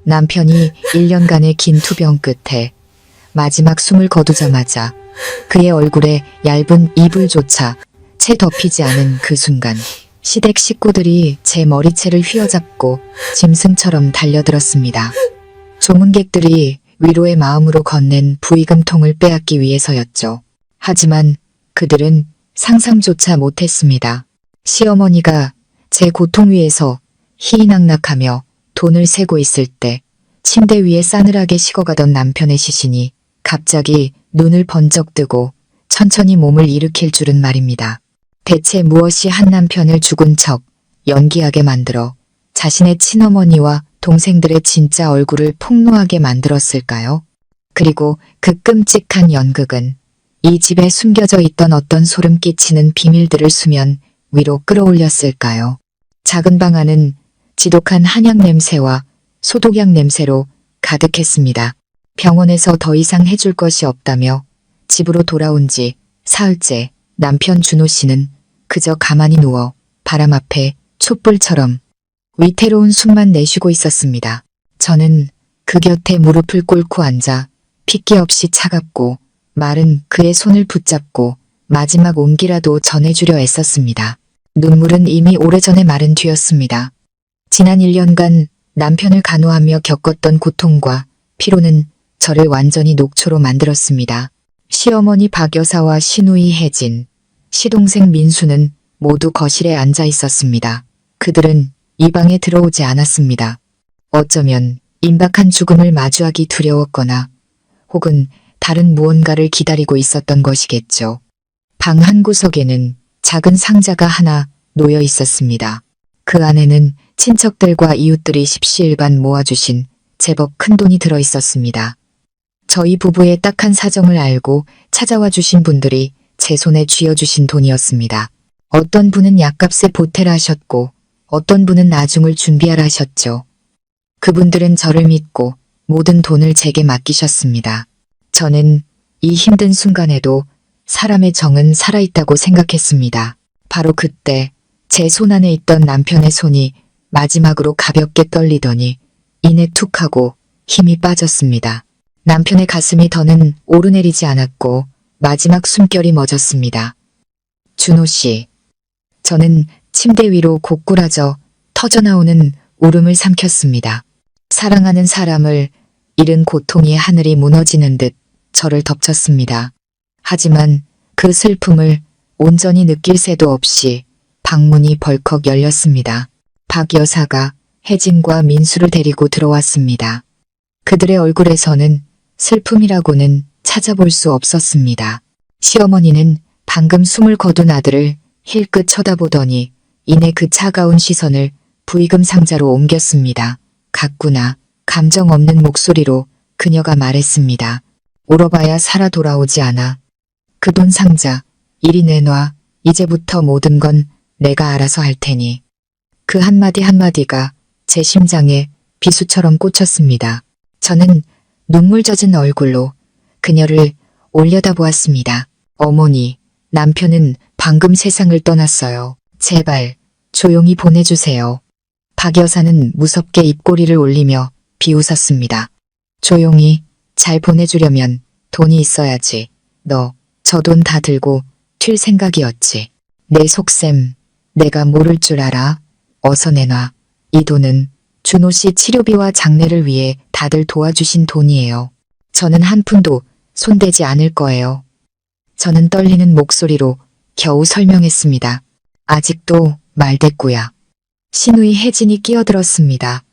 남편이 1년간의 긴 투병 끝에 마지막 숨을 거두자마자 그의 얼굴에 얇은 이불조차 채 덮이지 않은 그 순간 시댁 식구들이 제 머리채를 휘어잡고 짐승처럼 달려들었습니다. 조문객들이 위로의 마음으로 건넨 부의금통을 빼앗기 위해서였죠. 하지만 그들은 상상조차 못했습니다. 시어머니가 제 고통 위에서 희희낙낙하며 돈을 세고 있을 때 침대 위에 싸늘하게 식어가던 남편의 시신이 갑자기 눈을 번쩍 뜨고 천천히 몸을 일으킬 줄은 말입니다. 대체 무엇이 한 남편을 죽은 척 연기하게 만들어 자신의 친어머니와 동생들의 진짜 얼굴을 폭로하게 만들었을까요? 그리고 그 끔찍한 연극은 이 집에 숨겨져 있던 어떤 소름 끼치는 비밀들을 수면 위로 끌어올렸을까요? 작은 방 안은 지독한 한약 냄새와 소독약 냄새로 가득했습니다. 병원에서 더 이상 해줄 것이 없다며 집으로 돌아온 지 사흘째 남편 준호 씨는 그저 가만히 누워 바람 앞에 촛불처럼 위태로운 숨만 내쉬고 있었습니다. 저는 그 곁에 무릎을 꿇고 앉아 핏기 없이 차갑고 마른 그의 손을 붙잡고 마지막 온기라도 전해주려 애썼습니다. 눈물은 이미 오래전에 마른 뒤였습니다. 지난 1년간 남편을 간호하며 겪었던 고통과 피로는 저를 완전히 녹초로 만들었습니다. 시어머니 박 여사와 시누이 혜진, 시동생 민수는 모두 거실에 앉아 있었습니다. 그들은 이 방에 들어오지 않았습니다. 어쩌면 임박한 죽음을 마주하기 두려웠거나 혹은 다른 무언가를 기다리고 있었던 것이겠죠. 방 한 구석에는 작은 상자가 하나 놓여 있었습니다. 그 안에는 친척들과 이웃들이 십시일반 모아주신 제법 큰 돈이 들어 있었습니다. 저희 부부의 딱한 사정을 알고 찾아와 주신 분들이 제 손에 쥐어주신 돈이었습니다. 어떤 분은 약값에 보태라 하셨고 어떤 분은 나중을 준비하라 하셨죠. 그분들은 저를 믿고 모든 돈을 제게 맡기셨습니다. 저는 이 힘든 순간에도 사람의 정은 살아있다고 생각했습니다. 바로 그때 제 손 안에 있던 남편의 손이 마지막으로 가볍게 떨리더니 이내 툭 하고 힘이 빠졌습니다. 남편의 가슴이 더는 오르내리지 않았고 마지막 숨결이 멎었습니다. 준호 씨. 저는 침대 위로 고꾸라져 터져나오는 울음을 삼켰습니다. 사랑하는 사람을 잃은 고통이 하늘이 무너지는 듯 저를 덮쳤습니다. 하지만 그 슬픔을 온전히 느낄 새도 없이 방문이 벌컥 열렸습니다. 박 여사가 혜진과 민수를 데리고 들어왔습니다. 그들의 얼굴에서는 슬픔이라고는 찾아볼 수 없었습니다. 시어머니는 방금 숨을 거둔 아들을 힐끗 쳐다보더니 이내 그 차가운 시선을 부의금 상자로 옮겼습니다. 갔구나. 감정 없는 목소리로 그녀가 말했습니다. 울어봐야 살아 돌아오지 않아. 그 돈 상자 이리 내놔. 이제부터 모든 건 내가 알아서 할 테니. 그 한마디 한마디가 제 심장에 비수처럼 꽂혔습니다. 저는 눈물 젖은 얼굴로 그녀를 올려다보았습니다. 어머니, 남편은 방금 세상을 떠났어요. 제발 조용히 보내주세요. 박 여사는 무섭게 입꼬리를 올리며 비웃었습니다. 조용히 잘 보내주려면 돈이 있어야지. 너 저 돈 다 들고 튈 생각이었지. 내 속셈 내가 모를 줄 알아. 어서 내놔. 이 돈은 준호 씨 치료비와 장례를 위해 다들 도와주신 돈이에요. 저는 한 푼도 손대지 않을 거예요. 저는 떨리는 목소리로 겨우 설명했습니다. 아직도 말대꾸야. 시누이 혜진이 끼어들었습니다.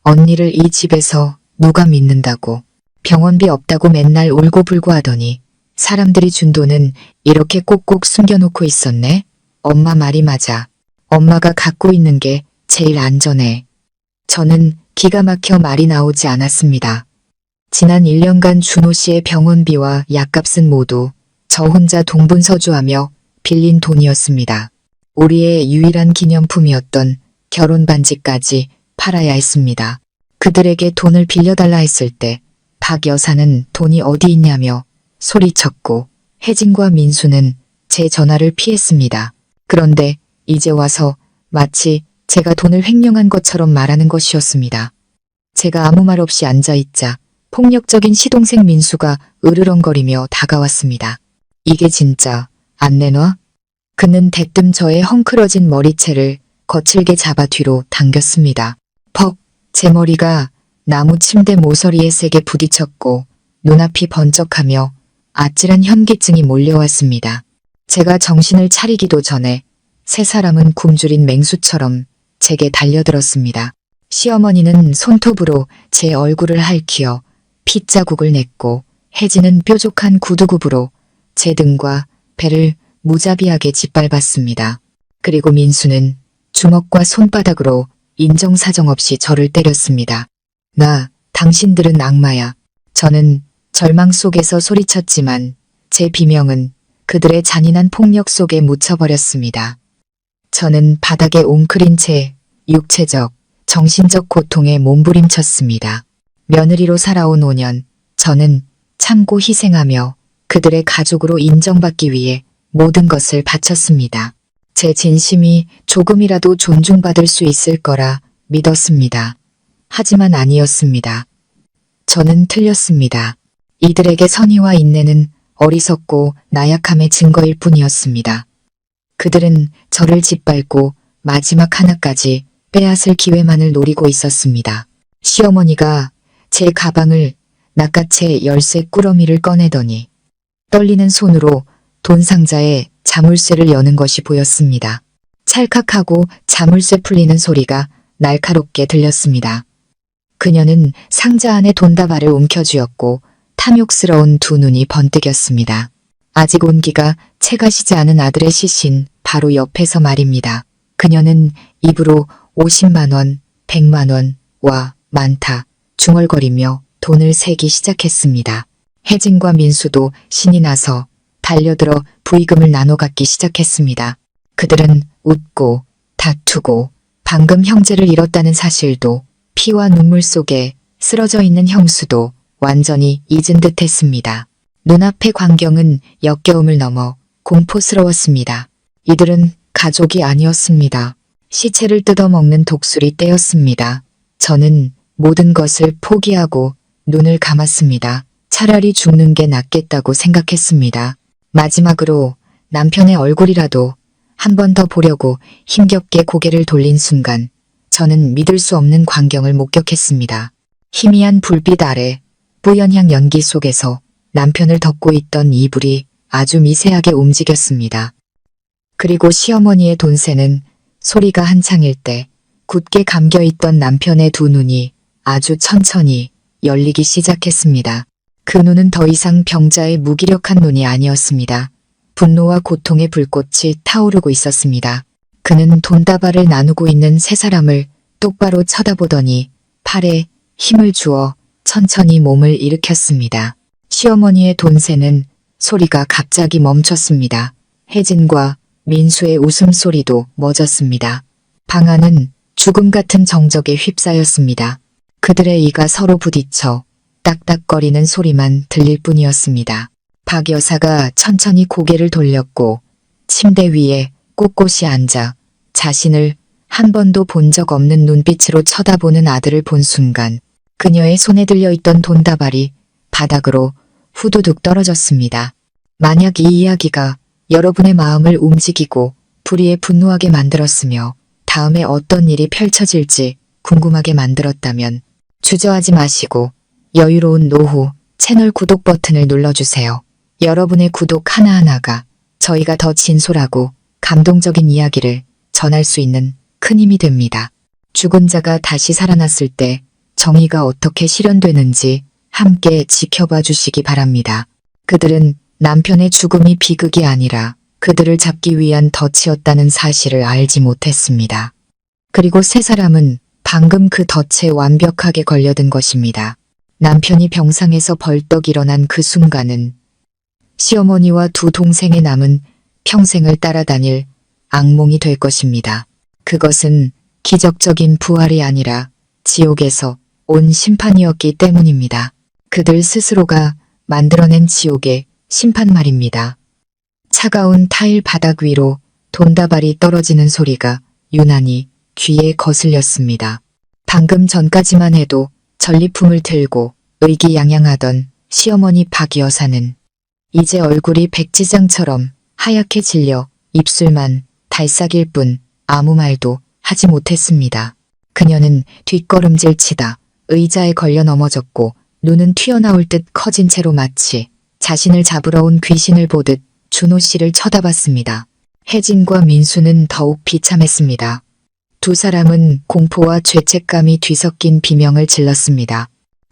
언니를 이 집에서 누가 믿는다고. 병원비 없다고 맨날 울고불고 하더니 사람들이 준 돈은 이렇게 꼭꼭 숨겨놓고 있었네. 엄마 말이 맞아. 엄마가 갖고 있는 게 제일 안전해. 저는 기가 막혀 말이 나오지 않았습니다. 지난 1년간 준호 씨의 병원비와 약값은 모두 저 혼자 동분서주하며 빌린 돈이었습니다. 우리의 유일한 기념품이었던 결혼 반지까지 팔아야 했습니다. 그들에게 돈을 빌려달라 했을 때 박 여사는 돈이 어디 있냐며 소리쳤고 혜진과 민수는 제 전화를 피했습니다. 그런데 이제 와서 마치 제가 돈을 횡령한 것처럼 말하는 것이었습니다. 제가 아무 말 없이 앉아있자 폭력적인 시동생 민수가 으르렁거리며 다가왔습니다. 이게 진짜 안 내놔? 그는 대뜸 저의 헝클어진 머리채를 거칠게 잡아 뒤로 당겼습니다. 퍽! 제 머리가 나무 침대 모서리에 세게 부딪혔고 눈앞이 번쩍하며 아찔한 현기증이 몰려왔습니다. 제가 정신을 차리기도 전에 세 사람은 굶주린 맹수처럼 제게 달려들었습니다. 시어머니는 손톱으로 제 얼굴을 핥히어 핏자국을 냈고 혜진은 뾰족한 구두굽으로 제 등과 배를 무자비하게 짓밟았습니다. 그리고 민수는 주먹과 손바닥으로 인정사정 없이 저를 때렸습니다. 당신들은 악마야. 저는 절망 속에서 소리쳤지만 제 비명은 그들의 잔인한 폭력 속에 묻혀버렸습니다. 저는 바닥에 웅크린 채 육체적, 정신적 고통에 몸부림쳤습니다. 며느리로 살아온 5년, 저는 참고 희생하며 그들의 가족으로 인정받기 위해 모든 것을 바쳤습니다. 제 진심이 조금이라도 존중받을 수 있을 거라 믿었습니다. 하지만 아니었습니다. 저는 틀렸습니다. 이들에게 선의와 인내는 어리석고 나약함의 증거일 뿐이었습니다. 그들은 저를 짓밟고 마지막 하나까지 빼앗을 기회만을 노리고 있었습니다. 시어머니가 제 가방을 낚아채 열쇠 꾸러미를 꺼내더니 떨리는 손으로 돈 상자에 자물쇠를 여는 것이 보였습니다. 찰칵하고 자물쇠 풀리는 소리가 날카롭게 들렸습니다. 그녀는 상자 안에 돈다발을 움켜쥐었고 탐욕스러운 두 눈이 번뜩였습니다. 아직 온기가 채가 시지 않은 아들의 시신 바로 옆에서 말입니다. 그녀는 입으로 50만 원, 100만 원, 와, 많다, 중얼거리며 돈을 세기 시작했습니다. 혜진과 민수도 신이 나서 달려들어 부의금을 나눠 갖기 시작했습니다. 그들은 웃고 다투고 방금 형제를 잃었다는 사실도 피와 눈물 속에 쓰러져 있는 형수도 완전히 잊은 듯 했습니다. 눈앞의 광경은 역겨움을 넘어 공포스러웠습니다. 이들은 가족이 아니었습니다. 시체를 뜯어먹는 독수리 떼였습니다. 저는 모든 것을 포기하고 눈을 감았습니다. 차라리 죽는 게 낫겠다고 생각했습니다. 마지막으로 남편의 얼굴이라도 한 번 더 보려고 힘겹게 고개를 돌린 순간 저는 믿을 수 없는 광경을 목격했습니다. 희미한 불빛 아래 뿌연향 연기 속에서 남편을 덮고 있던 이불이 아주 미세하게 움직였습니다. 그리고 시어머니의 돈새는 소리가 한창일 때 굳게 감겨있던 남편의 두 눈이 아주 천천히 열리기 시작했습니다. 그 눈은 더 이상 병자의 무기력한 눈이 아니었습니다. 분노와 고통의 불꽃이 타오르고 있었습니다. 그는 돈다발을 나누고 있는 세 사람을 똑바로 쳐다보더니 팔에 힘을 주어 천천히 몸을 일으켰습니다. 시어머니의 돈새는 소리가 갑자기 멈췄습니다. 혜진과 민수의 웃음소리도 멎었습니다. 방 안은 죽음 같은 정적에 휩싸였습니다. 그들의 이가 서로 부딪혀 딱딱거리는 소리만 들릴 뿐이었습니다. 박 여사가 천천히 고개를 돌렸고 침대 위에 꼿꼿이 앉아 자신을 한 번도 본 적 없는 눈빛으로 쳐다보는 아들을 본 순간 그녀의 손에 들려있던 돈다발이 바닥으로 후두둑 떨어졌습니다. 만약 이 이야기가 여러분의 마음을 움직이고 불의에 분노하게 만들었으며 다음에 어떤 일이 펼쳐질지 궁금하게 만들었다면 주저하지 마시고 여유로운 노후 채널 구독 버튼을 눌러주세요. 여러분의 구독 하나하나가 저희가 더 진솔하고 감동적인 이야기를 전할 수 있는 큰 힘이 됩니다. 죽은 자가 다시 살아났을 때 정의가 어떻게 실현되는지 함께 지켜봐 주시기 바랍니다. 그들은 남편의 죽음이 비극이 아니라 그들을 잡기 위한 덫이었다는 사실을 알지 못했습니다. 그리고 세 사람은 방금 그 덫에 완벽하게 걸려든 것입니다. 남편이 병상에서 벌떡 일어난 그 순간은 시어머니와 두 동생의 남은 평생을 따라다닐 악몽이 될 것입니다. 그것은 기적적인 부활이 아니라 지옥에서 온 심판이었기 때문입니다. 그들 스스로가 만들어낸 지옥의 심판 말입니다. 차가운 타일 바닥 위로 돈다발이 떨어지는 소리가 유난히 귀에 거슬렸습니다. 방금 전까지만 해도 전리품을 들고 의기양양하던 시어머니 박 여사는 이제 얼굴이 백지장처럼 하얗게 질려 입술만 달싹일 뿐 아무 말도 하지 못했습니다. 그녀는 뒷걸음질 치다 의자에 걸려 넘어졌고 눈은 튀어나올 듯 커진 채로 마치 자신을 잡으러 온 귀신을 보듯 준호 씨를 쳐다봤습니다. 혜진과 민수는 더욱 비참했습니다. 두 사람은 공포와 죄책감이 뒤섞인 비명을 질렀습니다.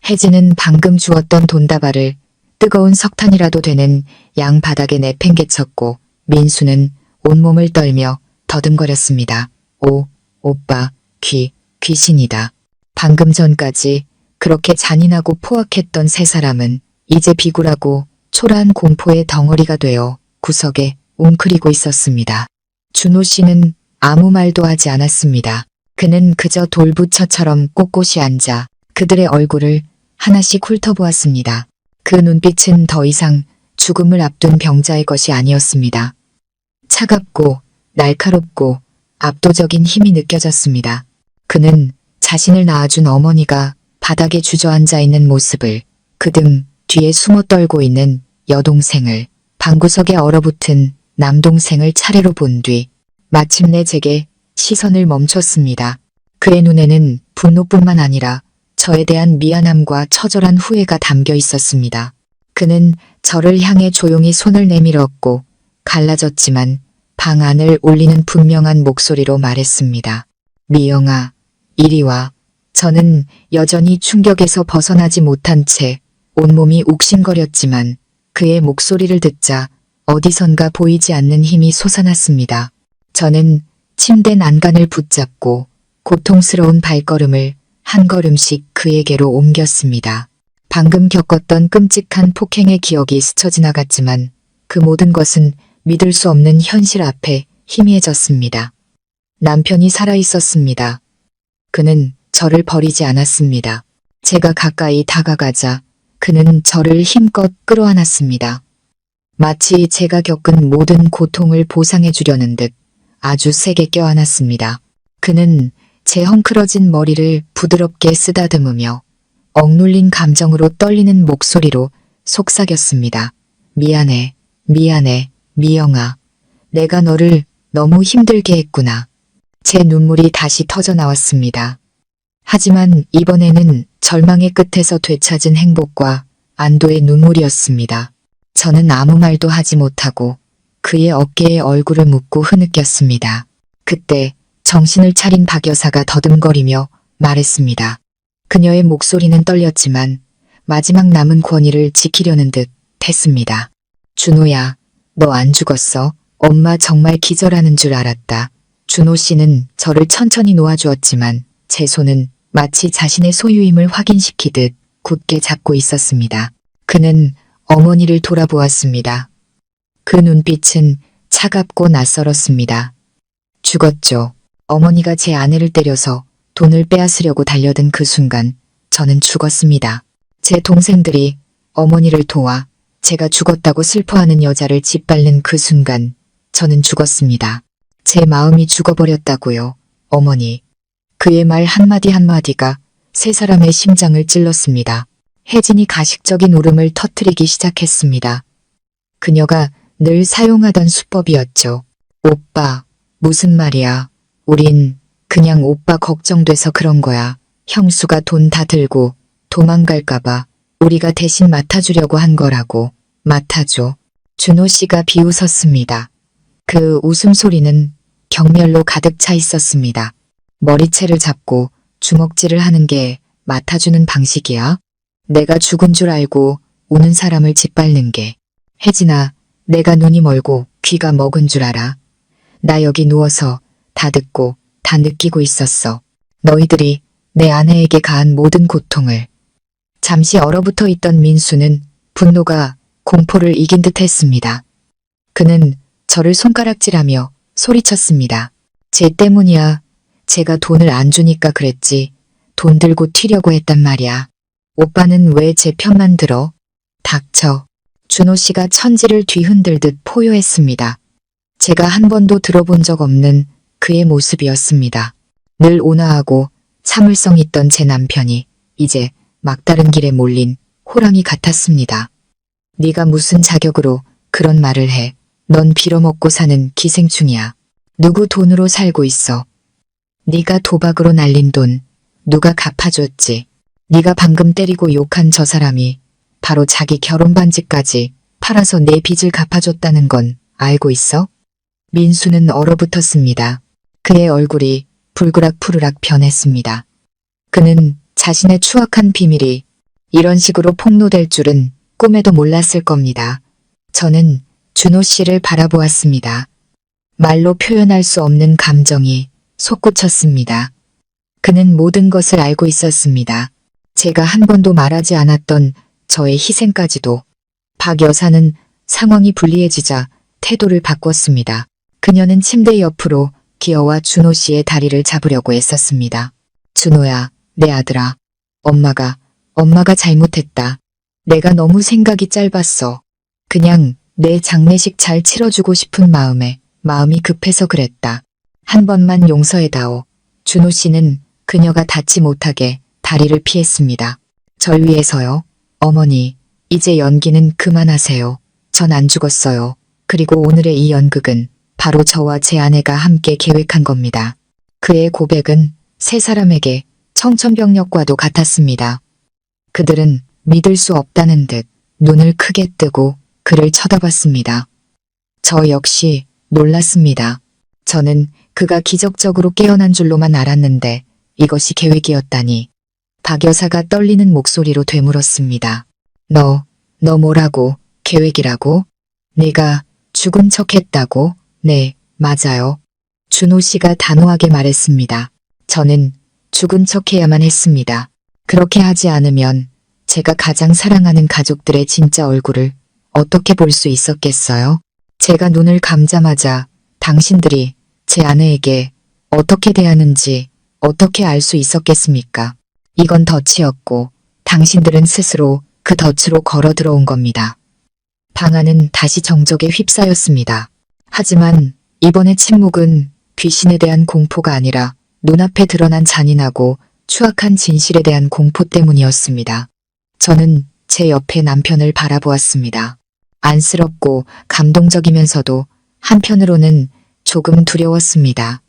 혜진은 방금 주었던 돈다발을 뜨거운 석탄이라도 되는 양 바닥에 내팽개쳤고 민수는 온몸을 떨며 더듬거렸습니다. 오빠, 귀신이다. 방금 전까지 그렇게 잔인하고 포악했던 세 사람은 이제 비굴하고 초라한 공포의 덩어리가 되어 구석에 웅크리고 있었습니다. 준호 씨는 아무 말도 하지 않았습니다. 그는 그저 돌부처처럼 꼿꼿이 앉아 그들의 얼굴을 하나씩 훑어보았습니다. 그 눈빛은 더 이상 죽음을 앞둔 병자의 것이 아니었습니다. 차갑고 날카롭고 압도적인 힘이 느껴졌습니다. 그는 자신을 낳아준 어머니가 바닥에 주저앉아 있는 모습을, 그 등 뒤에 숨어 떨고 있는 여동생을, 방구석에 얼어붙은 남동생을 차례로 본 뒤 마침내 제게 시선을 멈췄습니다. 그의 눈에는 분노뿐만 아니라 저에 대한 미안함과 처절한 후회가 담겨 있었습니다. 그는 저를 향해 조용히 손을 내밀었고 갈라졌지만 방 안을 울리는 분명한 목소리로 말했습니다. 미영아, 이리 와. 저는 여전히 충격에서 벗어나지 못한 채 온몸이 욱신거렸지만 그의 목소리를 듣자 어디선가 보이지 않는 힘이 솟아났습니다. 저는 침대 난간을 붙잡고 고통스러운 발걸음을 한 걸음씩 그에게로 옮겼습니다. 방금 겪었던 끔찍한 폭행의 기억이 스쳐 지나갔지만 그 모든 것은 믿을 수 없는 현실 앞에 희미해졌습니다. 남편이 살아있었습니다. 그는 저를 버리지 않았습니다. 제가 가까이 다가가자 그는 저를 힘껏 끌어안았습니다. 마치 제가 겪은 모든 고통을 보상해 주려는 듯 아주 세게 껴안았습니다. 그는 제 헝클어진 머리를 부드럽게 쓰다듬으며 억눌린 감정으로 떨리는 목소리로 속삭였습니다. 미안해, 미영아. 내가 너를 너무 힘들게 했구나. 제 눈물이 다시 터져 나왔습니다. 하지만 이번에는 절망의 끝에서 되찾은 행복과 안도의 눈물이었습니다. 저는 아무 말도 하지 못하고 그의 어깨에 얼굴을 묻고 흐느꼈습니다. 그때 정신을 차린 박 여사가 더듬거리며 말했습니다. 그녀의 목소리는 떨렸지만 마지막 남은 권위를 지키려는 듯 했습니다. 준호야, 너 안 죽었어? 엄마 정말 기절하는 줄 알았다. 준호 씨는 저를 천천히 놓아주었지만 제 손은 마치 자신의 소유임을 확인시키듯 굳게 잡고 있었습니다. 그는 어머니를 돌아보았습니다. 그 눈빛은 차갑고 낯설었습니다. 죽었죠. 어머니가 제 아내를 때려서 돈을 빼앗으려고 달려든 그 순간 저는 죽었습니다. 제 동생들이 어머니를 도와 제가 죽었다고 슬퍼하는 여자를 짓밟는 그 순간 저는 죽었습니다. 제 마음이 죽어버렸다고요. 어머니. 그의 말 한마디 한마디가 세 사람의 심장을 찔렀습니다. 혜진이 가식적인 울음을 터뜨리기 시작했습니다. 그녀가 늘 사용하던 수법이었죠. 오빠, 무슨 말이야. 우린 그냥 오빠 걱정돼서 그런 거야. 형수가 돈 다 들고 도망갈까봐 우리가 대신 맡아주려고 한 거라고. 맡아줘. 준호 씨가 비웃었습니다. 그 웃음소리는 경멸로 가득 차 있었습니다. 머리채를 잡고 주먹질을 하는 게 맡아주는 방식이야? 내가 죽은 줄 알고 우는 사람을 짓밟는 게. 혜진아, 내가 눈이 멀고 귀가 먹은 줄 알아. 나 여기 누워서 다 듣고 다 느끼고 있었어. 너희들이 내 아내에게 가한 모든 고통을. 잠시 얼어붙어 있던 민수는 분노가 공포를 이긴 듯 했습니다. 그는 저를 손가락질하며 소리쳤습니다. 쟤 때문이야. 제가 돈을 안 주니까 그랬지. 돈 들고 튀려고 했단 말이야. 오빠는 왜 제 편만 들어? 닥쳐. 준호 씨가 천지를 뒤흔들듯 포효했습니다. 제가 한 번도 들어본 적 없는 그의 모습이었습니다. 늘 온화하고 참을성 있던 제 남편이 이제 막다른 길에 몰린 호랑이 같았습니다. 네가 무슨 자격으로 그런 말을 해. 넌 빌어먹고 사는 기생충이야. 누구 돈으로 살고 있어. 네가 도박으로 날린 돈 누가 갚아줬지. 네가 방금 때리고 욕한 저 사람이 바로 자기 결혼 반지까지 팔아서 내 빚을 갚아줬다는 건 알고 있어? 민수는 얼어붙었습니다. 그의 얼굴이 불그락푸르락 변했습니다. 그는 자신의 추악한 비밀이 이런 식으로 폭로될 줄은 꿈에도 몰랐을 겁니다. 저는 준호 씨를 바라보았습니다. 말로 표현할 수 없는 감정이 솟구쳤습니다. 그는 모든 것을 알고 있었습니다. 제가 한 번도 말하지 않았던 저의 희생까지도. 박 여사는 상황이 불리해지자 태도를 바꿨습니다. 그녀는 침대 옆으로 기어와 준호 씨의 다리를 잡으려고 애썼습니다. 준호야, 내 아들아. 엄마가 잘못했다. 내가 너무 생각이 짧았어. 그냥 내 장례식 잘 치러주고 싶은 마음이 급해서 그랬다. 한 번만 용서해다오. 준호 씨는 그녀가 닿지 못하게 다리를 피했습니다. 절 위해서요. 어머니, 이제 연기는 그만하세요. 전 안 죽었어요. 그리고 오늘의 이 연극은 바로 저와 제 아내가 함께 계획한 겁니다. 그의 고백은 세 사람에게 청천벽력과도 같았습니다. 그들은 믿을 수 없다는 듯 눈을 크게 뜨고 그를 쳐다봤습니다. 저 역시 놀랐습니다. 저는 그가 기적적으로 깨어난 줄로만 알았는데 이것이 계획이었다니. 박 여사가 떨리는 목소리로 되물었습니다. 너 뭐라고? 계획이라고? 내가 죽은 척 했다고? 네, 맞아요. 준호 씨가 단호하게 말했습니다. 저는 죽은 척 해야만 했습니다. 그렇게 하지 않으면 제가 가장 사랑하는 가족들의 진짜 얼굴을 어떻게 볼 수 있었겠어요? 제가 눈을 감자마자 당신들이 제 아내에게 어떻게 대하는지 어떻게 알 수 있었겠습니까? 이건 덫이었고 당신들은 스스로 그 덫으로 걸어 들어온 겁니다. 방 안은 다시 정적에 휩싸였습니다. 하지만 이번의 침묵은 귀신에 대한 공포가 아니라 눈앞에 드러난 잔인하고 추악한 진실에 대한 공포 때문이었습니다. 저는 제 옆에 남편을 바라보았습니다. 안쓰럽고 감동적이면서도 한편으로는 조금 두려웠습니다.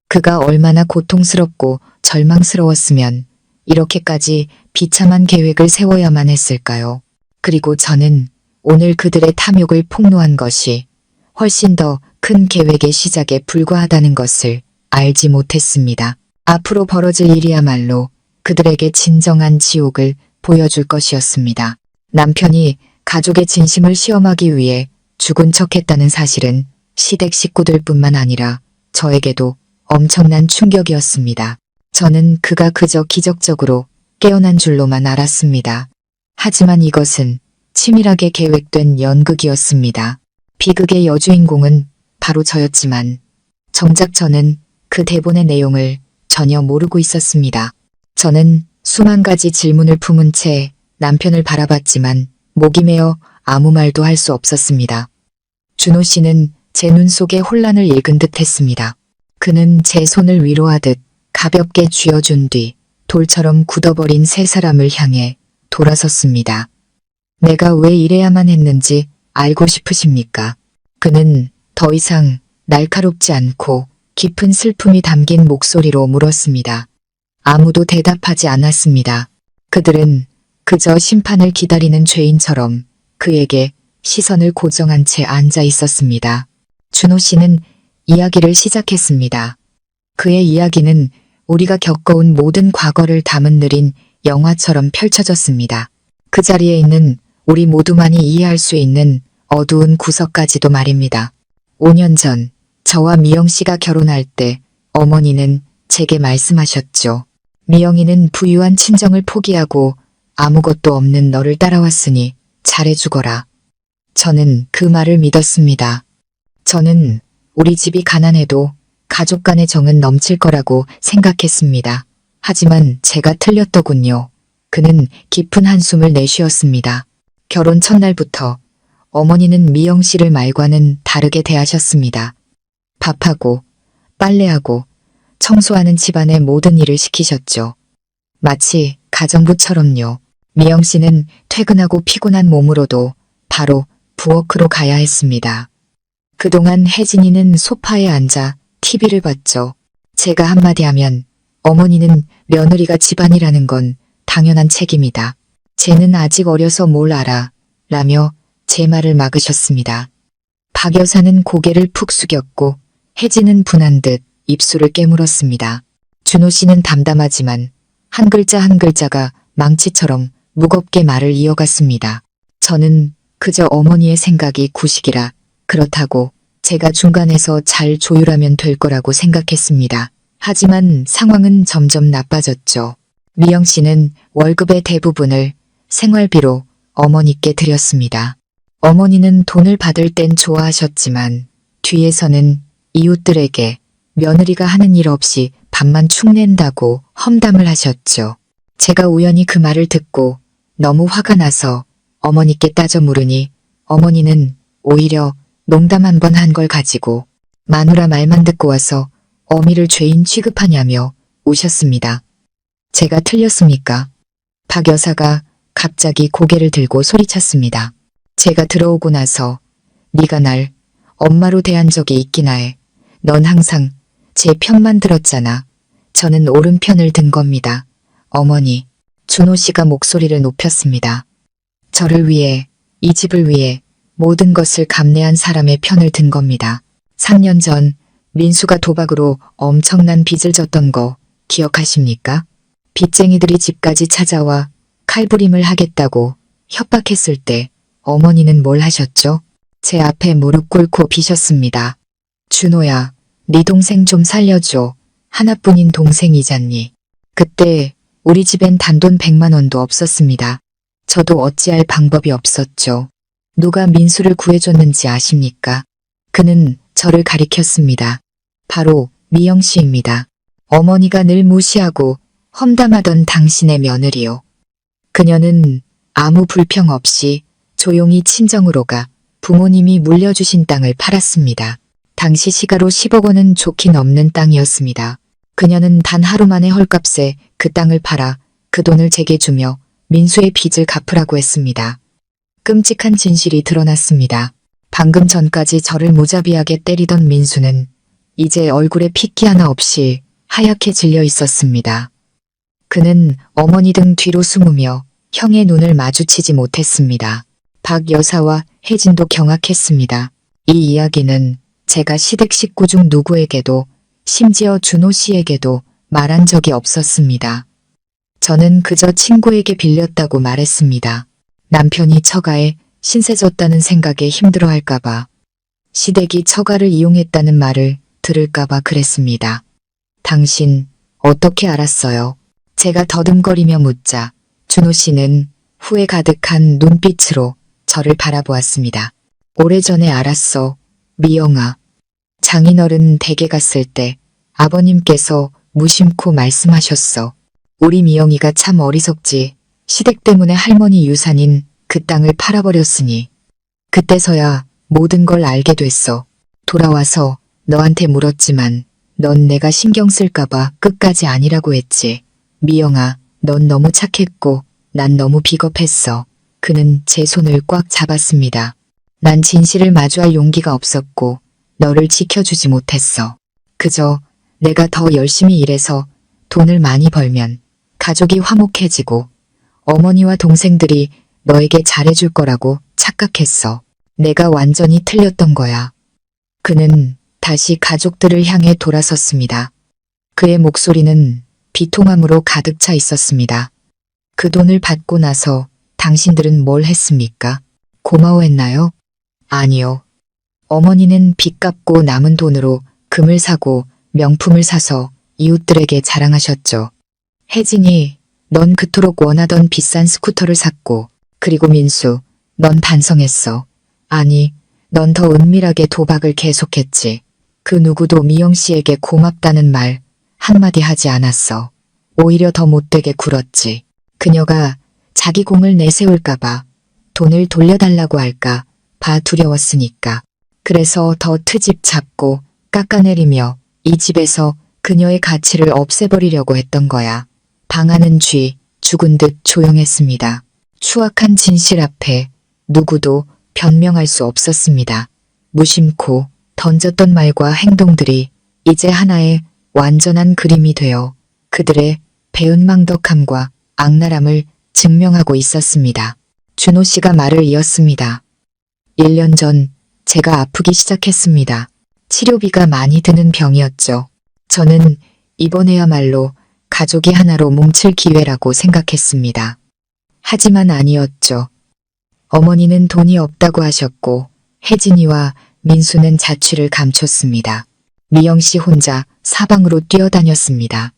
그가 얼마나 고통스럽고 절망스러웠으면 이렇게까지 비참한 계획을 세워야만 했을까요? 그리고 저는 오늘 그들의 탐욕을 폭로한 것이 훨씬 더 큰 계획의 시작에 불과하다는 것을 알지 못했습니다. 앞으로 벌어질 일이야말로 그들에게 진정한 지옥을 보여줄 것이었습니다. 남편이 가족의 진심을 시험하기 위해 죽은 척했다는 사실은 시댁 식구들뿐만 아니라 저에게도 엄청난 충격이었습니다. 저는 그가 그저 기적적으로 깨어난 줄로만 알았습니다. 하지만 이것은 치밀하게 계획된 연극이었습니다. 비극의 여주인공은 바로 저였지만 정작 저는 그 대본의 내용을 전혀 모르고 있었습니다. 저는 수만 가지 질문을 품은 채 남편을 바라봤지만 목이 메어 아무 말도 할 수 없었습니다. 준호 씨는 제 눈 속에 혼란을 읽은 듯 했습니다. 그는 제 손을 위로하듯 가볍게 쥐어준 뒤 돌처럼 굳어버린 세 사람을 향해 돌아섰습니다. 내가 왜 이래야만 했는지 알고 싶으십니까? 그는 더 이상 날카롭지 않고 깊은 슬픔이 담긴 목소리로 물었습니다. 아무도 대답하지 않았습니다. 그들은 그저 심판을 기다리는 죄인처럼 그에게 시선을 고정한 채 앉아 있었습니다. 준호 씨는 이야기를 시작했습니다. 그의 이야기는 우리가 겪어온 모든 과거를 담은 느린 영화처럼 펼쳐졌습니다. 그 자리에 있는 우리 모두만이 이해할 수 있는 어두운 구석까지도 말입니다. 5년 전 저와 미영 씨가 결혼할 때 어머니는 제게 말씀하셨죠. 미영이는 부유한 친정을 포기하고 아무것도 없는 너를 따라왔으니 잘해주거라. 저는 그 말을 믿었습니다. 저는 우리 집이 가난해도 가족 간의 정은 넘칠 거라고 생각했습니다. 하지만 제가 틀렸더군요. 그는 깊은 한숨을 내쉬었습니다. 결혼 첫날부터 어머니는 미영 씨를 말과는 다르게 대하셨습니다. 밥하고 빨래하고 청소하는 집안의 모든 일을 시키셨죠. 마치 가정부처럼요. 미영 씨는 퇴근하고 피곤한 몸으로도 바로 부엌으로 가야 했습니다. 그동안 혜진이는 소파에 앉아 TV를 봤죠. 제가 한마디 하면 어머니는 며느리가 집안이라는 건 당연한 책임이다. 쟤는 아직 어려서 뭘 알아. 라며 제 말을 막으셨습니다. 박 여사는 고개를 푹 숙였고 혜진은 분한 듯 입술을 깨물었습니다. 준호 씨는 담담하지만 한 글자 한 글자가 망치처럼 무겁게 말을 이어갔습니다. 저는 그저 어머니의 생각이 구식이라 그렇다고 제가 중간에서 잘 조율하면 될 거라고 생각했습니다. 하지만 상황은 점점 나빠졌죠. 미영 씨는 월급의 대부분을 생활비로 어머니께 드렸습니다. 어머니는 돈을 받을 땐 좋아하셨지만 뒤에서는 이웃들에게 며느리가 하는 일 없이 밥만 축낸다고 험담을 하셨죠. 제가 우연히 그 말을 듣고 너무 화가 나서 어머니께 따져 물으니 어머니는 오히려 농담 한 번 한 걸 가지고 마누라 말만 듣고 와서 어미를 죄인 취급하냐며 우셨습니다. 제가 틀렸습니까? 박 여사가 갑자기 고개를 들고 소리쳤습니다. 제가 들어오고 나서 네가 날 엄마로 대한 적이 있기나 해. 넌 항상 제 편만 들었잖아. 저는 옳은 편을 든 겁니다. 어머니, 준호 씨가 목소리를 높였습니다. 저를 위해, 이 집을 위해 모든 것을 감내한 사람의 편을 든 겁니다. 3년 전 민수가 도박으로 엄청난 빚을 졌던 거 기억하십니까? 빚쟁이들이 집까지 찾아와 칼부림을 하겠다고 협박했을 때 어머니는 뭘 하셨죠? 제 앞에 무릎 꿇고 비셨습니다. 준호야, 네 동생 좀 살려줘. 하나뿐인 동생이잖니. 그때 우리 집엔 단돈 100만 원도 없었습니다. 저도 어찌할 방법이 없었죠. 누가 민수를 구해줬는지 아십니까? 그는 저를 가리켰습니다. 바로 미영 씨입니다. 어머니가 늘 무시하고 험담하던 당신의 며느리요. 그녀는 아무 불평 없이 조용히 친정으로 가 부모님이 물려주신 땅을 팔았습니다. 당시 시가로 10억 원은 좋게 넘는 땅이었습니다. 그녀는 단 하루 만에 헐값에 그 땅을 팔아 그 돈을 제게 주며 민수의 빚을 갚으라고 했습니다. 끔찍한 진실이 드러났습니다. 방금 전까지 저를 무자비하게 때리던 민수는 이제 얼굴에 핏기 하나 없이 하얗게 질려 있었습니다. 그는 어머니 등 뒤로 숨으며 형의 눈을 마주치지 못했습니다. 박 여사와 혜진도 경악했습니다. 이 이야기는 제가 시댁 식구 중 누구에게도 심지어 준호 씨에게도 말한 적이 없었습니다. 저는 그저 친구에게 빌렸다고 말했습니다. 남편이 처가에 신세 졌다는 생각에 힘들어할까봐, 시댁이 처가를 이용했다는 말을 들을까봐 그랬습니다. 당신 어떻게 알았어요? 제가 더듬거리며 묻자 준호 씨는 후회 가득한 눈빛으로 저를 바라보았습니다. 오래전에 알았어, 미영아. 장인어른 댁에 갔을 때 아버님께서 무심코 말씀하셨어. 우리 미영이가 참 어리석지. 시댁 때문에 할머니 유산인 그 땅을 팔아버렸으니. 그때서야 모든 걸 알게 됐어. 돌아와서 너한테 물었지만 넌 내가 신경 쓸까봐 끝까지 아니라고 했지. 미영아, 넌 너무 착했고 난 너무 비겁했어. 그는 제 손을 꽉 잡았습니다. 난 진실을 마주할 용기가 없었고 너를 지켜주지 못했어. 그저 내가 더 열심히 일해서 돈을 많이 벌면 가족이 화목해지고 어머니와 동생들이 너에게 잘해줄 거라고 착각했어. 내가 완전히 틀렸던 거야. 그는 다시 가족들을 향해 돌아섰습니다. 그의 목소리는 비통함으로 가득 차 있었습니다. 그 돈을 받고 나서 당신들은 뭘 했습니까? 고마워했나요? 아니요. 어머니는 빚 갚고 남은 돈으로 금을 사고 명품을 사서 이웃들에게 자랑하셨죠. 혜진이, 넌 그토록 원하던 비싼 스쿠터를 샀고, 그리고 민수, 넌 반성했어. 아니, 넌 더 은밀하게 도박을 계속했지. 그 누구도 미영 씨에게 고맙다는 말 한마디 하지 않았어. 오히려 더 못되게 굴었지. 그녀가 자기 공을 내세울까봐, 돈을 돌려달라고 할까 봐 두려웠으니까. 그래서 더 트집 잡고 깎아내리며 이 집에서 그녀의 가치를 없애버리려고 했던 거야. 방하는 쥐, 죽은 듯 조용했습니다. 추악한 진실 앞에 누구도 변명할 수 없었습니다. 무심코 던졌던 말과 행동들이 이제 하나의 완전한 그림이 되어 그들의 배은망덕함과 악랄함을 증명하고 있었습니다. 준호 씨가 말을 이었습니다. 1년 전 제가 아프기 시작했습니다. 치료비가 많이 드는 병이었죠. 저는 이번에야말로 가족이 하나로 뭉칠 기회라고 생각했습니다. 하지만 아니었죠. 어머니는 돈이 없다고 하셨고 혜진이와 민수는 자취를 감췄습니다. 미영 씨 혼자 사방으로 뛰어다녔습니다.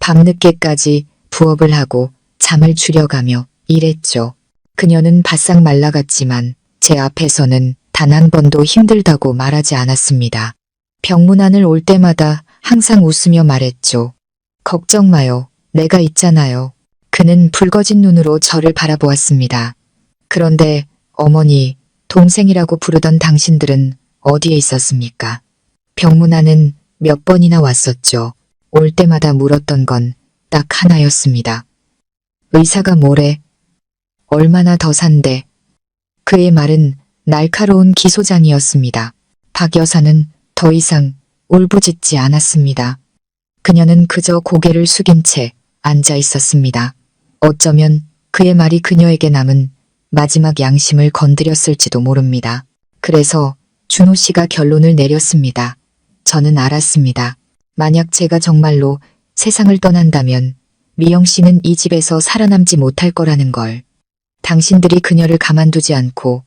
밤늦게까지 부업을 하고 잠을 줄여가며 일했죠. 그녀는 바싹 말라갔지만 제 앞에서는 단 한 번도 힘들다고 말하지 않았습니다. 병문안을 올 때마다 항상 웃으며 말했죠. 걱정 마요. 내가 있잖아요. 그는 붉어진 눈으로 저를 바라보았습니다. 그런데 어머니, 동생이라고 부르던 당신들은 어디에 있었습니까? 병문안은 몇 번이나 왔었죠. 올 때마다 물었던 건 딱 하나였습니다. 의사가 뭐래? 얼마나 더 산대? 그의 말은 날카로운 기소장이었습니다. 박 여사는 더 이상 울부짖지 않았습니다. 그녀는 그저 고개를 숙인 채 앉아 있었습니다. 어쩌면 그의 말이 그녀에게 남은 마지막 양심을 건드렸을지도 모릅니다. 그래서 준호 씨가 결론을 내렸습니다. 저는 알았습니다. 만약 제가 정말로 세상을 떠난다면 미영 씨는 이 집에서 살아남지 못할 거라는 걸. 당신들이 그녀를 가만두지 않고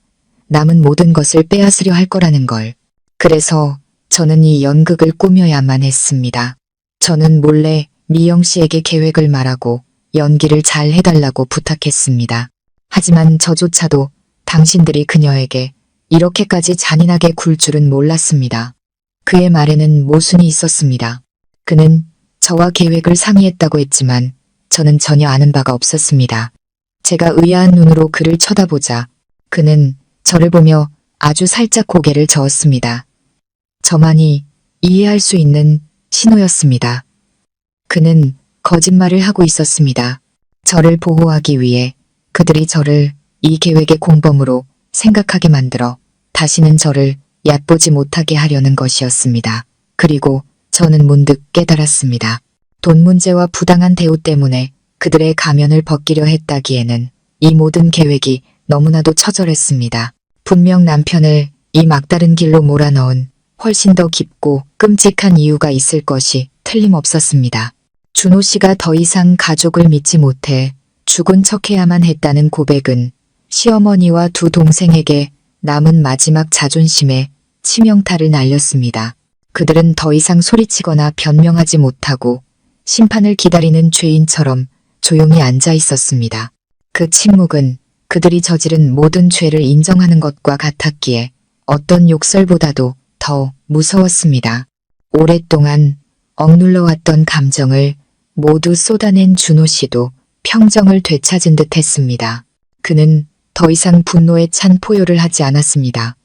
남은 모든 것을 빼앗으려 할 거라는 걸. 그래서 저는 이 연극을 꾸며야만 했습니다. 저는 몰래 미영 씨에게 계획을 말하고 연기를 잘 해달라고 부탁했습니다. 하지만 저조차도 당신들이 그녀에게 이렇게까지 잔인하게 굴 줄은 몰랐습니다. 그의 말에는 모순이 있었습니다. 그는 저와 계획을 상의했다고 했지만 저는 전혀 아는 바가 없었습니다. 제가 의아한 눈으로 그를 쳐다보자 그는 저를 보며 아주 살짝 고개를 저었습니다. 저만이 이해할 수 있는 신호였습니다. 그는 거짓말을 하고 있었습니다. 저를 보호하기 위해 그들이 저를 이 계획의 공범으로 생각하게 만들어 다시는 저를 얕보지 못하게 하려는 것이었습니다. 그리고 저는 문득 깨달았습니다. 돈 문제와 부당한 대우 때문에 그들의 가면을 벗기려 했다기에는 이 모든 계획이 너무나도 처절했습니다. 분명 남편을 이 막다른 길로 몰아넣은 훨씬 더 깊고 끔찍한 이유가 있을 것이 틀림없었습니다. 준호 씨가 더 이상 가족을 믿지 못해 죽은 척해야만 했다는 고백은 시어머니와 두 동생에게 남은 마지막 자존심에 치명타를 날렸습니다. 그들은 더 이상 소리치거나 변명하지 못하고 심판을 기다리는 죄인처럼 조용히 앉아 있었습니다. 그 침묵은 그들이 저지른 모든 죄를 인정하는 것과 같았기에 어떤 욕설보다도 더 무서웠습니다. 오랫동안 억눌러왔던 감정을 모두 쏟아낸 준호 씨도 평정을 되찾은 듯 했습니다. 그는 더 이상 분노에 찬 포효를 하지 않았습니다.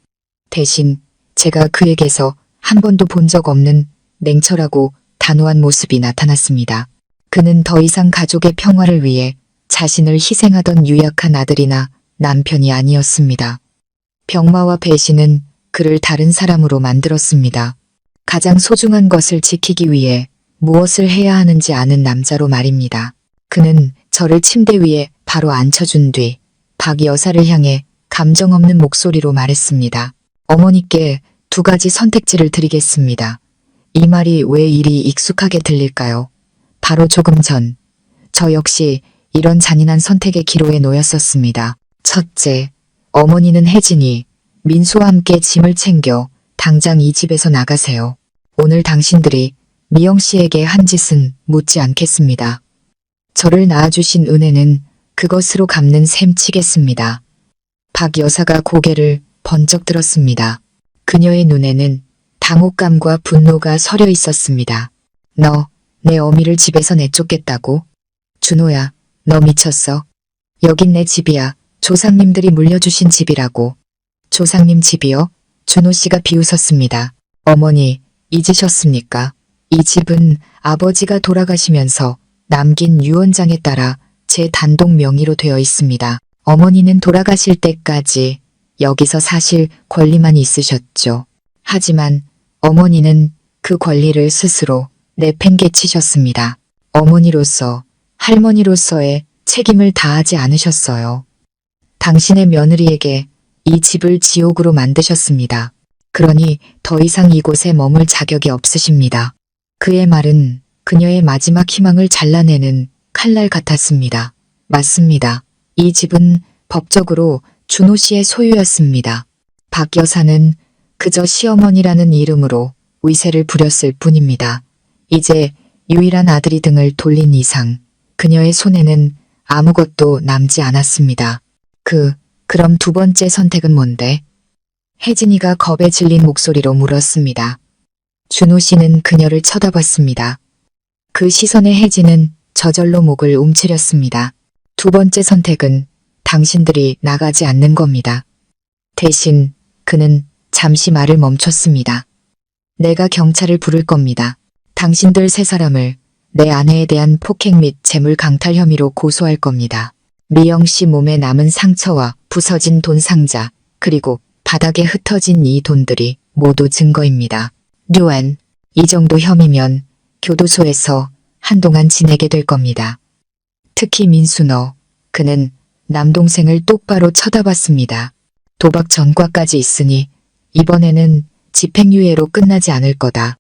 대신 제가 그에게서 한 번도 본 적 없는 냉철하고 단호한 모습이 나타났습니다. 그는 더 이상 가족의 평화를 위해 자신을 희생하던 유약한 아들이나 남편이 아니었습니다. 병마와 배신은 그를 다른 사람으로 만들었습니다. 가장 소중한 것을 지키기 위해 무엇을 해야 하는지 아는 남자로 말입니다. 그는 저를 침대 위에 바로 앉혀준 뒤 박 여사를 향해 감정 없는 목소리로 말했습니다. 어머니께 두 가지 선택지를 드리겠습니다. 이 말이 왜 이리 익숙하게 들릴까요? 바로 조금 전, 저 역시 이런 잔인한 선택의 기로에 놓였었습니다. 첫째, 어머니는 혜진이, 민수와 함께 짐을 챙겨 당장 이 집에서 나가세요. 오늘 당신들이 미영 씨에게 한 짓은 묻지 않겠습니다. 저를 낳아주신 은혜는 그것으로 갚는 셈 치겠습니다. 박 여사가 고개를 번쩍 들었습니다. 그녀의 눈에는 당혹감과 분노가 서려 있었습니다. 너, 내 어미를 집에서 내쫓겠다고? 준호야, 너 미쳤어? 여긴 내 집이야. 조상님들이 물려주신 집이라고. 조상님 집이요? 준호 씨가 비웃었습니다. 어머니, 잊으셨습니까? 이 집은 아버지가 돌아가시면서 남긴 유언장에 따라 제 단독 명의로 되어 있습니다. 어머니는 돌아가실 때까지 여기서 사실 권리만 있으셨죠. 하지만 어머니는 그 권리를 스스로 내팽개치셨습니다. 어머니로서, 할머니로서의 책임을 다하지 않으셨어요. 당신의 며느리에게 이 집을 지옥으로 만드셨습니다. 그러니 더 이상 이곳에 머물 자격이 없으십니다. 그의 말은 그녀의 마지막 희망을 잘라내는 칼날 같았습니다. 맞습니다. 이 집은 법적으로 준호 씨의 소유였습니다. 박 여사는 그저 시어머니라는 이름으로 위세를 부렸을 뿐입니다. 이제 유일한 아들이 등을 돌린 이상 그녀의 손에는 아무것도 남지 않았습니다. 그럼 두 번째 선택은 뭔데? 혜진이가 겁에 질린 목소리로 물었습니다. 준호 씨는 그녀를 쳐다봤습니다. 그 시선에 혜진은 저절로 목을 움츠렸습니다. 두 번째 선택은 당신들이 나가지 않는 겁니다. 대신 그는 잠시 말을 멈췄습니다. 내가 경찰을 부를 겁니다. 당신들 세 사람을 내 아내에 대한 폭행 및 재물 강탈 혐의로 고소할 겁니다. 미영 씨 몸에 남은 상처와 부서진 돈 상자, 그리고 바닥에 흩어진 이 돈들이 모두 증거입니다. 류엔, 이 정도 혐의면 교도소에서 한동안 지내게 될 겁니다. 특히 민수 너, 그는 남동생을 똑바로 쳐다봤습니다. 도박 전과까지 있으니 이번에는 집행유예로 끝나지 않을 거다.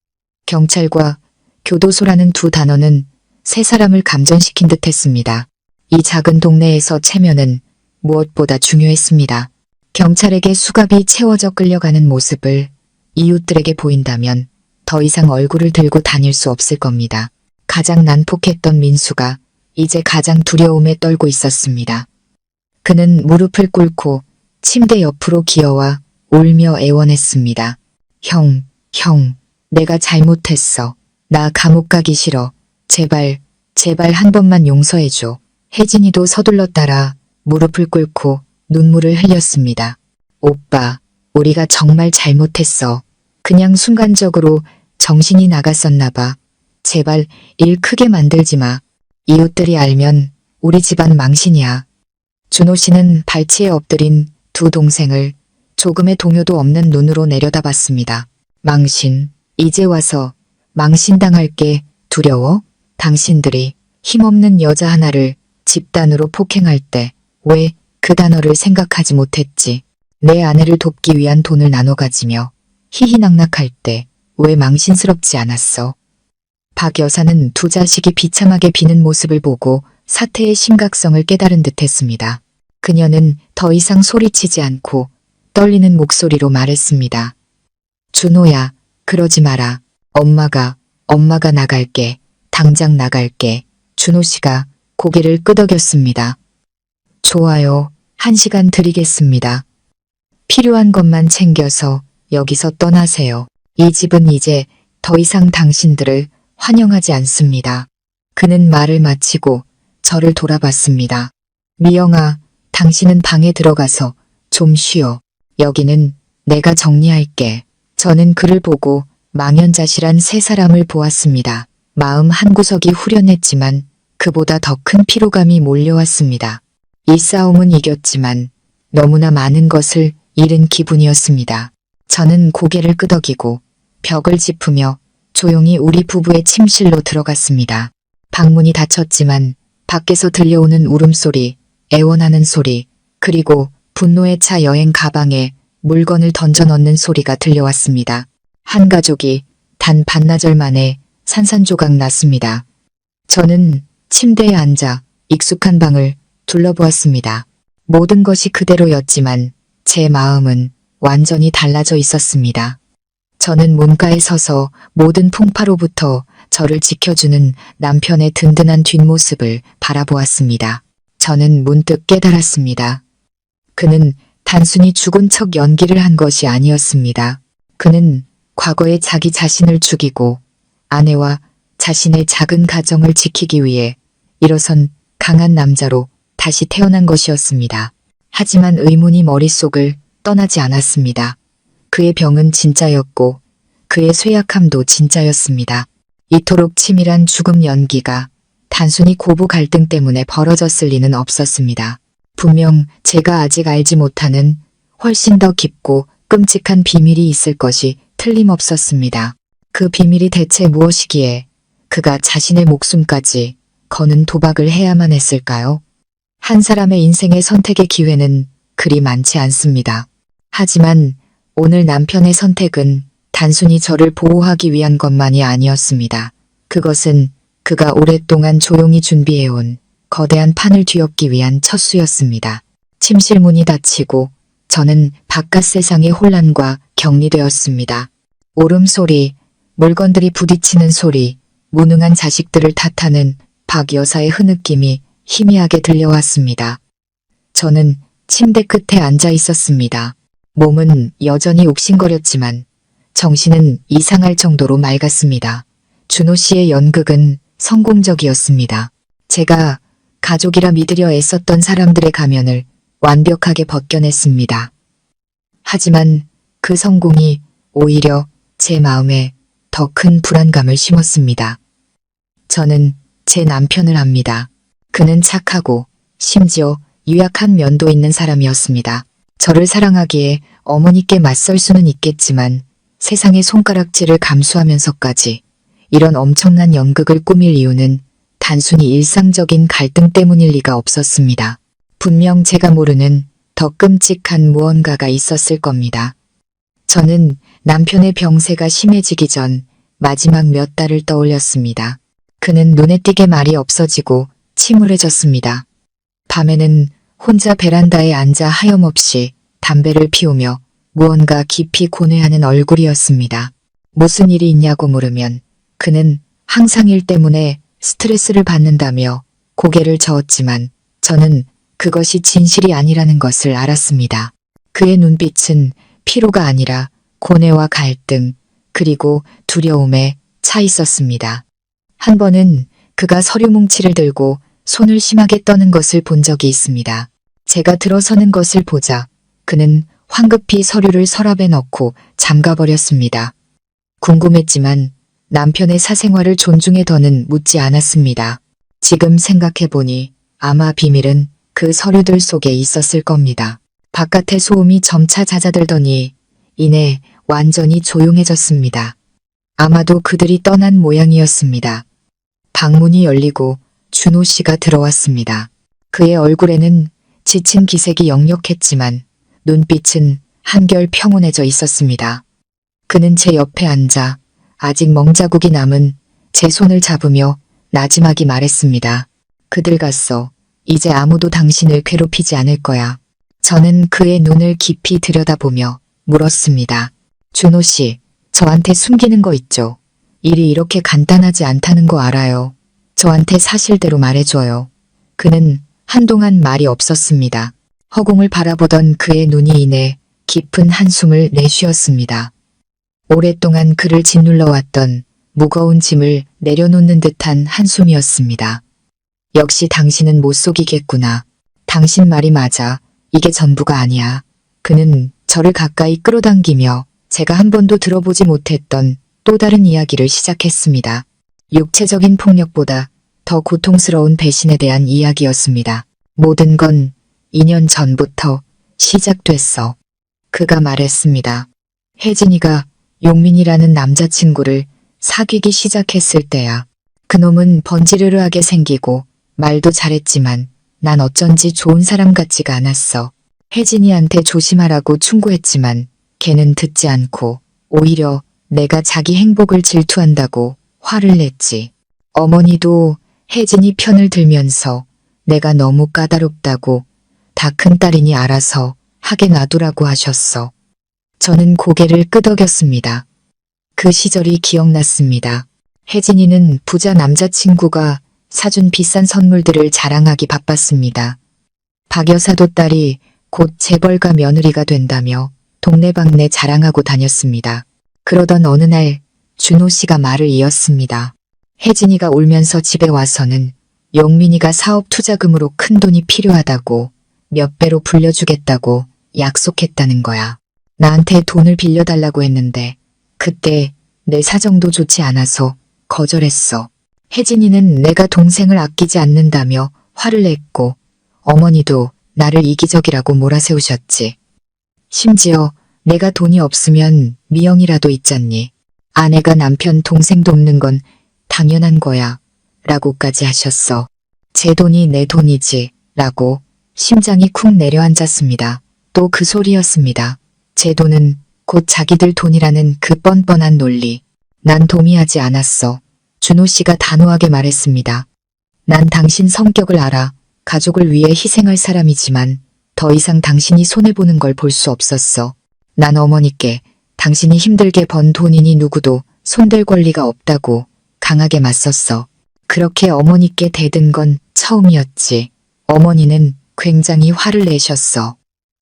경찰과 교도소라는 두 단어는 세 사람을 감전시킨 듯 했습니다. 이 작은 동네에서 체면은 무엇보다 중요했습니다. 경찰에게 수갑이 채워져 끌려가는 모습을 이웃들에게 보인다면 더 이상 얼굴을 들고 다닐 수 없을 겁니다. 가장 난폭했던 민수가 이제 가장 두려움에 떨고 있었습니다. 그는 무릎을 꿇고 침대 옆으로 기어와 울며 애원했습니다. 형, 내가 잘못했어. 나 감옥 가기 싫어. 제발 한 번만 용서해줘. 혜진이도 서둘러 따라 무릎을 꿇고 눈물을 흘렸습니다. 오빠, 우리가 정말 잘못했어. 그냥 순간적으로 정신이 나갔었나 봐. 제발 일 크게 만들지 마. 이웃들이 알면 우리 집안 망신이야. 준호 씨는 발치에 엎드린 두 동생을 조금의 동요도 없는 눈으로 내려다봤습니다. 망신, 이제 와서 망신당할 게 두려워? 당신들이 힘없는 여자 하나를 집단으로 폭행할 때 왜 그 단어를 생각하지 못했지? 내 아내를 돕기 위한 돈을 나눠 가지며 희희낙낙할 때 왜 망신스럽지 않았어? 박 여사는 두 자식이 비참하게 비는 모습을 보고 사태의 심각성을 깨달은 듯했습니다. 그녀는 더 이상 소리치지 않고 떨리는 목소리로 말했습니다. 준호야, 그러지 마라. 엄마가 나갈게. 당장 나갈게. 준호 씨가 고개를 끄덕였습니다. 좋아요. 1시간 드리겠습니다. 필요한 것만 챙겨서 여기서 떠나세요. 이 집은 이제 더 이상 당신들을 환영하지 않습니다. 그는 말을 마치고 저를 돌아봤습니다. 미영아, 당신은 방에 들어가서 좀 쉬어. 여기는 내가 정리할게. 저는 그를 보고 망연자실한 세 사람을 보았습니다. 마음 한구석이 후련했지만 그보다 더 큰 피로감이 몰려왔습니다. 이 싸움은 이겼지만 너무나 많은 것을 잃은 기분이었습니다. 저는 고개를 끄덕이고 벽을 짚으며 조용히 우리 부부의 침실로 들어갔습니다. 방문이 닫혔지만 밖에서 들려오는 울음소리, 애원하는 소리, 그리고 분노에 차 여행 가방에 물건을 던져 넣는 소리가 들려왔습니다. 한 가족이 단 반나절 만에 산산조각 났습니다. 저는 침대에 앉아 익숙한 방을 둘러보았습니다. 모든 것이 그대로였지만 제 마음은 완전히 달라져 있었습니다. 저는 문가에 서서 모든 풍파로부터 저를 지켜주는 남편의 든든한 뒷모습을 바라보았습니다. 저는 문득 깨달았습니다. 그는 단순히 죽은 척 연기를 한 것이 아니었습니다. 그는 과거에 자기 자신을 죽이고 아내와 자신의 작은 가정을 지키기 위해 일어선 강한 남자로 다시 태어난 것이었습니다. 하지만 의문이 머릿속을 떠나지 않았습니다. 그의 병은 진짜였고 그의 쇠약함도 진짜였습니다. 이토록 치밀한 죽음 연기가 단순히 고부 갈등 때문에 벌어졌을 리는 없었습니다. 분명 제가 아직 알지 못하는 훨씬 더 깊고 끔찍한 비밀이 있을 것이 틀림없었습니다. 그 비밀이 대체 무엇이기에 그가 자신의 목숨까지 거는 도박을 해야만 했을까요? 한 사람의 인생의 선택의 기회는 그리 많지 않습니다. 하지만 오늘 남편의 선택은 단순히 저를 보호하기 위한 것만이 아니었습니다. 그것은 그가 오랫동안 조용히 준비해온 거대한 판을 뒤엎기 위한 첫 수였습니다. 침실 문이 닫히고 저는 바깥 세상의 혼란과 격리되었습니다. 울음소리, 물건들이 부딪히는 소리, 무능한 자식들을 탓하는 박 여사의 흐느낌이 희미하게 들려왔습니다. 저는 침대 끝에 앉아 있었습니다. 몸은 여전히 욱신거렸지만 정신은 이상할 정도로 맑았습니다. 준호 씨의 연극은 성공적이었습니다. 제가 가족이라 믿으려 애썼던 사람들의 가면을 완벽하게 벗겨냈습니다. 하지만 그 성공이 오히려 제 마음에 더 큰 불안감을 심었습니다. 저는 제 남편을 압니다. 그는 착하고 심지어 유약한 면도 있는 사람이었습니다. 저를 사랑하기에 어머니께 맞설 수는 있겠지만 세상의 손가락질을 감수하면서까지 이런 엄청난 연극을 꾸밀 이유는 단순히 일상적인 갈등 때문일 리가 없었습니다. 분명 제가 모르는 더 끔찍한 무언가가 있었을 겁니다. 저는 남편의 병세가 심해지기 전 마지막 몇 달을 떠올렸습니다. 그는 눈에 띄게 말이 없어지고 침울해졌습니다. 밤에는 혼자 베란다에 앉아 하염없이 담배를 피우며 무언가 깊이 고뇌하는 얼굴이었습니다. 무슨 일이 있냐고 물으면 그는 항상 일 때문에 스트레스를 받는다며 고개를 저었지만 저는 그것이 진실이 아니라는 것을 알았습니다. 그의 눈빛은 피로가 아니라 고뇌와 갈등, 그리고 두려움에 차 있었습니다. 한 번은 그가 서류 뭉치를 들고 손을 심하게 떠는 것을 본 적이 있습니다. 제가 들어서는 것을 보자 그는 황급히 서류를 서랍에 넣고 잠가버렸습니다. 궁금했지만 남편의 사생활을 존중해 더는 묻지 않았습니다. 지금 생각해보니 아마 비밀은 그 서류들 속에 있었을 겁니다. 바깥의 소음이 점차 잦아들더니 이내 완전히 조용해졌습니다. 아마도 그들이 떠난 모양이었습니다. 방문이 열리고 준호 씨가 들어왔습니다. 그의 얼굴에는 지친 기색이 역력했지만 눈빛은 한결 평온해져 있었습니다. 그는 제 옆에 앉아 아직 멍자국이 남은 제 손을 잡으며 나지막이 말했습니다. 그들 갔어. 이제 아무도 당신을 괴롭히지 않을 거야. 저는 그의 눈을 깊이 들여다보며 물었습니다. 준호 씨, 저한테 숨기는 거 있죠? 일이 이렇게 간단하지 않다는 거 알아요. 저한테 사실대로 말해줘요. 그는 한동안 말이 없었습니다. 허공을 바라보던 그의 눈이 이내 깊은 한숨을 내쉬었습니다. 오랫동안 그를 짓눌러왔던 무거운 짐을 내려놓는 듯한 한숨이었습니다. 역시 당신은 못 속이겠구나. 당신 말이 맞아. 이게 전부가 아니야. 그는 저를 가까이 끌어당기며 제가 한 번도 들어보지 못했던 또 다른 이야기를 시작했습니다. 육체적인 폭력보다 더 고통스러운 배신에 대한 이야기였습니다. 모든 건 2년 전부터 시작됐어. 그가 말했습니다. 혜진이가 용민이라는 남자친구를 사귀기 시작했을 때야. 그놈은 번지르르하게 생기고 말도 잘했지만 난 어쩐지 좋은 사람 같지가 않았어. 혜진이한테 조심하라고 충고했지만 걔는 듣지 않고 오히려 내가 자기 행복을 질투한다고 화를 냈지. 어머니도 혜진이 편을 들면서 내가 너무 까다롭다고 다 큰딸이니 알아서 하게 놔두라고 하셨어. 저는 고개를 끄덕였습니다. 그 시절이 기억났습니다. 혜진이는 부자 남자친구가 사준 비싼 선물들을 자랑하기 바빴습니다. 박 여사도 딸이 곧 재벌가 며느리가 된다며 동네방네 자랑하고 다녔습니다. 그러던 어느 날 준호 씨가 말을 이었습니다. 혜진이가 울면서 집에 와서는 용민이가 사업 투자금으로 큰 돈이 필요하다고 몇 배로 불려주겠다고 약속했다는 거야. 나한테 돈을 빌려달라고 했는데 그때 내 사정도 좋지 않아서 거절했어. 혜진이는 내가 동생을 아끼지 않는다며 화를 냈고 어머니도 나를 이기적이라고 몰아세우셨지. 심지어 내가 돈이 없으면 미영이라도 있잖니. 아내가 남편 동생 돕는 건 당연한 거야. 라고까지 하셨어. 제 돈이 내 돈이지. 라고 심장이 쿵 내려앉았습니다. 또 그 소리였습니다. 제 돈은 곧 자기들 돈이라는 그 뻔뻔한 논리. 난 동의하지 않았어. 준호 씨가 단호하게 말했습니다. 난 당신 성격을 알아. 가족을 위해 희생할 사람이지만 더 이상 당신이 손해보는 걸 볼 수 없었어. 난 어머니께 당신이 힘들게 번 돈이니 누구도 손댈 권리가 없다고 강하게 맞섰어. 그렇게 어머니께 대든 건 처음이었지. 어머니는 굉장히 화를 내셨어.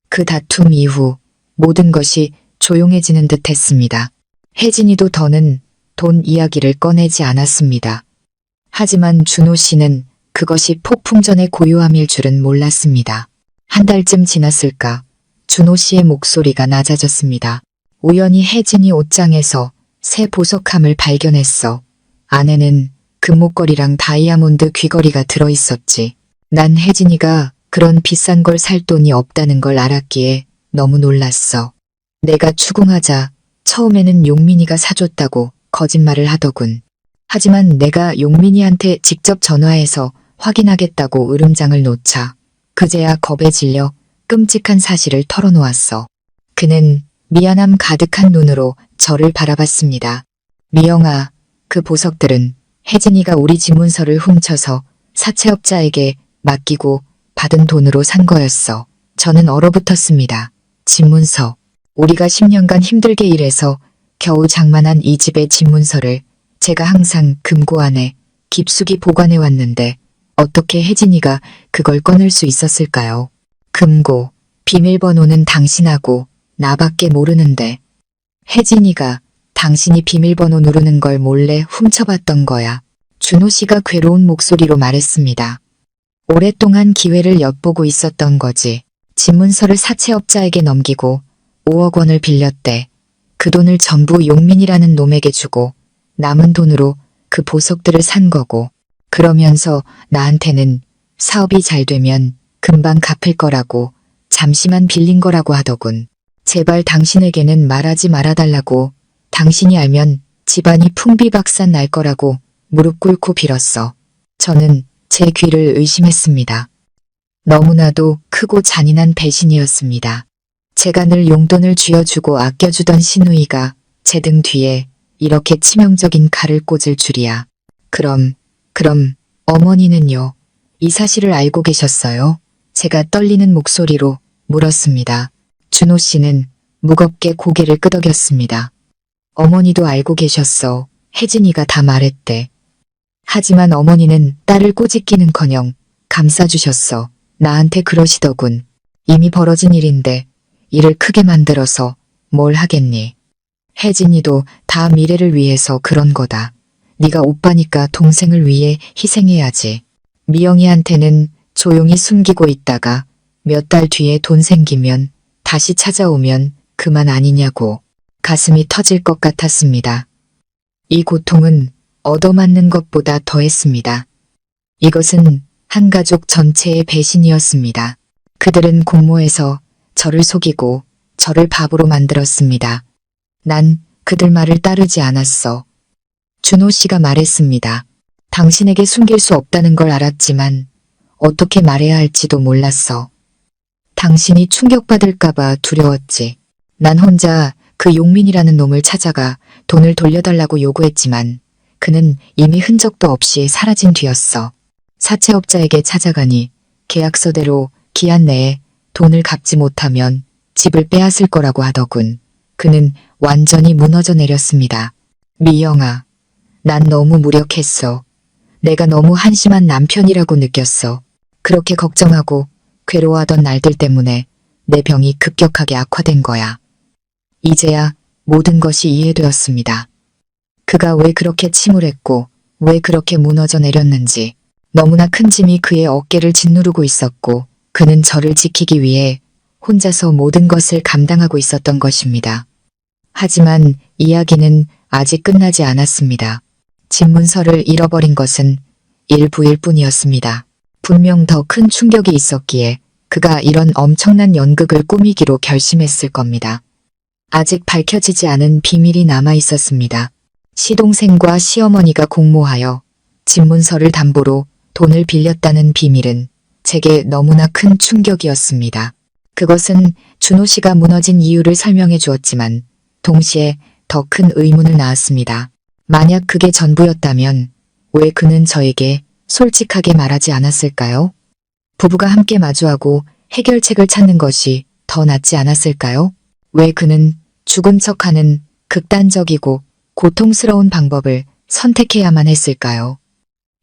그 다툼 이후 모든 것이 조용해지는 듯 했습니다. 혜진이도 더는 돈 이야기를 꺼내지 않았습니다. 하지만 준호 씨는 그것이 폭풍전의 고요함일 줄은 몰랐습니다. 한 달쯤 지났을까 준호 씨의 목소리가 낮아졌습니다. 우연히 혜진이 옷장에서 새 보석함을 발견했어. 안에는 금목걸이랑 다이아몬드 귀걸이가 들어있었지. 난 혜진이가 그런 비싼 걸 살 돈이 없다는 걸 알았기에 너무 놀랐어. 내가 추궁하자 처음에는 용민이가 사줬다고 거짓말을 하더군. 하지만 내가 용민이한테 직접 전화해서 확인하겠다고 으름장을 놓자 그제야 겁에 질려 끔찍한 사실을 털어놓았어. 그는 미안함 가득한 눈으로 저를 바라봤습니다. 미영아, 그 보석들은 혜진이가 우리 집문서를 훔쳐서 사채업자에게 맡기고 받은 돈으로 산 거였어. 저는 얼어붙었습니다. 집문서. 우리가 10년간 힘들게 일해서 겨우 장만한 이 집의 집문서를 제가 항상 금고 안에 깊숙이 보관해 왔는데 어떻게 혜진이가 그걸 꺼낼 수 있었을까요? 금고, 비밀번호는 당신하고 나밖에 모르는데 혜진이가 당신이 비밀번호 누르는 걸 몰래 훔쳐봤던 거야. 준호 씨가 괴로운 목소리로 말했습니다. 오랫동안 기회를 엿보고 있었던 거지. 집문서를 사채업자에게 넘기고 5억 원을 빌렸대. 그 돈을 전부 용민이라는 놈에게 주고 남은 돈으로 그 보석들을 산 거고 그러면서 나한테는 사업이 잘 되면 금방 갚을 거라고 잠시만 빌린 거라고 하더군. 제발 당신에게는 말하지 말아달라고 당신이 알면 집안이 풍비박산 날 거라고 무릎 꿇고 빌었어. 저는 제 귀를 의심했습니다. 너무나도 크고 잔인한 배신이었습니다. 제가 늘 용돈을 쥐어주고 아껴주던 시누이가 제 등 뒤에 이렇게 치명적인 칼을 꽂을 줄이야. 그럼 어머니는요? 이 사실을 알고 계셨어요? 제가 떨리는 목소리로 물었습니다. 준호 씨는 무겁게 고개를 끄덕였습니다. 어머니도 알고 계셨어. 혜진이가 다 말했대. 하지만 어머니는 딸을 꼬집기는커녕 감싸주셨어. 나한테 그러시더군. 이미 벌어진 일인데 일을 크게 만들어서 뭘 하겠니. 혜진이도 다 미래를 위해서 그런 거다. 네가 오빠니까 동생을 위해 희생해야지. 미영이한테는 조용히 숨기고 있다가 몇 달 뒤에 돈 생기면 다시 찾아오면 그만 아니냐고. 가슴이 터질 것 같았습니다. 이 고통은 얻어맞는 것보다 더했습니다. 이것은 한 가족 전체의 배신이었습니다. 그들은 공모해서 저를 속이고 저를 바보로 만들었습니다. 난 그들 말을 따르지 않았어. 준호 씨가 말했습니다. 당신에게 숨길 수 없다는 걸 알았지만 어떻게 말해야 할지도 몰랐어. 당신이 충격받을까봐 두려웠지. 난 혼자 그 용민이라는 놈을 찾아가 돈을 돌려달라고 요구했지만 그는 이미 흔적도 없이 사라진 뒤였어. 사채업자에게 찾아가니 계약서대로 기한 내에 돈을 갚지 못하면 집을 빼앗을 거라고 하더군. 그는 완전히 무너져 내렸습니다. 미영아, 난 너무 무력했어. 내가 너무 한심한 남편이라고 느꼈어. 그렇게 걱정하고 괴로워하던 날들 때문에 내 병이 급격하게 악화된 거야. 이제야 모든 것이 이해되었습니다. 그가 왜 그렇게 침울했고 왜 그렇게 무너져 내렸는지. 너무나 큰 짐이 그의 어깨를 짓누르고 있었고 그는 저를 지키기 위해 혼자서 모든 것을 감당하고 있었던 것입니다. 하지만 이야기는 아직 끝나지 않았습니다. 집문서를 잃어버린 것은 일부일 뿐이었습니다. 분명 더 큰 충격이 있었기에 그가 이런 엄청난 연극을 꾸미기로 결심했을 겁니다. 아직 밝혀지지 않은 비밀이 남아 있었습니다. 시동생과 시어머니가 공모하여 집문서를 담보로 돈을 빌렸다는 비밀은 제게 너무나 큰 충격이었습니다. 그것은 준호 씨가 무너진 이유를 설명해 주었지만 동시에 더 큰 의문을 낳았습니다. 만약 그게 전부였다면 왜 그는 저에게 솔직하게 말하지 않았을까요? 부부가 함께 마주하고 해결책을 찾는 것이 더 낫지 않았을까요? 왜 그는 죽은 척하는 극단적이고 고통스러운 방법을 선택해야만 했을까요?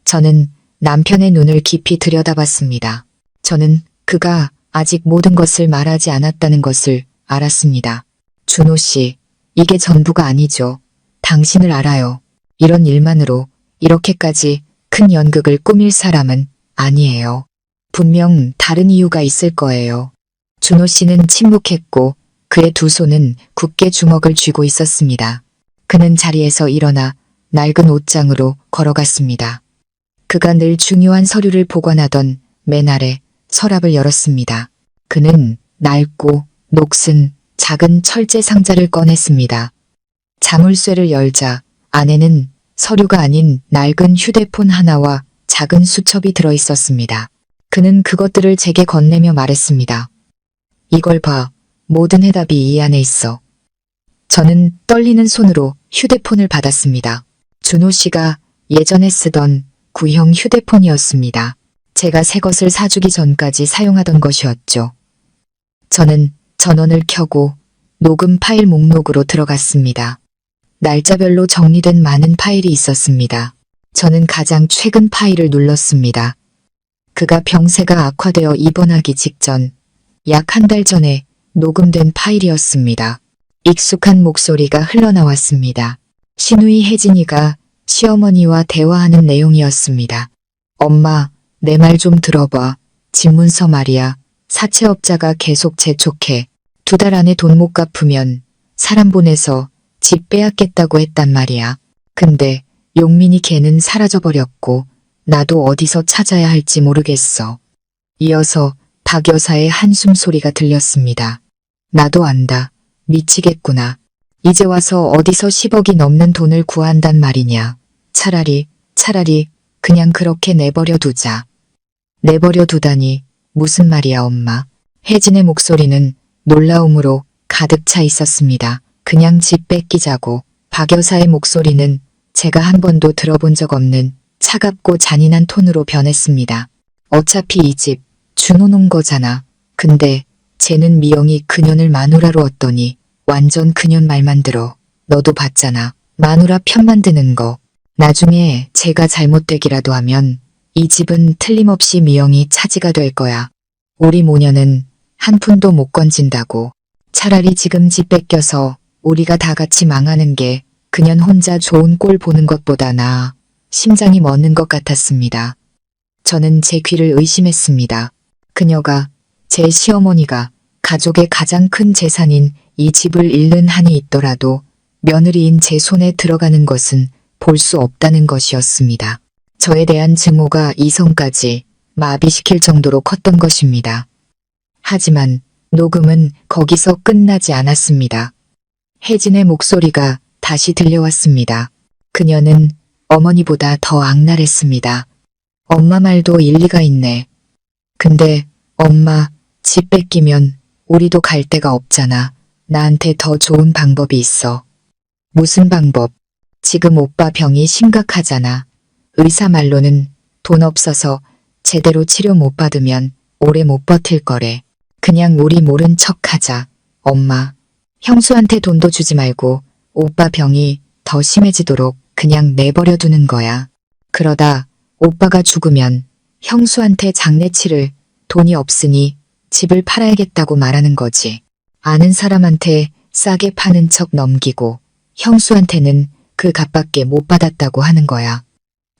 저는 남편의 눈을 깊이 들여다봤습니다. 저는 그가 아직 모든 것을 말하지 않았다는 것을 알았습니다. 준호 씨, 이게 전부가 아니죠. 당신을 알아요. 이런 일만으로 이렇게까지 큰 연극을 꾸밀 사람은 아니에요. 분명 다른 이유가 있을 거예요. 준호 씨는 침묵했고 그의 두 손은 굳게 주먹을 쥐고 있었습니다. 그는 자리에서 일어나 낡은 옷장으로 걸어갔습니다. 그가 늘 중요한 서류를 보관하던 맨 아래 서랍을 열었습니다. 그는 낡고 녹슨 작은 철제 상자를 꺼냈습니다. 자물쇠를 열자 안에는 서류가 아닌 낡은 휴대폰 하나와 작은 수첩이 들어있었습니다. 그는 그것들을 제게 건네며 말했습니다. 이걸 봐. 모든 해답이 이 안에 있어. 저는 떨리는 손으로 휴대폰을 받았습니다. 준호 씨가 예전에 쓰던 구형 휴대폰이었습니다. 제가 새 것을 사주기 전까지 사용하던 것이었죠. 저는 전원을 켜고 녹음 파일 목록으로 들어갔습니다. 날짜별로 정리된 많은 파일이 있었습니다. 저는 가장 최근 파일을 눌렀습니다. 그가 병세가 악화되어 입원하기 직전 약 한 달 전에 녹음된 파일이었습니다. 익숙한 목소리가 흘러나왔습니다. 신우이 혜진이가 시어머니와 대화하는 내용이었습니다. 엄마, 내 말 좀 들어봐. 집문서 말이야. 사채업자가 계속 재촉해. 2달 안에 돈 못 갚으면 사람 보내서 집 빼앗겠다고 했단 말이야. 근데 용민이 걔는 사라져버렸고 나도 어디서 찾아야 할지 모르겠어. 이어서 박 여사의 한숨 소리가 들렸습니다. 나도 안다. 미치겠구나. 이제 와서 어디서 10억이 넘는 돈을 구한단 말이냐. 차라리 그냥 그렇게 내버려 두자. 내버려 두다니 무슨 말이야 엄마. 혜진의 목소리는 놀라움으로 가득 차 있었습니다. 그냥 집 뺏기자고. 박 여사의 목소리는 제가 한 번도 들어본 적 없는 차갑고 잔인한 톤으로 변했습니다. 어차피 이 집 준호 놈 거잖아. 근데 쟤는 미영이 그년을 마누라로 얻더니 완전 그년 말만 들어. 너도 봤잖아. 마누라 편만 드는 거. 나중에 제가 잘못되기라도 하면 이 집은 틀림없이 미영이 차지가 될 거야. 우리 모녀는 한 푼도 못 건진다고. 차라리 지금 집 뺏겨서 우리가 다 같이 망하는 게 그년 혼자 좋은 꼴 보는 것보다 나아. 심장이 멎는 것 같았습니다. 저는 제 귀를 의심했습니다. 그녀가, 제 시어머니가 가족의 가장 큰 재산인 이 집을 잃는 한이 있더라도 며느리인 제 손에 들어가는 것은 볼 수 없다는 것이었습니다. 저에 대한 증오가 이성까지 마비시킬 정도로 컸던 것입니다. 하지만 녹음은 거기서 끝나지 않았습니다. 혜진의 목소리가 다시 들려왔습니다. 그녀는 어머니보다 더 악랄했습니다. 엄마 말도 일리가 있네. 근데 엄마, 집 뺏기면 우리도 갈 데가 없잖아. 나한테 더 좋은 방법이 있어. 무슨 방법? 지금 오빠 병이 심각하잖아. 의사 말로는 돈 없어서 제대로 치료 못 받으면 오래 못 버틸 거래. 그냥 우리 모른 척 하자. 엄마, 형수한테 돈도 주지 말고 오빠 병이 더 심해지도록 그냥 내버려 두는 거야. 그러다 오빠가 죽으면 형수한테 장례 치를 돈이 없으니 집을 팔아야겠다고 말하는 거지. 아는 사람한테 싸게 파는 척 넘기고 형수한테는 그 값밖에 못 받았다고 하는 거야.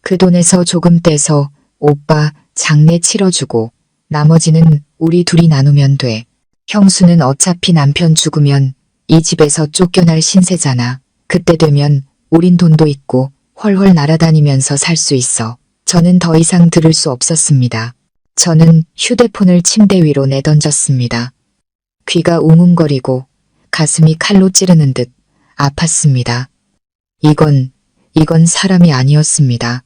그 돈에서 조금 떼서 오빠 장례 치러주고 나머지는 우리 둘이 나누면 돼. 형수는 어차피 남편 죽으면 이 집에서 쫓겨날 신세잖아. 그때 되면 우린 돈도 있고 훨훨 날아다니면서 살 수 있어 저는 더 이상 들을 수 없었습니다. 저는 휴대폰을 침대 위로 내던졌습니다. 귀가 웅웅거리고 가슴이 칼로 찌르는 듯 아팠습니다. 이건 사람이 아니었습니다.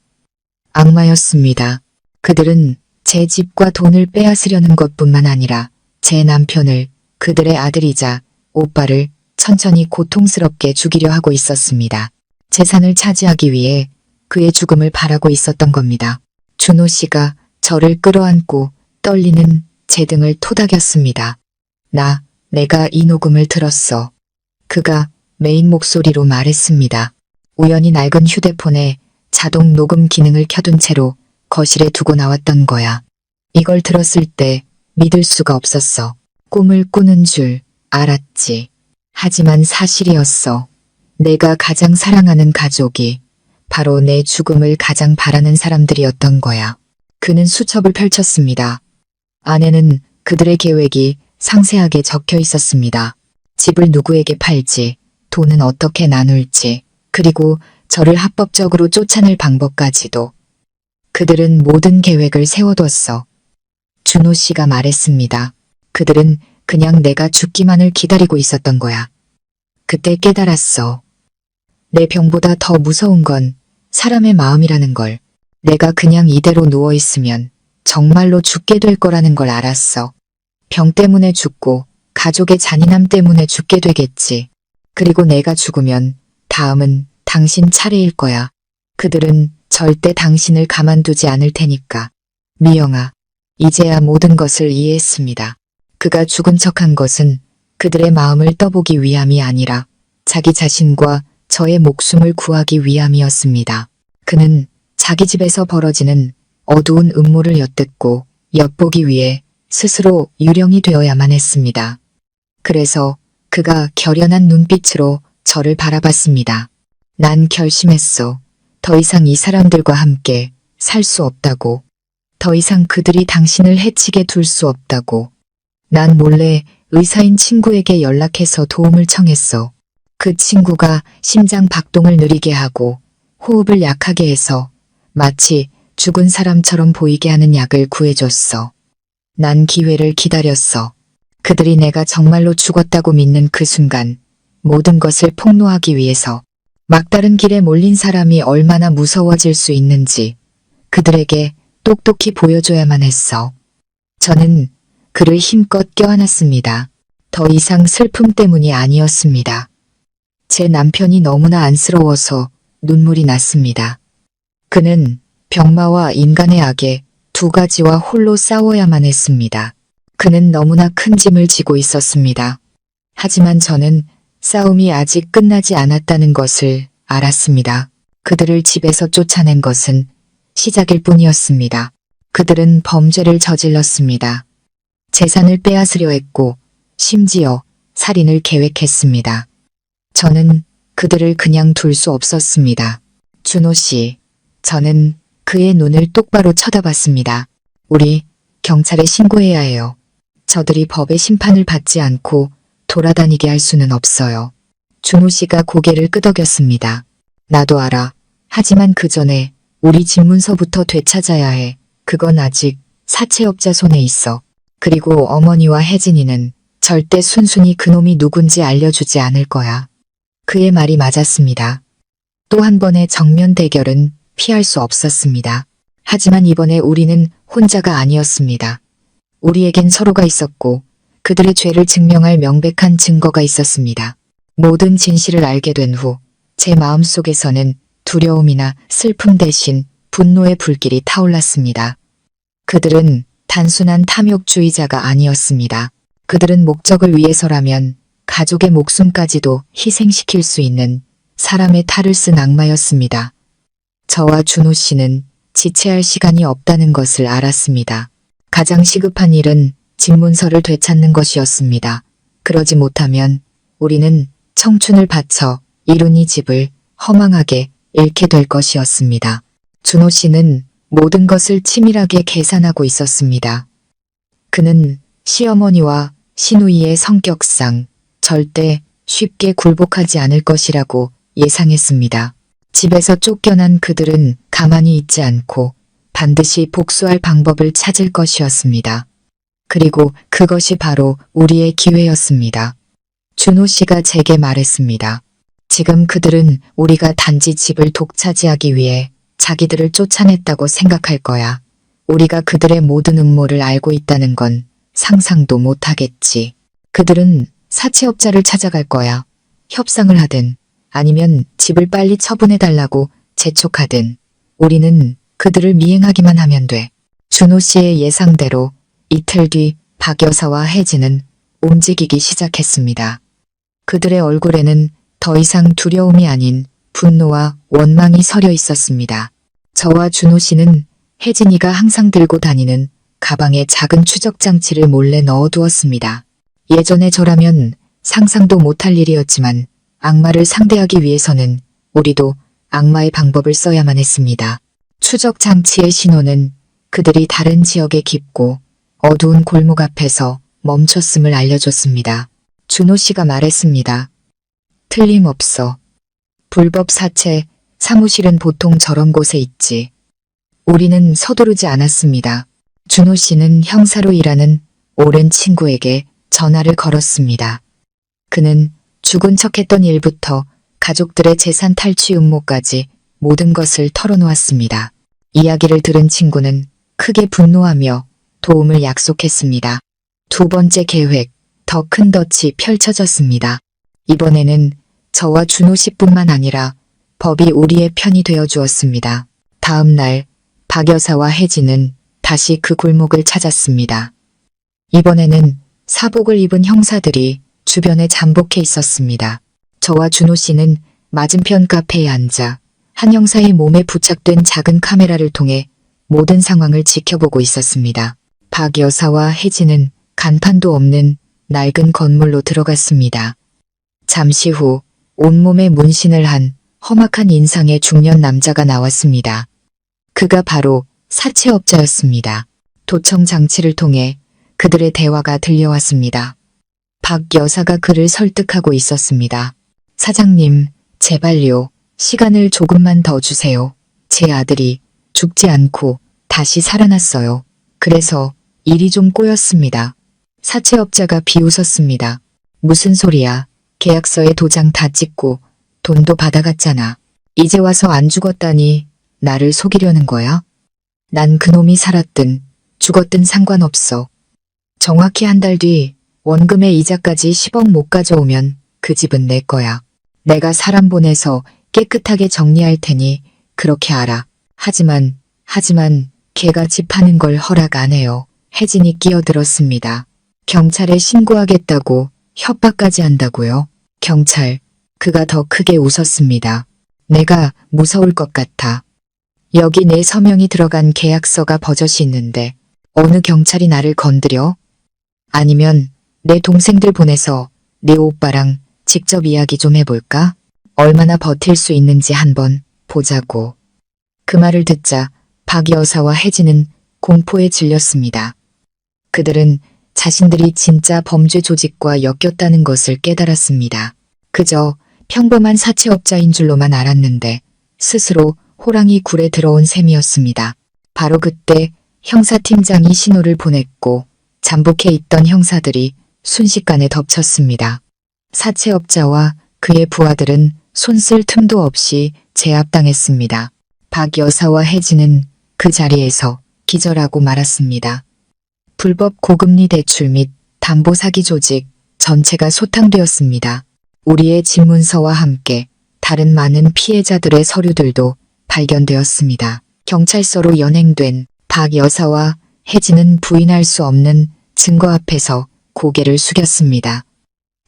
악마였습니다. 그들은 제 집과 돈을 빼앗으려는 것뿐만 아니라 제 남편을, 그들의 아들이자 오빠를 천천히 고통스럽게 죽이려 하고 있었습니다. 재산을 차지하기 위해 그의 죽음을 바라고 있었던 겁니다. 준호 씨가 저를 끌어안고 떨리는 제 등을 토닥였습니다. 내가 이 녹음을 들었어. 그가 메인 목소리로 말했습니다. 우연히 낡은 휴대폰에 자동 녹음 기능을 켜둔 채로 거실에 두고 나왔던 거야. 이걸 들었을 때 믿을 수가 없었어. 꿈을 꾸는 줄 알았지. 하지만 사실이었어. 내가 가장 사랑하는 가족이 바로 내 죽음을 가장 바라는 사람들이었던 거야. 그는 수첩을 펼쳤습니다. 안에는 그들의 계획이 상세하게 적혀 있었습니다. 집을 누구에게 팔지, 돈은 어떻게 나눌지, 그리고 저를 합법적으로 쫓아낼 방법까지도. 그들은 모든 계획을 세워뒀어. 준호 씨가 말했습니다. 그들은 그냥 내가 죽기만을 기다리고 있었던 거야. 그때 깨달았어. 내 병보다 더 무서운 건 사람의 마음이라는 걸. 내가 그냥 이대로 누워있으면 정말로 죽게 될 거라는 걸 알았어. 병 때문에 죽고 가족의 잔인함 때문에 죽게 되겠지. 그리고 내가 죽으면 다음은 당신 차례일 거야. 그들은 절대 당신을 가만두지 않을 테니까. 미영아, 이제야 모든 것을 이해했습니다. 그가 죽은 척한 것은 그들의 마음을 떠보기 위함이 아니라 자기 자신과 저의 목숨을 구하기 위함이었습니다. 그는 자기 집에서 벌어지는 어두운 음모를 엿듣고 엿보기 위해 스스로 유령이 되어야만 했습니다. 그래서 그가 결연한 눈빛으로 저를 바라봤습니다. 난 결심했어. 더 이상 이 사람들과 함께 살 수 없다고. 더 이상 그들이 당신을 해치게 둘 수 없다고. 난 몰래 의사인 친구에게 연락해서 도움을 청했어. 그 친구가 심장 박동을 느리게 하고 호흡을 약하게 해서 마치 죽은 사람처럼 보이게 하는 약을 구해줬어. 난 기회를 기다렸어. 그들이 내가 정말로 죽었다고 믿는 그 순간 모든 것을 폭로하기 위해서. 막다른 길에 몰린 사람이 얼마나 무서워질 수 있는지 그들에게 똑똑히 보여줘야만 했어. 저는 그를 힘껏 껴안았습니다. 더 이상 슬픔 때문이 아니었습니다. 제 남편이 너무나 안쓰러워서 눈물이 났습니다. 그는 병마와 인간의 악의 두 가지와 홀로 싸워야만 했습니다. 그는 너무나 큰 짐을 지고 있었습니다. 하지만 저는 싸움이 아직 끝나지 않았다는 것을 알았습니다. 그들을 집에서 쫓아낸 것은 시작일 뿐이었습니다. 그들은 범죄를 저질렀습니다. 재산을 빼앗으려 했고 심지어 살인을 계획했습니다. 저는 그들을 그냥 둘 수 없었습니다. 준호 씨, 저는 그의 눈을 똑바로 쳐다봤습니다. 우리 경찰에 신고해야 해요. 저들이 법의 심판을 받지 않고 돌아다니게 할 수는 없어요. 준호 씨가 고개를 끄덕였습니다. 나도 알아. 하지만 그 전에 우리 집문서부터 되찾아야 해. 그건 아직 사채업자 손에 있어. 그리고 어머니와 혜진이는 절대 순순히 그놈이 누군지 알려주지 않을 거야. 그의 말이 맞았습니다. 또 한 번의 정면 대결은 피할 수 없었습니다. 하지만 이번에 우리는 혼자가 아니었습니다. 우리에겐 서로가 있었고 그들의 죄를 증명할 명백한 증거가 있었습니다. 모든 진실을 알게 된 후 제 마음속에서는 두려움이나 슬픔 대신 분노의 불길이 타올랐습니다. 그들은 단순한 탐욕주의자가 아니었습니다. 그들은 목적을 위해서라면 가족의 목숨까지도 희생시킬 수 있는 사람의 탈을 쓴 악마였습니다. 저와 준호 씨는 지체할 시간이 없다는 것을 알았습니다. 가장 시급한 일은 집문서를 되찾는 것이었습니다. 그러지 못하면 우리는 청춘을 바쳐 이룬 이 집을 허망하게 잃게 될 것이었습니다. 준호 씨는 모든 것을 치밀하게 계산하고 있었습니다. 그는 시어머니와 시누이의 성격상 절대 쉽게 굴복하지 않을 것이라고 예상했습니다. 집에서 쫓겨난 그들은 가만히 있지 않고 반드시 복수할 방법을 찾을 것이었습니다. 그리고 그것이 바로 우리의 기회였습니다. 준호 씨가 제게 말했습니다. 지금 그들은 우리가 단지 집을 독차지하기 위해 자기들을 쫓아냈다고 생각할 거야. 우리가 그들의 모든 음모를 알고 있다는 건 상상도 못하겠지. 그들은 사채업자를 찾아갈 거야. 협상을 하든 아니면 집을 빨리 처분해달라고 재촉하든 우리는 그들을 미행하기만 하면 돼. 준호 씨의 예상대로 이틀 뒤 박 여사와 혜진은 움직이기 시작했습니다. 그들의 얼굴에는 더 이상 두려움이 아닌 분노와 원망이 서려 있었습니다. 저와 준호 씨는 혜진이가 항상 들고 다니는 가방에 작은 추적장치를 몰래 넣어두었습니다. 예전에 저라면 상상도 못할 일이었지만 악마를 상대하기 위해서는 우리도 악마의 방법을 써야만 했습니다. 추적장치의 신호는 그들이 다른 지역의 깊고 어두운 골목 앞에서 멈췄음을 알려줬습니다. 준호 씨가 말했습니다. 틀림없어. 불법 사채 사무실은 보통 저런 곳에 있지. 우리는 서두르지 않았습니다. 준호 씨는 형사로 일하는 오랜 친구에게 전화를 걸었습니다. 그는 죽은 척했던 일부터 가족들의 재산 탈취 음모까지 모든 것을 털어놓았습니다. 이야기를 들은 친구는 크게 분노하며 도움을 약속했습니다. 두 번째 계획, 더 큰 덫이 펼쳐졌습니다. 이번에는 저와 준호 씨뿐만 아니라 법이 우리의 편이 되어 주었습니다. 다음 날 박 여사와 혜진은 다시 그 골목을 찾았습니다. 이번에는 사복을 입은 형사들이 주변에 잠복해 있었습니다. 저와 준호 씨는 맞은편 카페에 앉아 한 형사의 몸에 부착된 작은 카메라를 통해 모든 상황을 지켜보고 있었습니다. 박 여사와 혜진은 간판도 없는 낡은 건물로 들어갔습니다. 잠시 후 온몸에 문신을 한 험악한 인상의 중년 남자가 나왔습니다. 그가 바로 사채업자였습니다. 도청 장치를 통해 그들의 대화가 들려왔습니다. 박 여사가 그를 설득하고 있었습니다. 사장님, 제발요. 시간을 조금만 더 주세요. 제 아들이 죽지 않고 다시 살아났어요. 그래서 일이 좀 꼬였습니다. 사채업자가 비웃었습니다. 무슨 소리야. 계약서에 도장 다 찍고 돈도 받아갔잖아. 이제 와서 안 죽었다니 나를 속이려는 거야? 난 그놈이 살았든 죽었든 상관없어. 정확히 한 달 뒤 원금의 이자까지 10억 못 가져오면 그 집은 내 거야. 내가 사람 보내서 깨끗하게 정리할 테니 그렇게 알아. 하지만 걔가 집 파는 걸 허락 안 해요. 혜진이 끼어들었습니다. 경찰에 신고하겠다고 협박까지 한다고요? 경찰, 그가 더 크게 웃었습니다. 내가 무서울 것 같아. 여기 내 서명이 들어간 계약서가 버젓이 있는데 어느 경찰이 나를 건드려? 아니면 내 동생들 보내서 네 오빠랑 직접 이야기 좀 해볼까? 얼마나 버틸 수 있는지 한번 보자고. 그 말을 듣자 박 여사와 혜진은 공포에 질렸습니다. 그들은 자신들이 진짜 범죄 조직과 엮였다는 것을 깨달았습니다. 그저 평범한 사채업자인 줄로만 알았는데 스스로 호랑이 굴에 들어온 셈이었습니다. 바로 그때 형사팀장이 신호를 보냈고 잠복해 있던 형사들이 순식간에 덮쳤습니다. 사채업자와 그의 부하들은 손쓸 틈도 없이 제압당했습니다. 박 여사와 혜진은 그 자리에서 기절하고 말았습니다. 불법 고금리 대출 및 담보 사기 조직 전체가 소탕되었습니다. 우리의 집문서와 함께 다른 많은 피해자들의 서류들도 발견되었습니다. 경찰서로 연행된 박 여사와 혜진은 부인할 수 없는 증거 앞에서 고개를 숙였습니다.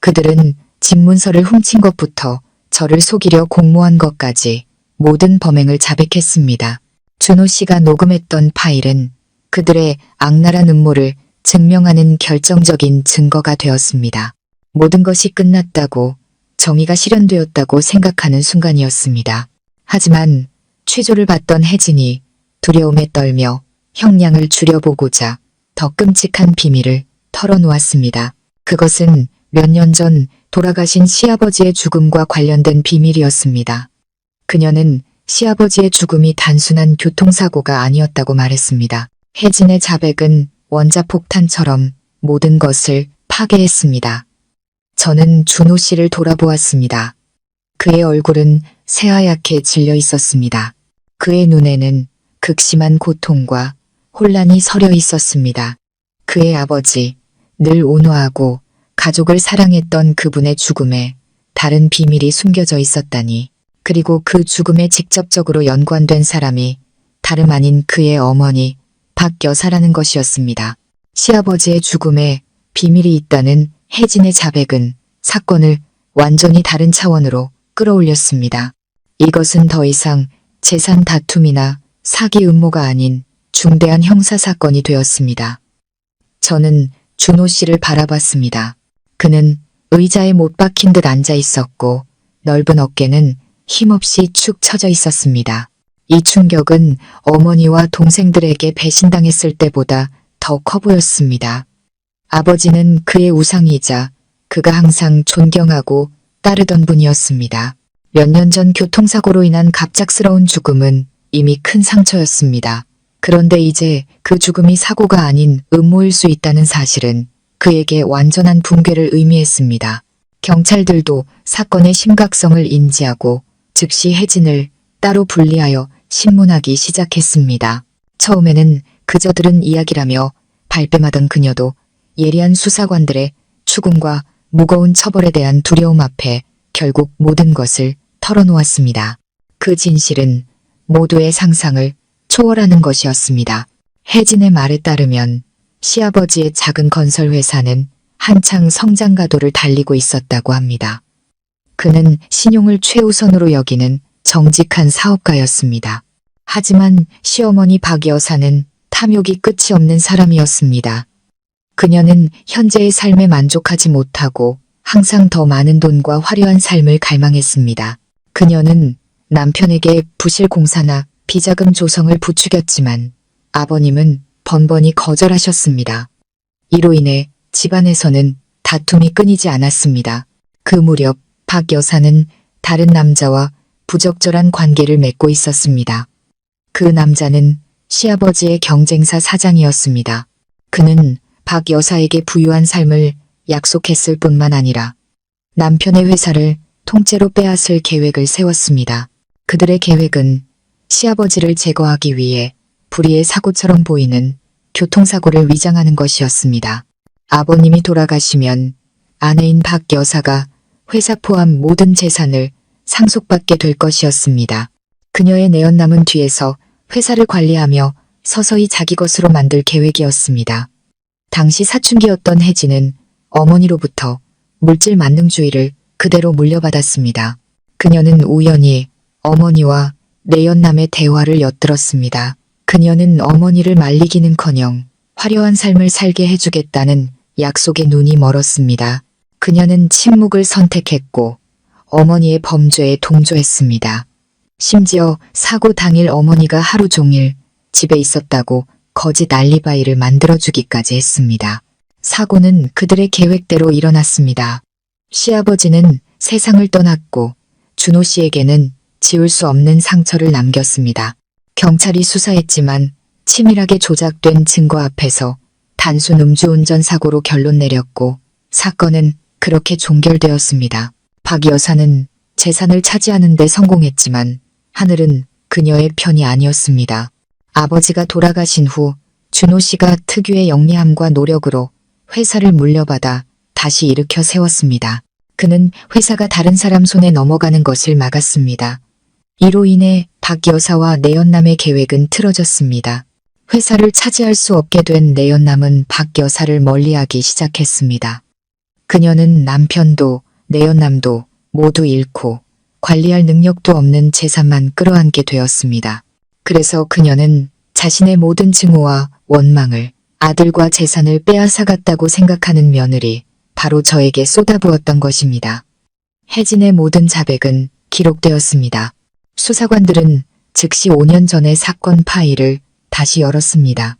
그들은 집문서를 훔친 것부터 저를 속이려 공모한 것까지 모든 범행을 자백했습니다. 준호 씨가 녹음했던 파일은 그들의 악랄한 음모를 증명하는 결정적인 증거가 되었습니다. 모든 것이 끝났다고, 정의가 실현되었다고 생각하는 순간이었습니다. 하지만 취조를 받던 혜진이 두려움에 떨며 형량을 줄여보고자 더 끔찍한 비밀을 털어놓았습니다. 그것은 몇 년 전 돌아가신 시아버지의 죽음과 관련된 비밀이었습니다. 그녀는 시아버지의 죽음이 단순한 교통사고가 아니었다고 말했습니다. 혜진의 자백은 원자폭탄처럼 모든 것을 파괴했습니다. 저는 준호 씨를 돌아보았습니다. 그의 얼굴은 새하얗게 질려 있었습니다. 그의 눈에는 극심한 고통과 혼란이 서려 있었습니다. 그의 아버지, 늘 온화하고 가족을 사랑했던 그분의 죽음에 다른 비밀이 숨겨져 있었다니. 그리고 그 죽음에 직접적으로 연관된 사람이 다름 아닌 그의 어머니 박 여사라는 것이었습니다. 시아버지의 죽음에 비밀이 있다는 혜진의 자백은 사건을 완전히 다른 차원으로 끌어올렸습니다. 이것은 더 이상 재산 다툼이나 사기 음모가 아닌 중대한 형사사건이 되었습니다. 저는 준호 씨를 바라봤습니다. 그는 의자에 못 박힌 듯 앉아 있었고 넓은 어깨는 힘없이 축 처져 있었습니다. 이 충격은 어머니와 동생들에게 배신당했을 때보다 더 커 보였습니다. 아버지는 그의 우상이자 그가 항상 존경하고 따르던 분이었습니다. 몇 년 전 교통사고로 인한 갑작스러운 죽음은 이미 큰 상처였습니다. 그런데 이제 그 죽음이 사고가 아닌 음모일 수 있다는 사실은 그에게 완전한 붕괴를 의미했습니다. 경찰들도 사건의 심각성을 인지하고 즉시 혜진을 따로 분리하여 신문하기 시작했습니다. 처음에는 그저들은 이야기라며 발뺌하던 그녀도 예리한 수사관들의 추궁과 무거운 처벌에 대한 두려움 앞에 결국 모든 것을 털어놓았습니다. 그 진실은 모두의 상상을 초월하는 것이었습니다. 혜진의 말에 따르면 시아버지의 작은 건설회사는 한창 성장가도를 달리고 있었다고 합니다. 그는 신용을 최우선으로 여기는 정직한 사업가였습니다. 하지만 시어머니 박 여사는 탐욕이 끝이 없는 사람이었습니다. 그녀는 현재의 삶에 만족하지 못하고 항상 더 많은 돈과 화려한 삶을 갈망했습니다. 그녀는 남편에게 부실 공사나 비자금 조성을 부추겼지만 아버님은 번번이 거절하셨습니다. 이로 인해 집안에서는 다툼이 끊이지 않았습니다. 그 무렵 박 여사는 다른 남자와 부적절한 관계를 맺고 있었습니다. 그 남자는 시아버지의 경쟁사 사장이었습니다. 그는 박 여사에게 부유한 삶을 약속했을 뿐만 아니라 남편의 회사를 통째로 빼앗을 계획을 세웠습니다. 그들의 계획은 시아버지를 제거하기 위해 불의의 사고처럼 보이는 교통사고를 위장하는 것이었습니다. 아버님이 돌아가시면 아내인 박 여사가 회사 포함 모든 재산을 상속받게 될 것이었습니다. 그녀의 내연남은 뒤에서 회사를 관리하며 서서히 자기 것으로 만들 계획이었습니다. 당시 사춘기였던 혜진은 어머니로부터 물질 만능주의를 그대로 물려받았습니다. 그녀는 우연히 어머니와 내연남의 대화를 엿들었습니다. 그녀는 어머니를 말리기는커녕 화려한 삶을 살게 해주겠다는 약속에 눈이 멀었습니다. 그녀는 침묵을 선택했고 어머니의 범죄에 동조했습니다. 심지어 사고 당일 어머니가 하루 종일 집에 있었다고 거짓 알리바이를 만들어주기까지 했습니다. 사고는 그들의 계획대로 일어났습니다. 시아버지는 세상을 떠났고 준호 씨에게는 지울 수 없는 상처를 남겼습니다. 경찰이 수사했지만 치밀하게 조작된 증거 앞에서 단순 음주운전 사고로 결론 내렸고 사건은 그렇게 종결되었습니다. 박 여사는 재산을 차지하는 데 성공했지만 하늘은 그녀의 편이 아니었습니다. 아버지가 돌아가신 후 준호 씨가 특유의 영리함과 노력으로 회사를 물려받아 다시 일으켜 세웠습니다. 그는 회사가 다른 사람 손에 넘어가는 것을 막았습니다. 이로 인해 박 여사와 내연남의 계획은 틀어졌습니다. 회사를 차지할 수 없게 된 내연남은 박 여사를 멀리하기 시작했습니다. 그녀는 남편도 내연남도 모두 잃고 관리할 능력도 없는 재산만 끌어안게 되었습니다. 그래서 그녀는 자신의 모든 증오와 원망을 아들과 재산을 빼앗아갔다고 생각하는 며느리 바로 저에게 쏟아부었던 것입니다. 혜진의 모든 자백은 기록되었습니다. 수사관들은 즉시 5년 전의 사건 파일을 다시 열었습니다.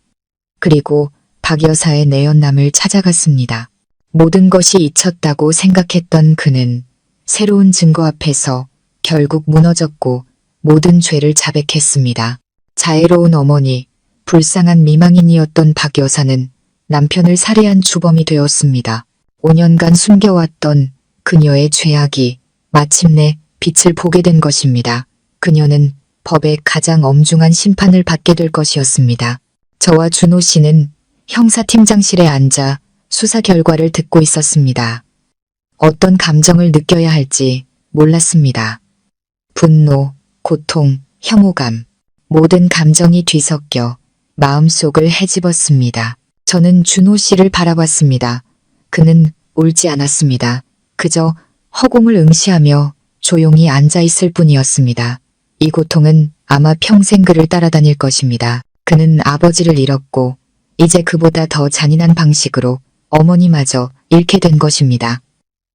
그리고 박 여사의 내연남을 찾아갔습니다. 모든 것이 잊혔다고 생각했던 그는 새로운 증거 앞에서 결국 무너졌고 모든 죄를 자백했습니다. 자애로운 어머니, 불쌍한 미망인이었던 박 여사는 남편을 살해한 주범이 되었습니다. 5년간 숨겨왔던 그녀의 죄악이 마침내 빛을 보게 된 것입니다. 그녀는 법의 가장 엄중한 심판을 받게 될 것이었습니다. 저와 준호 씨는 형사팀장실에 앉아 수사 결과를 듣고 있었습니다. 어떤 감정을 느껴야 할지 몰랐습니다. 분노, 고통, 혐오감, 모든 감정이 뒤섞여 마음속을 헤집었습니다. 저는 준호 씨를 바라봤습니다. 그는 울지 않았습니다. 그저 허공을 응시하며 조용히 앉아있을 뿐이었습니다. 이 고통은 아마 평생 그를 따라다닐 것입니다. 그는 아버지를 잃었고 이제 그보다 더 잔인한 방식으로 어머니마저 잃게 된 것입니다.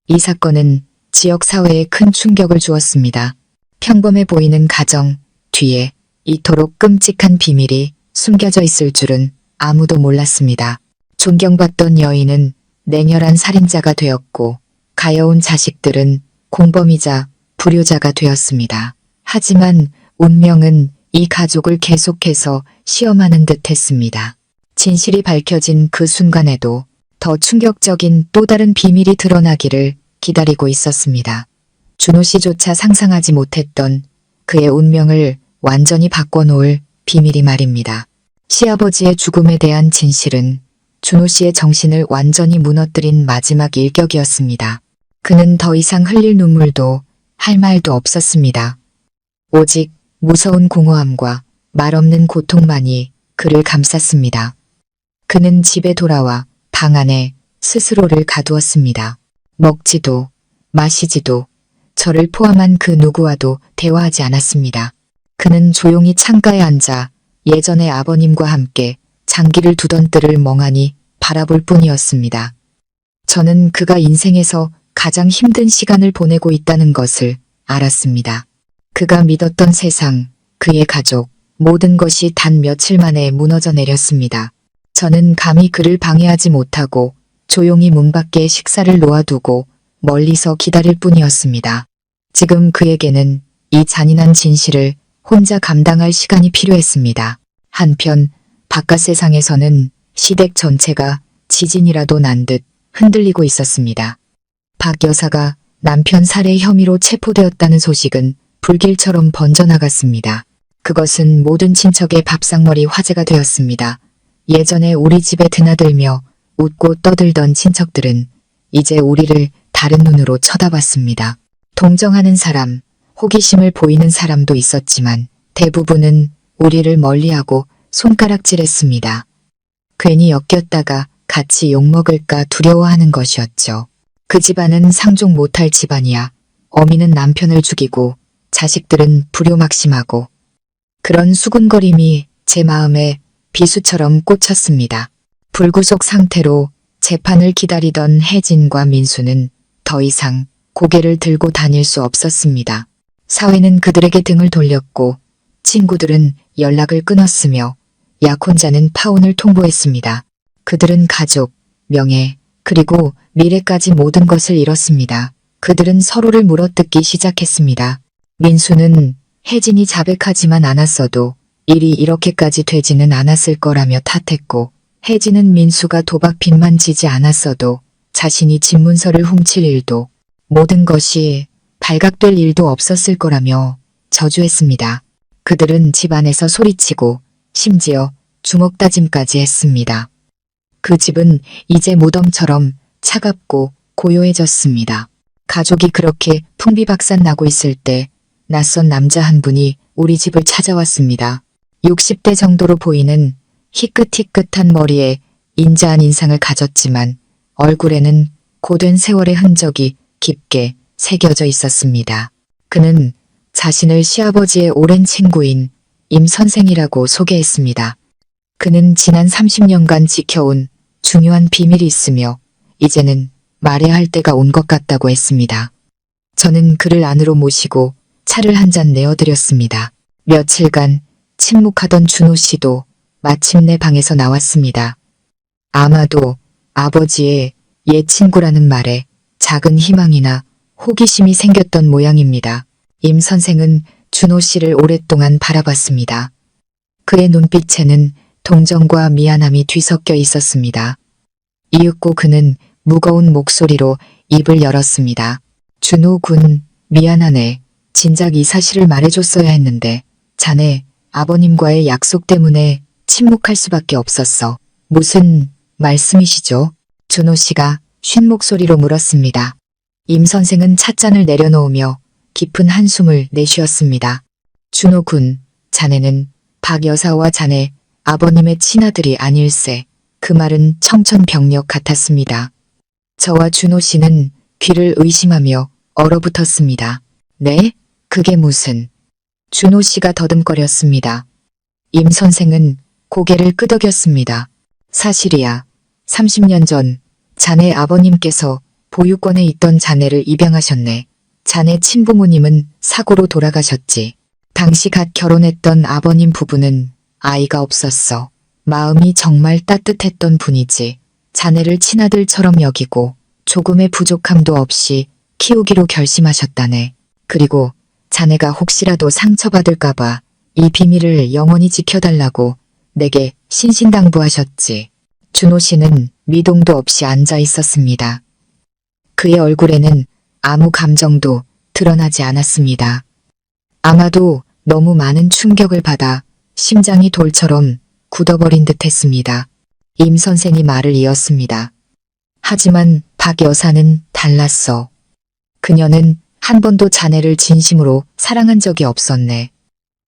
이 사건은 지역사회에 큰 충격을 주었습니다. 평범해 보이는 가정 뒤에 이토록 끔찍한 비밀이 숨겨져 있을 줄은 아무도 몰랐습니다. 존경받던 여인은 냉혈한 살인자가 되었고 가여운 자식들은 공범이자 불효자가 되었습니다. 하지만 운명은 이 가족을 계속해서 시험하는 듯 했습니다. 진실이 밝혀진 그 순간에도 더 충격적인 또 다른 비밀이 드러나기를 기다리고 있었습니다. 준호 씨조차 상상하지 못했던 그의 운명을 완전히 바꿔놓을 비밀이 말입니다. 시아버지의 죽음에 대한 진실은 준호 씨의 정신을 완전히 무너뜨린 마지막 일격이었습니다. 그는 더 이상 흘릴 눈물도 할 말도 없었습니다. 오직 무서운 공허함과 말없는 고통만이 그를 감쌌습니다. 그는 집에 돌아와 방 안에 스스로를 가두었습니다. 먹지도 마시지도 저를 포함한 그 누구와도 대화하지 않았습니다. 그는 조용히 창가에 앉아 예전의 아버님과 함께 장기를 두던 때를 멍하니 바라볼 뿐이었습니다. 저는 그가 인생에서 가장 힘든 시간을 보내고 있다는 것을 알았습니다. 그가 믿었던 세상, 그의 가족, 모든 것이 단 며칠 만에 무너져 내렸습니다. 저는 감히 그를 방해하지 못하고 조용히 문 밖에 식사를 놓아두고 멀리서 기다릴 뿐이었습니다. 지금 그에게는 이 잔인한 진실을 혼자 감당할 시간이 필요했습니다. 한편 바깥 세상에서는 시댁 전체가 지진이라도 난 듯 흔들리고 있었습니다. 박 여사가 남편 살해 혐의로 체포되었다는 소식은 불길처럼 번져나갔습니다. 그것은 모든 친척의 밥상머리 화제가 되었습니다. 예전에 우리 집에 드나들며 웃고 떠들던 친척들은 이제 우리를 다른 눈으로 쳐다봤습니다. 동정하는 사람, 호기심을 보이는 사람도 있었지만 대부분은 우리를 멀리하고 손가락질했습니다. 괜히 엮였다가 같이 욕먹을까 두려워하는 것이었죠. 그 집안은 상종 못할 집안이야. 어미는 남편을 죽이고 자식들은 불효막심하고. 그런 수군거림이 제 마음에 비수처럼 꽂혔습니다. 불구속 상태로 재판을 기다리던 혜진과 민수는 더 이상 고개를 들고 다닐 수 없었습니다. 사회는 그들에게 등을 돌렸고 친구들은 연락을 끊었으며 약혼자는 파혼을 통보했습니다. 그들은 가족, 명예, 그리고 미래까지 모든 것을 잃었습니다. 그들은 서로를 물어뜯기 시작했습니다. 민수는 혜진이 자백하지만 않았어도 일이 이렇게까지 되지는 않았을 거라며 탓했고, 혜진은 민수가 도박빚만 지지 않았어도 자신이 집문서를 훔칠 일도, 모든 것이 발각될 일도 없었을 거라며 저주했습니다. 그들은 집안에서 소리치고 심지어 주먹다짐까지 했습니다. 그 집은 이제 무덤처럼 차갑고 고요해졌습니다. 가족이 그렇게 풍비박산 나고 있을 때 낯선 남자 한 분이 우리 집을 찾아왔습니다. 60대 정도로 보이는 희끗희끗한 머리에 인자한 인상을 가졌지만 얼굴에는 고된 세월의 흔적이 깊게 새겨져 있었습니다. 그는 자신을 시아버지의 오랜 친구인 임 선생이라고 소개했습니다. 그는 지난 30년간 지켜온 중요한 비밀이 있으며 이제는 말해야 할 때가 온 것 같다고 했습니다. 저는 그를 안으로 모시고 차를 한 잔 내어드렸습니다. 며칠간 침묵하던 준호 씨도 마침내 방에서 나왔습니다. 아마도 아버지의 옛 친구라는 말에 작은 희망이나 호기심이 생겼던 모양입니다. 임 선생은 준호 씨를 오랫동안 바라봤습니다. 그의 눈빛에는 동정과 미안함이 뒤섞여 있었습니다. 이윽고 그는 무거운 목소리로 입을 열었습니다. 준호 군, 미안하네. 진작 이 사실을 말해줬어야 했는데 자네 아버님과의 약속 때문에 침묵할 수밖에 없었어. 무슨 말씀이시죠? 준호 씨가 쉰 목소리로 물었습니다. 임 선생은 찻잔을 내려놓으며 깊은 한숨을 내쉬었습니다. 준호 군, 자네는 박 여사와 자네 아버님의 친아들이 아닐세. 그 말은 청천벽력 같았습니다. 저와 준호 씨는 귀를 의심하며 얼어붙었습니다. 네? 그게 무슨... 준호 씨가 더듬거렸습니다. 임 선생은 고개를 끄덕였습니다. 사실이야. 30년 전 자네 아버님께서 보유권에 있던 자네를 입양하셨네. 자네 친부모님은 사고로 돌아가셨지. 당시 갓 결혼했던 아버님 부부는 아이가 없었어. 마음이 정말 따뜻했던 분이지. 자네를 친아들처럼 여기고 조금의 부족함도 없이 키우기로 결심하셨다네. 그리고 자네가 혹시라도 상처받을까봐 이 비밀을 영원히 지켜달라고 내게 신신당부하셨지. 준호 씨는 미동도 없이 앉아 있었습니다. 그의 얼굴에는 아무 감정도 드러나지 않았습니다. 아마도 너무 많은 충격을 받아 심장이 돌처럼 굳어버린 듯 했습니다. 임 선생이 말을 이었습니다. 하지만 박 여사는 달랐어. 그녀는 한 번도 자네를 진심으로 사랑한 적이 없었네.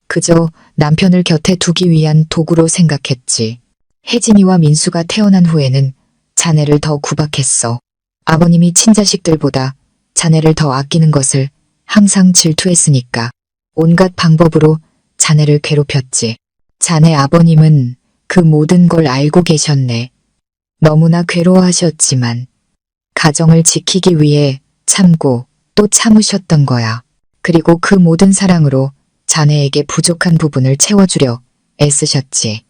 그저 남편을 곁에 두기 위한 도구로 생각했지. 혜진이와 민수가 태어난 후에는 자네를 더 구박했어. 아버님이 친자식들보다 자네를 더 아끼는 것을 항상 질투했으니까 온갖 방법으로 자네를 괴롭혔지. 자네 아버님은 그 모든 걸 알고 계셨네. 너무나 괴로워하셨지만 가정을 지키기 위해 참고 또 참으셨던 거야. 그리고 그 모든 사랑으로 자네에게 부족한 부분을 채워주려 애쓰셨지.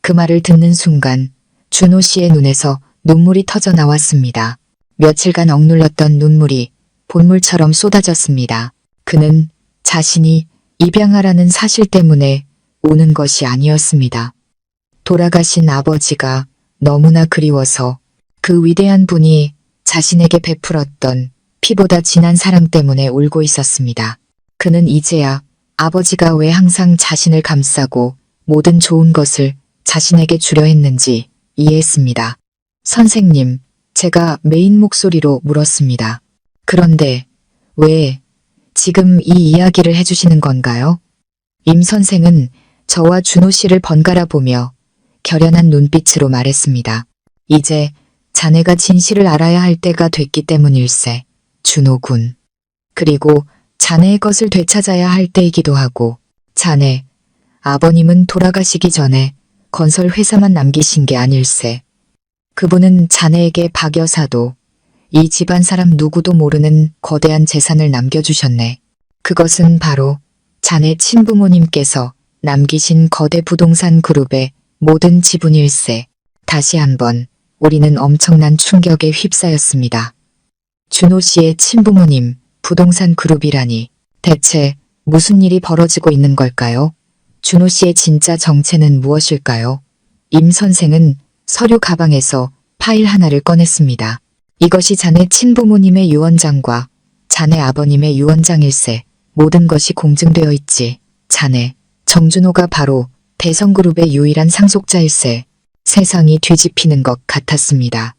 그 말을 듣는 순간 준호 씨의 눈에서 눈물이 터져 나왔습니다. 며칠간 억눌렀던 눈물이 본물처럼 쏟아졌습니다. 그는 자신이 입양하라는 사실 때문에 우는 것이 아니었습니다. 돌아가신 아버지가 너무나 그리워서 그 위대한 분이 자신에게 베풀었던 피보다 진한 사랑 때문에 울고 있었습니다. 그는 이제야 아버지가 왜 항상 자신을 감싸고 모든 좋은 것을 자신에게 주려 했는지 이해했습니다. 선생님, 제가 메인 목소리로 물었습니다. 그런데 왜 지금 이 이야기를 해주시는 건가요? 임 선생은 저와 준호 씨를 번갈아 보며 결연한 눈빛으로 말했습니다. 이제 자네가 진실을 알아야 할 때가 됐기 때문일세. 준호 군. 그리고 자네의 것을 되찾아야 할 때이기도 하고 자네 아버님은 돌아가시기 전에 건설 회사만 남기신 게 아닐세. 그분은 자네에게 박 여사도 이 집안 사람 누구도 모르는 거대한 재산을 남겨주셨네. 그것은 바로 자네 친부모님께서 남기신 거대 부동산 그룹의 모든 지분일세. 다시 한번 우리는 엄청난 충격에 휩싸였습니다. 준호 씨의 친부모님, 부동산 그룹이라니 대체 무슨 일이 벌어지고 있는 걸까요? 준호 씨의 진짜 정체는 무엇일까요? 임 선생은 서류 가방에서 파일 하나를 꺼냈습니다. 이것이 자네 친부모님의 유언장과 자네 아버님의 유언장일세. 모든 것이 공증되어 있지. 자네, 정준호가 바로 대성그룹의 유일한 상속자일세. 세상이 뒤집히는 것 같았습니다.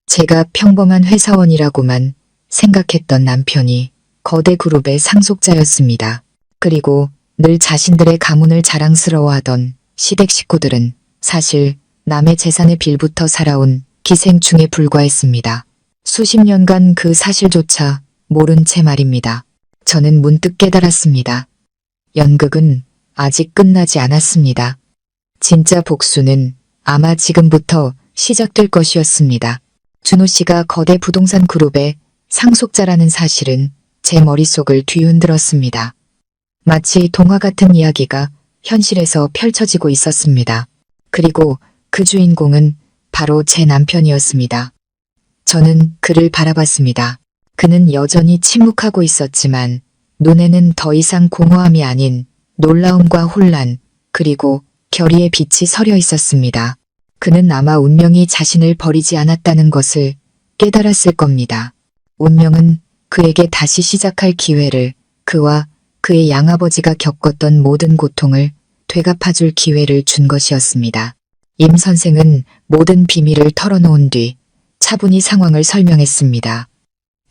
제가 평범한 회사원이라고만 생각했던 남편이 거대 그룹의 상속자였습니다. 그리고 늘 자신들의 가문을 자랑스러워하던 시댁 식구들은 사실 남의 재산에 빌붙어 살아온 기생충에 불과했습니다. 수십 년간 그 사실조차 모른 채 말입니다. 저는 문득 깨달았습니다. 연극은 아직 끝나지 않았습니다. 진짜 복수는 아마 지금부터 시작될 것이었습니다. 준호 씨가 거대 부동산 그룹의 상속자라는 사실은 제 머릿속을 뒤흔들었습니다. 마치 동화 같은 이야기가 현실에서 펼쳐지고 있었습니다. 그리고 그 주인공은 바로 제 남편이었습니다. 저는 그를 바라봤습니다. 그는 여전히 침묵하고 있었지만 눈에는 더 이상 공허함이 아닌 놀라움과 혼란, 그리고 결의의 빛이 서려 있었습니다. 그는 아마 운명이 자신을 버리지 않았다는 것을 깨달았을 겁니다. 운명은 그에게 다시 시작할 기회를, 그와 그의 양아버지가 겪었던 모든 고통을 되갚아줄 기회를 준 것이었습니다. 임 선생은 모든 비밀을 털어놓은 뒤 차분히 상황을 설명했습니다.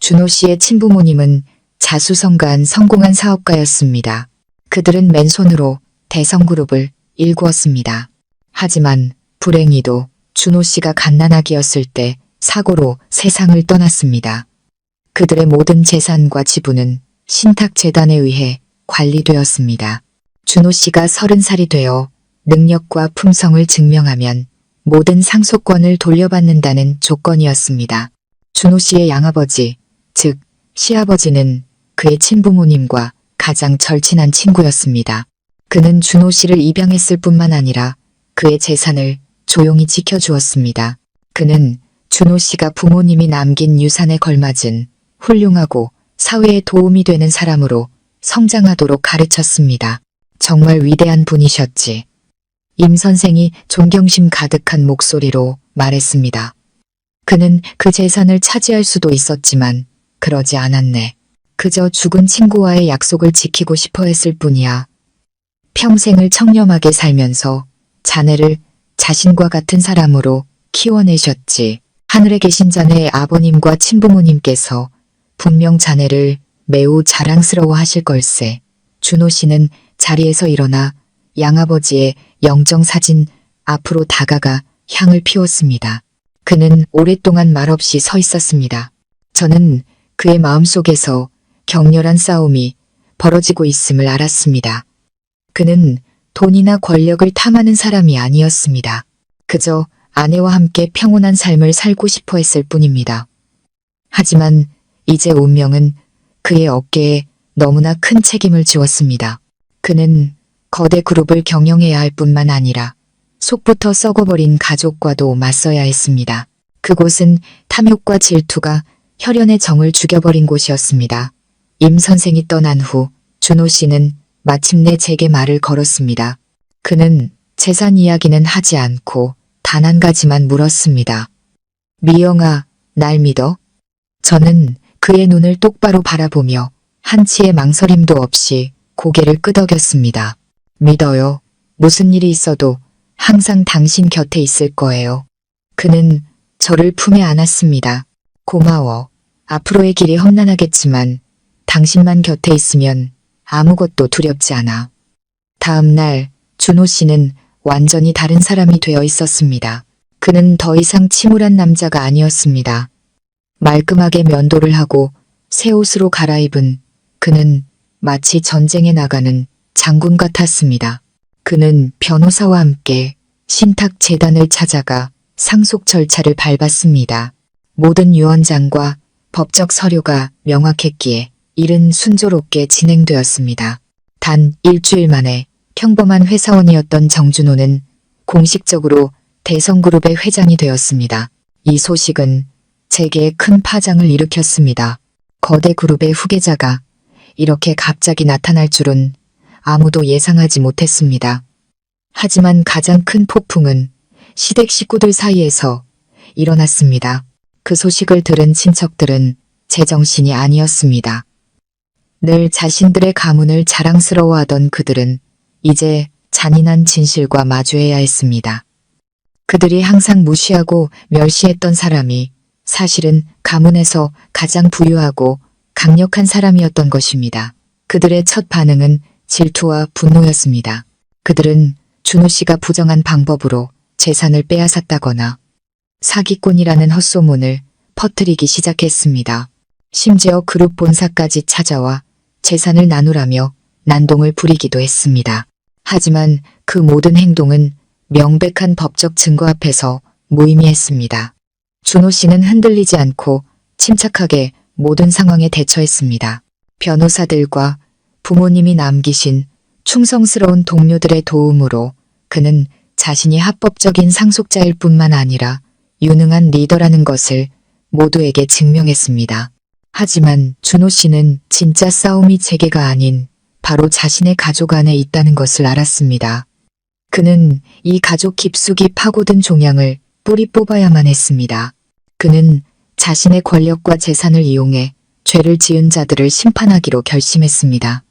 준호 씨의 친부모님은 자수성가한 성공한 사업가였습니다. 그들은 맨손으로 대성그룹을 일구었습니다. 하지만 불행히도 준호 씨가 갓난아기였을 때 사고로 세상을 떠났습니다. 그들의 모든 재산과 지분은 신탁재단에 의해 관리되었습니다. 준호 씨가 30살이 되어 능력과 품성을 증명하면 모든 상속권을 돌려받는다는 조건이었습니다. 준호 씨의 양아버지, 즉 시아버지는 그의 친부모님과 가장 절친한 친구였습니다. 그는 준호 씨를 입양했을 뿐만 아니라 그의 재산을 조용히 지켜주었습니다. 그는 준호 씨가 부모님이 남긴 유산에 걸맞은 훌륭하고 사회에 도움이 되는 사람으로 성장하도록 가르쳤습니다. 정말 위대한 분이셨지. 임 선생이 존경심 가득한 목소리로 말했습니다. 그는 그 재산을 차지할 수도 있었지만 그러지 않았네. 그저 죽은 친구와의 약속을 지키고 싶어 했을 뿐이야. 평생을 청렴하게 살면서 자네를 자신과 같은 사람으로 키워내셨지. 하늘에 계신 자네의 아버님과 친부모님께서 분명 자네를 매우 자랑스러워 하실 걸세. 준호 씨는 자리에서 일어나 양아버지의 영정사진 앞으로 다가가 향을 피웠습니다. 그는 오랫동안 말없이 서 있었습니다. 저는 그의 마음속에서 격렬한 싸움이 벌어지고 있음을 알았습니다. 그는 돈이나 권력을 탐하는 사람이 아니었습니다. 그저 아내와 함께 평온한 삶을 살고 싶어 했을 뿐입니다. 하지만 이제 운명은 그의 어깨에 너무나 큰 책임을 지웠습니다. 그는 거대 그룹을 경영해야 할 뿐만 아니라 속부터 썩어버린 가족과도 맞서야 했습니다. 그곳은 탐욕과 질투가 혈연의 정을 죽여버린 곳이었습니다. 임 선생이 떠난 후 준호 씨는 마침내 제게 말을 걸었습니다. 그는 재산 이야기는 하지 않고 단 한 가지만 물었습니다. 미영아, 날 믿어? 저는 그의 눈을 똑바로 바라보며 한치의 망설임도 없이 고개를 끄덕였습니다. 믿어요. 무슨 일이 있어도 항상 당신 곁에 있을 거예요. 그는 저를 품에 안았습니다. 고마워. 앞으로의 길이 험난하겠지만 당신만 곁에 있으면 아무것도 두렵지 않아. 다음 날 준호 씨는 완전히 다른 사람이 되어 있었습니다. 그는 더 이상 침울한 남자가 아니었습니다. 말끔하게 면도를 하고 새 옷으로 갈아입은 그는 마치 전쟁에 나가는 장군 같았습니다. 그는 변호사와 함께 신탁재단을 찾아가 상속 절차를 밟았습니다. 모든 유언장과 법적 서류가 명확했기에 일은 순조롭게 진행되었습니다. 단 일주일 만에 평범한 회사원이었던 정준호는 공식적으로 대성그룹의 회장이 되었습니다. 이 소식은 제게에 큰 파장을 일으켰습니다. 거대 그룹의 후계자가 이렇게 갑자기 나타날 줄은 아무도 예상하지 못했습니다. 하지만 가장 큰 폭풍은 시댁 식구들 사이에서 일어났습니다. 그 소식을 들은 친척들은 제정신이 아니었습니다. 늘 자신들의 가문을 자랑스러워하던 그들은 이제 잔인한 진실과 마주해야 했습니다. 그들이 항상 무시하고 멸시했던 사람이 사실은 가문에서 가장 부유하고 강력한 사람이었던 것입니다. 그들의 첫 반응은 질투와 분노였습니다. 그들은 준호 씨가 부정한 방법으로 재산을 빼앗았다거나 사기꾼이라는 헛소문을 퍼뜨리기 시작했습니다. 심지어 그룹 본사까지 찾아와 재산을 나누라며 난동을 부리기도 했습니다. 하지만 그 모든 행동은 명백한 법적 증거 앞에서 무의미했습니다. 준호 씨는 흔들리지 않고 침착하게 모든 상황에 대처했습니다. 변호사들과 부모님이 남기신 충성스러운 동료들의 도움으로 그는 자신이 합법적인 상속자일 뿐만 아니라 유능한 리더라는 것을 모두에게 증명했습니다. 하지만 준호 씨는 진짜 싸움이 재개가 아닌 바로 자신의 가족 안에 있다는 것을 알았습니다. 그는 이 가족 깊숙이 파고든 종양을 뿌리 뽑아야만 했습니다. 그는 자신의 권력과 재산을 이용해 죄를 지은 자들을 심판하기로 결심했습니다.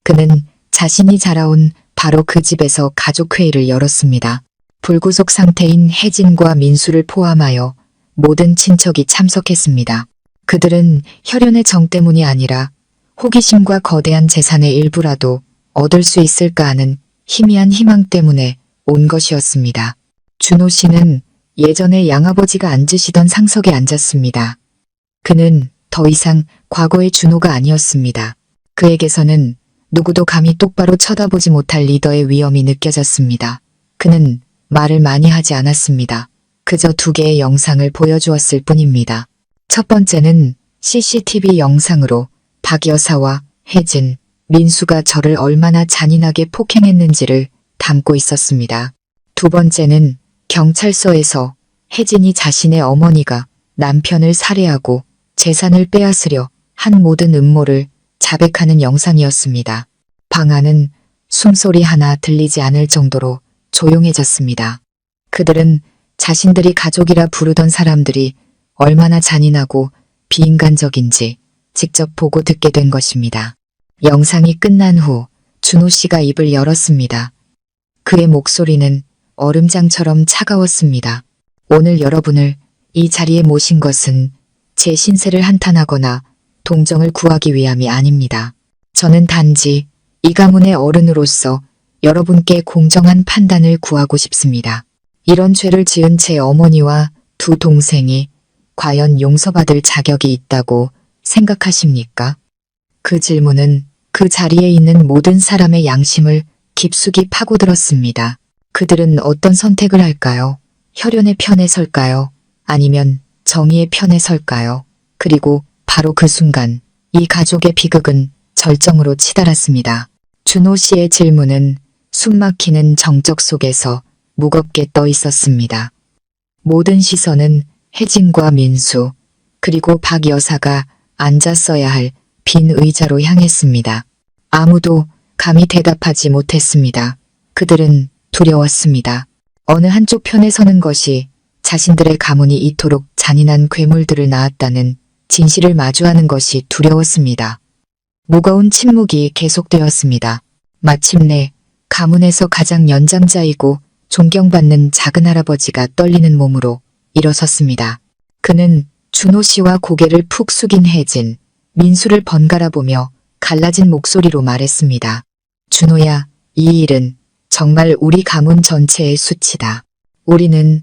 그는 자신이 자라온 바로 그 집에서 가족회의를 열었습니다. 불구속 상태인 혜진과 민수를 포함하여 모든 친척이 참석했습니다. 그들은 혈연의 정 때문이 아니라 호기심과 거대한 재산의 일부라도 얻을 수 있을까 하는 희미한 희망 때문에 온 것이었습니다. 준호 씨는 예전에 양아버지가 앉으시던 상석에 앉았습니다. 그는 더 이상 과거의 준호가 아니었습니다. 그에게서는 누구도 감히 똑바로 쳐다보지 못할 리더의 위엄이 느껴졌습니다. 그는 말을 많이 하지 않았습니다. 그저 2개의 영상을 보여주었을 뿐입니다. 첫 번째는 CCTV 영상으로 박 여사와 혜진, 민수가 저를 얼마나 잔인하게 폭행했는지를 담고 있었습니다. 2번째는 경찰서에서 혜진이 자신의 어머니가 남편을 살해하고 재산을 빼앗으려 한 모든 음모를 자백하는 영상이었습니다. 방 안은 숨소리 하나 들리지 않을 정도로 조용해졌습니다. 그들은 자신들이 가족이라 부르던 사람들이 얼마나 잔인하고 비인간적인지 직접 보고 듣게 된 것입니다. 영상이 끝난 후 준호 씨가 입을 열었습니다. 그의 목소리는 얼음장처럼 차가웠습니다. 오늘 여러분을 이 자리에 모신 것은 제 신세를 한탄하거나 동정을 구하기 위함이 아닙니다. 저는 단지 이 가문의 어른으로서 여러분께 공정한 판단을 구하고 싶습니다. 이런 죄를 지은 제 어머니와 2 동생이 과연 용서받을 자격이 있다고 생각하십니까? 그 질문은 그 자리에 있는 모든 사람의 양심을 깊숙이 파고들었습니다. 그들은 어떤 선택을 할까요? 혈연의 편에 설까요? 아니면 정의의 편에 설까요? 그리고 바로 그 순간 이 가족의 비극은 절정으로 치달았습니다. 준호 씨의 질문은 숨막히는 정적 속에서 무겁게 떠 있었습니다. 모든 시선은 혜진과 민수, 그리고 박 여사가 앉았어야 할 빈 의자로 향했습니다. 아무도 감히 대답하지 못했습니다. 그들은 두려웠습니다. 어느 한쪽 편에 서는 것이 자신들의 가문이 이토록 잔인한 괴물들을 낳았다는 진실을 마주하는 것이 두려웠습니다. 무거운 침묵이 계속되었습니다. 마침내 가문에서 가장 연장자이고 존경받는 작은 할아버지가 떨리는 몸으로 일어섰습니다. 그는 준호 씨와 고개를 푹 숙인 혜진, 민수를 번갈아 보며 갈라진 목소리로 말했습니다. 준호야, 이 일은 정말 우리 가문 전체의 수치다. 우리는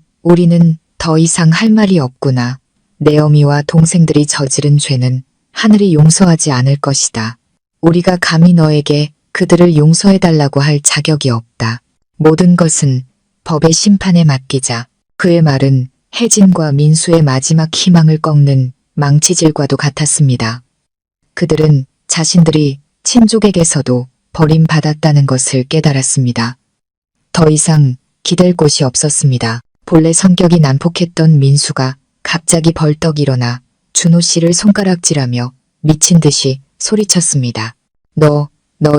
더 이상 할 말이 없구나. 내 어미와 동생들이 저지른 죄는 하늘이 용서하지 않을 것이다. 우리가 감히 너에게 그들을 용서해달라고 할 자격이 없다. 모든 것은 법의 심판에 맡기자. 그의 말은 혜진과 민수의 마지막 희망을 꺾는 망치질과도 같았습니다. 그들은 자신들이 친족에게서도 버림받았다는 것을 깨달았습니다. 더 이상 기댈 곳이 없었습니다. 본래 성격이 난폭했던 민수가 갑자기 벌떡 일어나 준호 씨를 손가락질하며 미친 듯이 소리쳤습니다. 너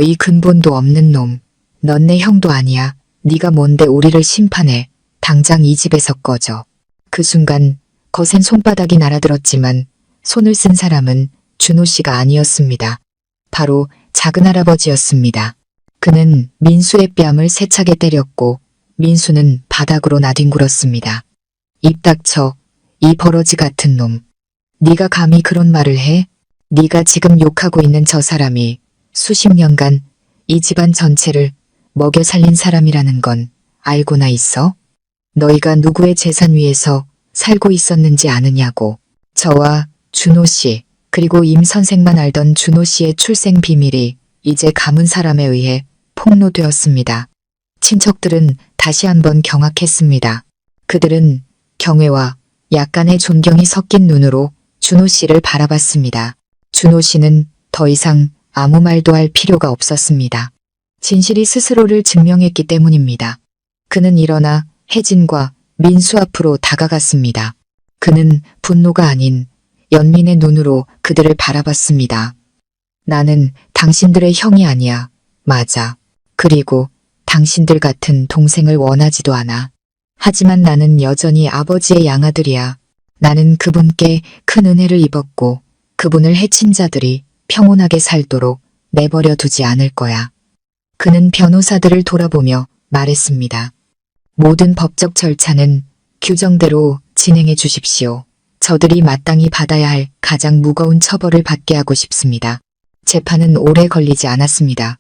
이 근본도 없는 놈. 넌 내 형도 아니야. 네가 뭔데 우리를 심판해. 당장 이 집에서 꺼져. 그 순간 거센 손바닥이 날아들었지만 손을 쓴 사람은 준호 씨가 아니었습니다. 바로 작은 할아버지였습니다. 그는 민수의 뺨을 세차게 때렸고 민수는 바닥으로 나뒹굴었습니다. 입 닥쳐, 이 버러지 같은 놈. 네가 감히 그런 말을 해? 네가 지금 욕하고 있는 저 사람이 수십 년간 이 집안 전체를 먹여 살린 사람이라는 건 알고나 있어? 너희가 누구의 재산 위에서 살고 있었는지 아느냐고. 저와 준호 씨, 그리고 임 선생만 알던 준호 씨의 출생 비밀이 이제 가문 사람에 의해 폭로되었습니다. 친척들은 다시 한번 경악했습니다. 그들은 경외와 약간의 존경이 섞인 눈으로 준호 씨를 바라봤습니다. 준호 씨는 더 이상 아무 말도 할 필요가 없었습니다. 진실이 스스로를 증명했기 때문입니다. 그는 일어나 혜진과 민수 앞으로 다가갔습니다. 그는 분노가 아닌 연민의 눈으로 그들을 바라봤습니다. 나는 당신들의 형이 아니야. 맞아. 그리고 당신들 같은 동생을 원하지도 않아. 하지만 나는 여전히 아버지의 양아들이야. 나는 그분께 큰 은혜를 입었고 그분을 해친 자들이 평온하게 살도록 내버려 두지 않을 거야. 그는 변호사들을 돌아보며 말했습니다. 모든 법적 절차는 규정대로 진행해 주십시오. 저들이 마땅히 받아야 할 가장 무거운 처벌을 받게 하고 싶습니다. 재판은 오래 걸리지 않았습니다.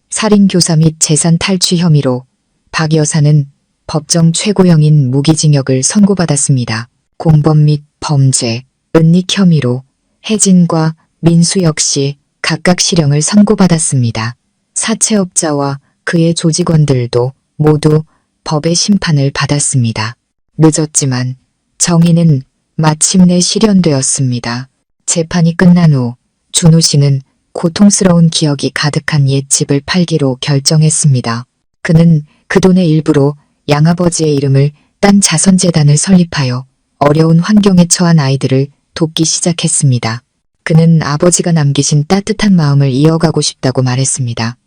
살인교사 및 재산 탈취 혐의로 박 여사는 법정 최고형인 무기징역을 선고받았습니다. 공범 및 범죄, 은닉 혐의로 혜진과 민수 역시 각각 실형을 선고받았습니다. 사채업자와 그의 조직원들도 모두 법의 심판을 받았습니다. 늦었지만 정의는 마침내 실현되었습니다. 재판이 끝난 후 준호 씨는 고통스러운 기억이 가득한 옛집을 팔기로 결정했습니다. 그는 그 돈의 일부로 양아버지의 이름을 딴 자선재단을 설립하여 어려운 환경에 처한 아이들을 돕기 시작했습니다. 그는 아버지가 남기신 따뜻한 마음을 이어가고 싶다고 말했습니다.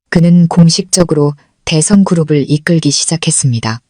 그는 공식적으로 대성그룹을 이끌기 시작했습니다.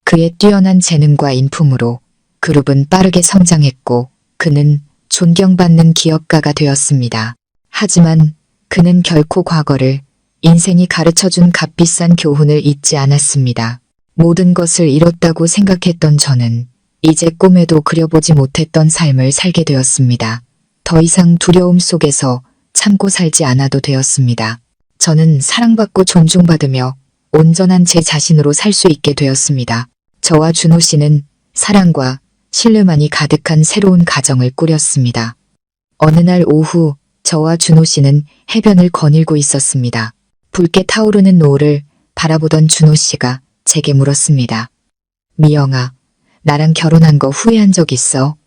그의 뛰어난 재능과 인품으로 그룹은 빠르게 성장했고 그는 존경받는 기업가가 되었습니다. 하지만 그는 결코 과거를, 인생이 가르쳐준 값비싼 교훈을 잊지 않았습니다. 모든 것을 잃었다고 생각했던 저는 이제 꿈에도 그려보지 못했던 삶을 살게 되었습니다. 더 이상 두려움 속에서 참고 살지 않아도 되었습니다. 저는 사랑받고 존중받으며 온전한 제 자신으로 살 수 있게 되었습니다. 저와 준호 씨는 사랑과 신뢰만이 가득한 새로운 가정을 꾸렸습니다. 어느 날 오후 저와 준호 씨는 해변을 거닐고 있었습니다. 붉게 타오르는 노을을 바라보던 준호 씨가 제게 물었습니다. 미영아, 나랑 결혼한 거 후회한 적 있어?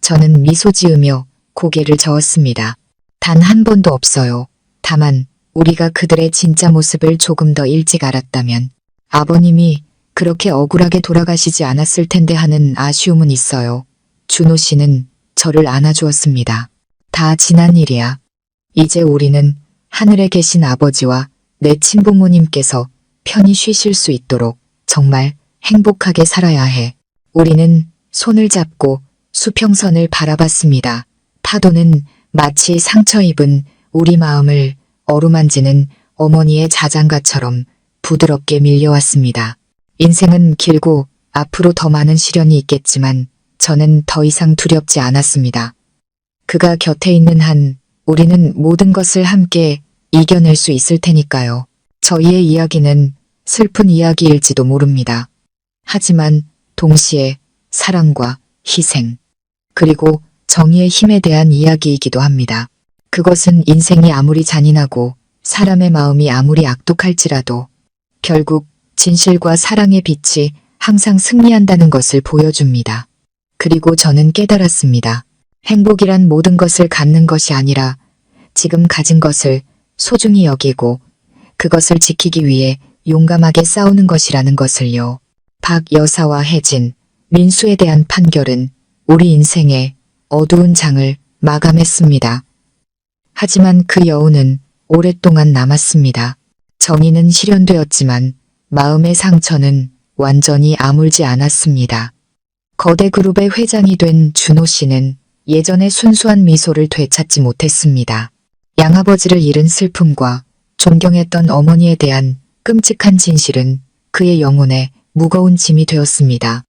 저는 미소 지으며 고개를 저었습니다. 단 한 번도 없어요. 다만 우리가 그들의 진짜 모습을 조금 더 일찍 알았다면 아버님이 그렇게 억울하게 돌아가시지 않았을 텐데 하는 아쉬움은 있어요. 준호 씨는 저를 안아주었습니다. 다 지난 일이야. 이제 우리는 하늘에 계신 아버지와 내 친부모님께서 편히 쉬실 수 있도록 정말 행복하게 살아야 해. 우리는 손을 잡고 수평선을 바라봤습니다. 파도는 마치 상처 입은 우리 마음을 어루만지는 어머니의 자장가처럼 부드럽게 밀려왔습니다. 인생은 길고 앞으로 더 많은 시련이 있겠지만 저는 더 이상 두렵지 않았습니다. 그가 곁에 있는 한 우리는 모든 것을 함께 이겨낼 수 있을 테니까요. 저희의 이야기는 슬픈 이야기일지도 모릅니다. 하지만 동시에 사랑과 희생, 그리고 정의의 힘에 대한 이야기이기도 합니다. 그것은 인생이 아무리 잔인하고 사람의 마음이 아무리 악독할지라도 결국 진실과 사랑의 빛이 항상 승리한다는 것을 보여줍니다. 그리고 저는 깨달았습니다. 행복이란 모든 것을 갖는 것이 아니라 지금 가진 것을 소중히 여기고 그것을 지키기 위해 용감하게 싸우는 것이라는 것을요. 박 여사와 혜진, 민수에 대한 판결은 우리 인생의 어두운 장을 마감했습니다. 하지만 그 여운은 오랫동안 남았습니다. 정의는 실현되었지만 마음의 상처는 완전히 아물지 않았습니다. 거대 그룹의 회장이 된 준호 씨는 예전의 순수한 미소를 되찾지 못했습니다. 양아버지를 잃은 슬픔과 존경했던 어머니에 대한 끔찍한 진실은 그의 영혼에 무거운 짐이 되었습니다.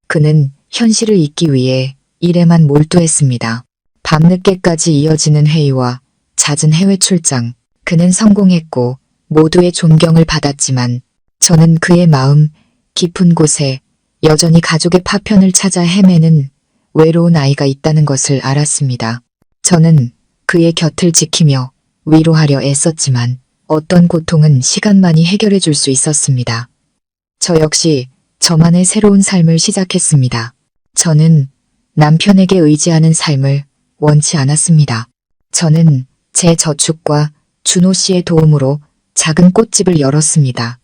그는 현실을 잊기 위해 일에만 몰두했습니다. 밤늦게까지 이어지는 회의와 잦은 해외 출장, 그는 성공했고 모두의 존경을 받았지만 저는 그의 마음 깊은 곳에 여전히 가족의 파편을 찾아 헤매는 외로운 아이가 있다는 것을 알았습니다. 저는 그의 곁을 지키며 위로하려 애썼지만 어떤 고통은 시간만이 해결해 줄 수 있었습니다. 저 역시 저만의 새로운 삶을 시작했습니다. 저는 남편에게 의지하는 삶을 원치 않았습니다. 저는 제 저축과 준호 씨의 도움으로 작은 꽃집을 열었습니다.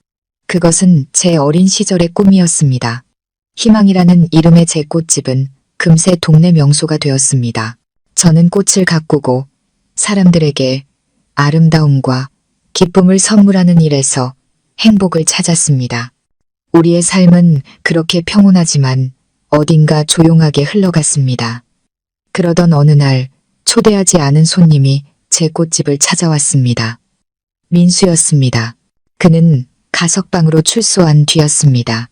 그것은 제 어린 시절의 꿈이었습니다. 희망이라는 이름의 제 꽃집은 금세 동네 명소가 되었습니다. 저는 꽃을 가꾸고 사람들에게 아름다움과 기쁨을 선물하는 일에서 행복을 찾았습니다. 우리의 삶은 그렇게 평온하지만 어딘가 조용하게 흘러갔습니다. 그러던 어느 날 초대하지 않은 손님이 제 꽃집을 찾아왔습니다. 민수였습니다. 그는 가석방으로 출소한 뒤였습니다.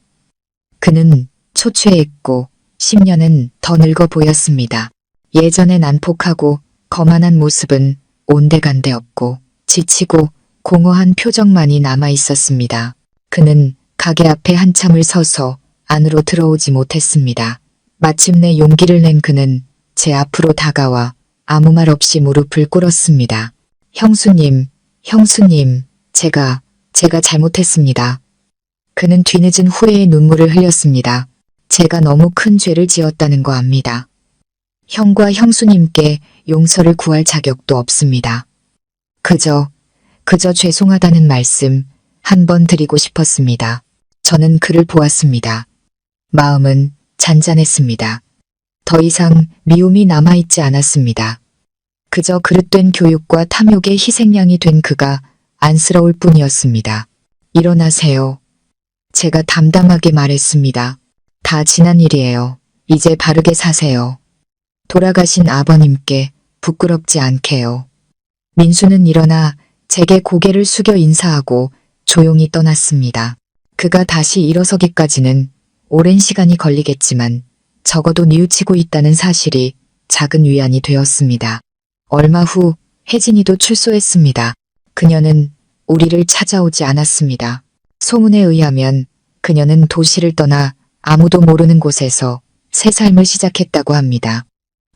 그는 초췌했고 10년은 더 늙어 보였습니다. 예전의 난폭하고 거만한 모습은 온데간데 없고 지치고 공허한 표정만이 남아 있었습니다. 그는 가게 앞에 한참을 서서 안으로 들어오지 못했습니다. 마침내 용기를 낸 그는 제 앞으로 다가와 아무 말 없이 무릎을 꿇었습니다. 형수님, 제가 잘못했습니다. 그는 뒤늦은 후회의 눈물을 흘렸습니다. 제가 너무 큰 죄를 지었다는 거 압니다. 형과 형수님께 용서를 구할 자격도 없습니다. 그저 죄송하다는 말씀 한 번 드리고 싶었습니다. 저는 그를 보았습니다. 마음은 잔잔했습니다. 더 이상 미움이 남아있지 않았습니다. 그저 그릇된 교육과 탐욕의 희생양이 된 그가 안쓰러울 뿐이었습니다. 일어나세요. 제가 담담하게 말했습니다. 다 지난 일이에요. 이제 바르게 사세요. 돌아가신 아버님께 부끄럽지 않게요. 민수는 일어나 제게 고개를 숙여 인사하고 조용히 떠났습니다. 그가 다시 일어서기까지는 오랜 시간이 걸리겠지만 적어도 뉘우치고 있다는 사실이 작은 위안이 되었습니다. 얼마 후 혜진이도 출소했습니다. 그녀는 우리를 찾아오지 않았습니다. 소문에 의하면 그녀는 도시를 떠나 아무도 모르는 곳에서 새 삶을 시작했다고 합니다.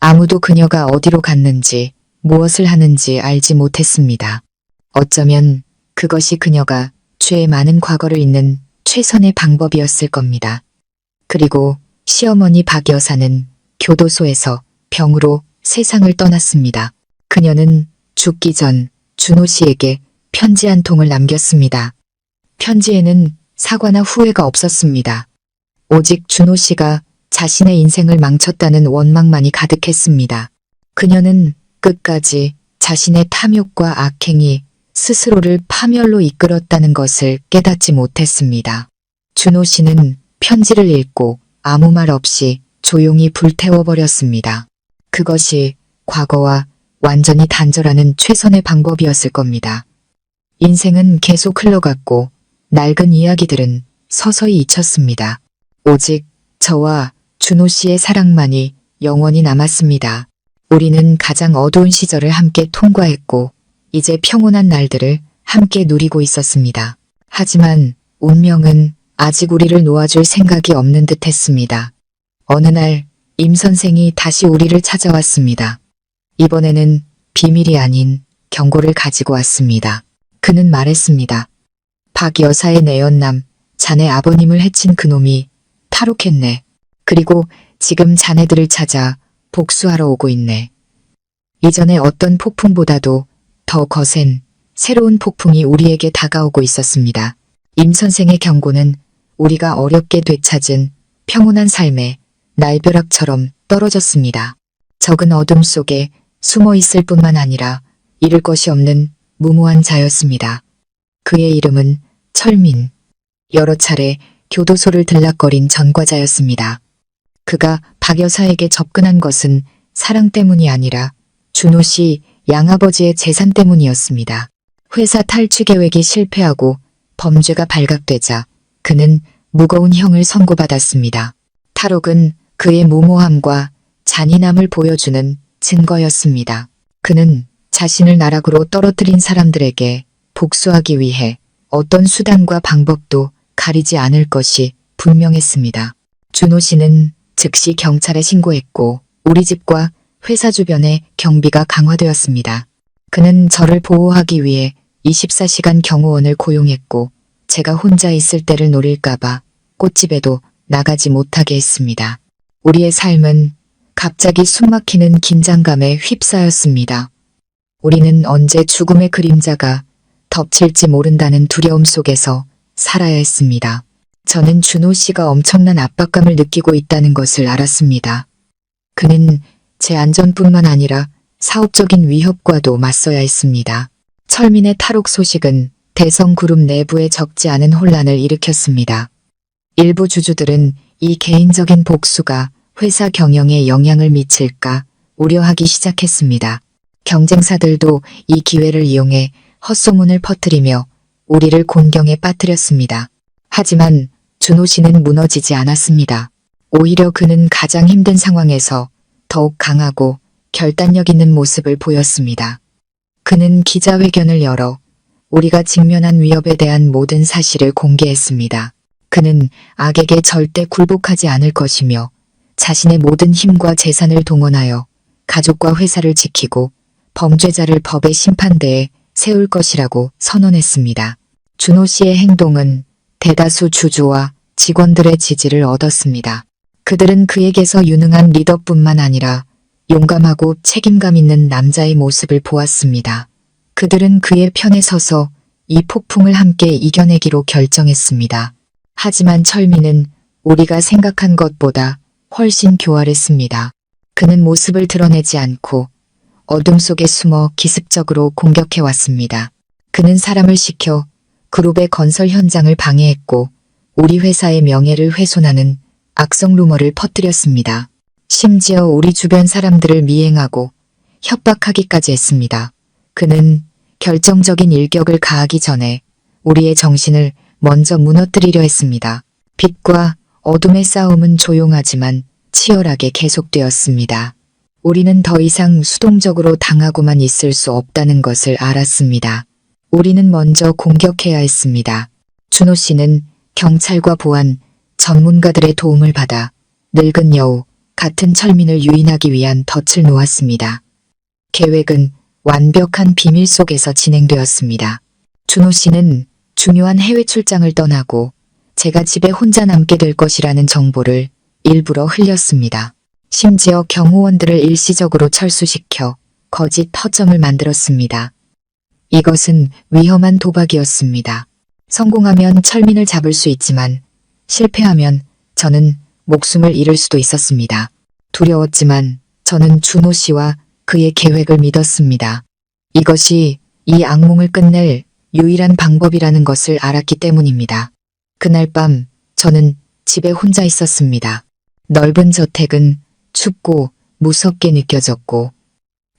아무도 그녀가 어디로 갔는지 무엇을 하는지 알지 못했습니다. 어쩌면 그것이 그녀가 죄의 많은 과거를 잇는 최선의 방법이었을 겁니다. 그리고 시어머니 박 여사는 교도소에서 병으로 세상을 떠났습니다. 그녀는 죽기 전 준호 씨에게 편지 한 통을 남겼습니다. 편지에는 사과나 후회가 없었습니다. 오직 준호 씨가 자신의 인생을 망쳤다는 원망만이 가득했습니다. 그녀는 끝까지 자신의 탐욕과 악행이 스스로를 파멸로 이끌었다는 것을 깨닫지 못했습니다. 준호 씨는 편지를 읽고 아무 말 없이 조용히 불태워버렸습니다. 그것이 과거와 완전히 단절하는 최선의 방법이었을 겁니다. 인생은 계속 흘러갔고 낡은 이야기들은 서서히 잊혔습니다. 오직 저와 준호 씨의 사랑만이 영원히 남았습니다. 우리는 가장 어두운 시절을 함께 통과했고 이제 평온한 날들을 함께 누리고 있었습니다. 하지만 운명은 아직 우리를 놓아줄 생각이 없는 듯 했습니다. 어느 날 임 선생이 다시 우리를 찾아왔습니다. 이번에는 비밀이 아닌 경고를 가지고 왔습니다. 그는 말했습니다. 박 여사의 내연남, 자네 아버님을 해친 그놈이 탈옥했네. 그리고 지금 자네들을 찾아 복수하러 오고 있네. 이전의 어떤 폭풍보다도 더 거센 새로운 폭풍이 우리에게 다가오고 있었습니다. 임 선생의 경고는 우리가 어렵게 되찾은 평온한 삶의 날벼락처럼 떨어졌습니다. 적은 어둠 속에 숨어 있을 뿐만 아니라 잃을 것이 없는 무모한 자였습니다. 그의 이름은 철민. 여러 차례 교도소를 들락거린 전과자였습니다. 그가 박 여사에게 접근한 것은 사랑 때문이 아니라 준호 씨 양아버지의 재산 때문이었습니다. 회사 탈취 계획이 실패하고 범죄가 발각되자 그는 무거운 형을 선고받았습니다. 탈옥은 그의 무모함과 잔인함을 보여주는 증거였습니다. 그는 자신을 나락으로 떨어뜨린 사람들에게 복수하기 위해 어떤 수단과 방법도 가리지 않을 것이 분명했습니다. 준호 씨는 즉시 경찰에 신고했고 우리 집과 회사 주변에 경비가 강화되었습니다. 그는 저를 보호하기 위해 24시간 경호원을 고용했고 제가 혼자 있을 때를 노릴까봐 꽃집에도 나가지 못하게 했습니다. 우리의 삶은 갑자기 숨막히는 긴장감에 휩싸였습니다. 우리는 언제 죽음의 그림자가 덮칠지 모른다는 두려움 속에서 살아야 했습니다. 저는 준호 씨가 엄청난 압박감을 느끼고 있다는 것을 알았습니다. 그는 제 안전뿐만 아니라 사업적인 위협과도 맞서야 했습니다. 철민의 탈옥 소식은 대성그룹 내부에 적지 않은 혼란을 일으켰습니다. 일부 주주들은 이 개인적인 복수가 회사 경영에 영향을 미칠까 우려하기 시작했습니다. 경쟁사들도 이 기회를 이용해 헛소문을 퍼뜨리며 우리를 곤경에 빠뜨렸습니다. 하지만 준호 씨는 무너지지 않았습니다. 오히려 그는 가장 힘든 상황에서 더욱 강하고 결단력 있는 모습을 보였습니다. 그는 기자회견을 열어 우리가 직면한 위협에 대한 모든 사실을 공개했습니다. 그는 악에게 절대 굴복하지 않을 것이며 자신의 모든 힘과 재산을 동원하여 가족과 회사를 지키고 범죄자를 법의 심판대에 세울 것이라고 선언했습니다. 준호 씨의 행동은 대다수 주주와 직원들의 지지를 얻었습니다. 그들은 그에게서 유능한 리더뿐만 아니라 용감하고 책임감 있는 남자의 모습을 보았습니다. 그들은 그의 편에 서서 이 폭풍을 함께 이겨내기로 결정했습니다. 하지만 철민은 우리가 생각한 것보다 훨씬 교활했습니다. 그는 모습을 드러내지 않고 어둠 속에 숨어 기습적으로 공격해왔습니다. 그는 사람을 시켜 그룹의 건설 현장을 방해했고 우리 회사의 명예를 훼손하는 악성 루머를 퍼뜨렸습니다. 심지어 우리 주변 사람들을 미행하고 협박하기까지 했습니다. 그는 결정적인 일격을 가하기 전에 우리의 정신을 먼저 무너뜨리려 했습니다. 빛과 어둠의 싸움은 조용하지만 치열하게 계속되었습니다. 우리는 더 이상 수동적으로 당하고만 있을 수 없다는 것을 알았습니다. 우리는 먼저 공격해야 했습니다. 준호 씨는 경찰과 보안, 전문가들의 도움을 받아 늙은 여우 같은 철민을 유인하기 위한 덫을 놓았습니다. 계획은 완벽한 비밀 속에서 진행되었습니다. 준호 씨는 중요한 해외 출장을 떠나고 제가 집에 혼자 남게 될 것이라는 정보를 일부러 흘렸습니다. 심지어 경호원들을 일시적으로 철수시켜 거짓 허점을 만들었습니다. 이것은 위험한 도박이었습니다. 성공하면 철민을 잡을 수 있지만 실패하면 저는 목숨을 잃을 수도 있었습니다. 두려웠지만 저는 준호 씨와 그의 계획을 믿었습니다. 이것이 이 악몽을 끝낼 유일한 방법이라는 것을 알았기 때문입니다. 그날 밤 저는 집에 혼자 있었습니다. 넓은 저택은 춥고 무섭게 느껴졌고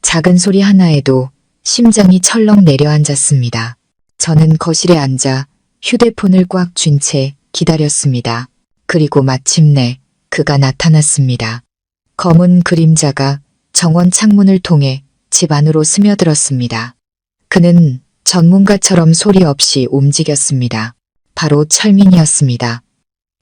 작은 소리 하나에도 심장이 철렁 내려앉았습니다. 저는 거실에 앉아 휴대폰을 꽉 쥔 채 기다렸습니다. 그리고 마침내 그가 나타났습니다. 검은 그림자가 정원 창문을 통해 집 안으로 스며들었습니다. 그는 전문가처럼 소리 없이 움직였습니다. 바로 철민이었습니다.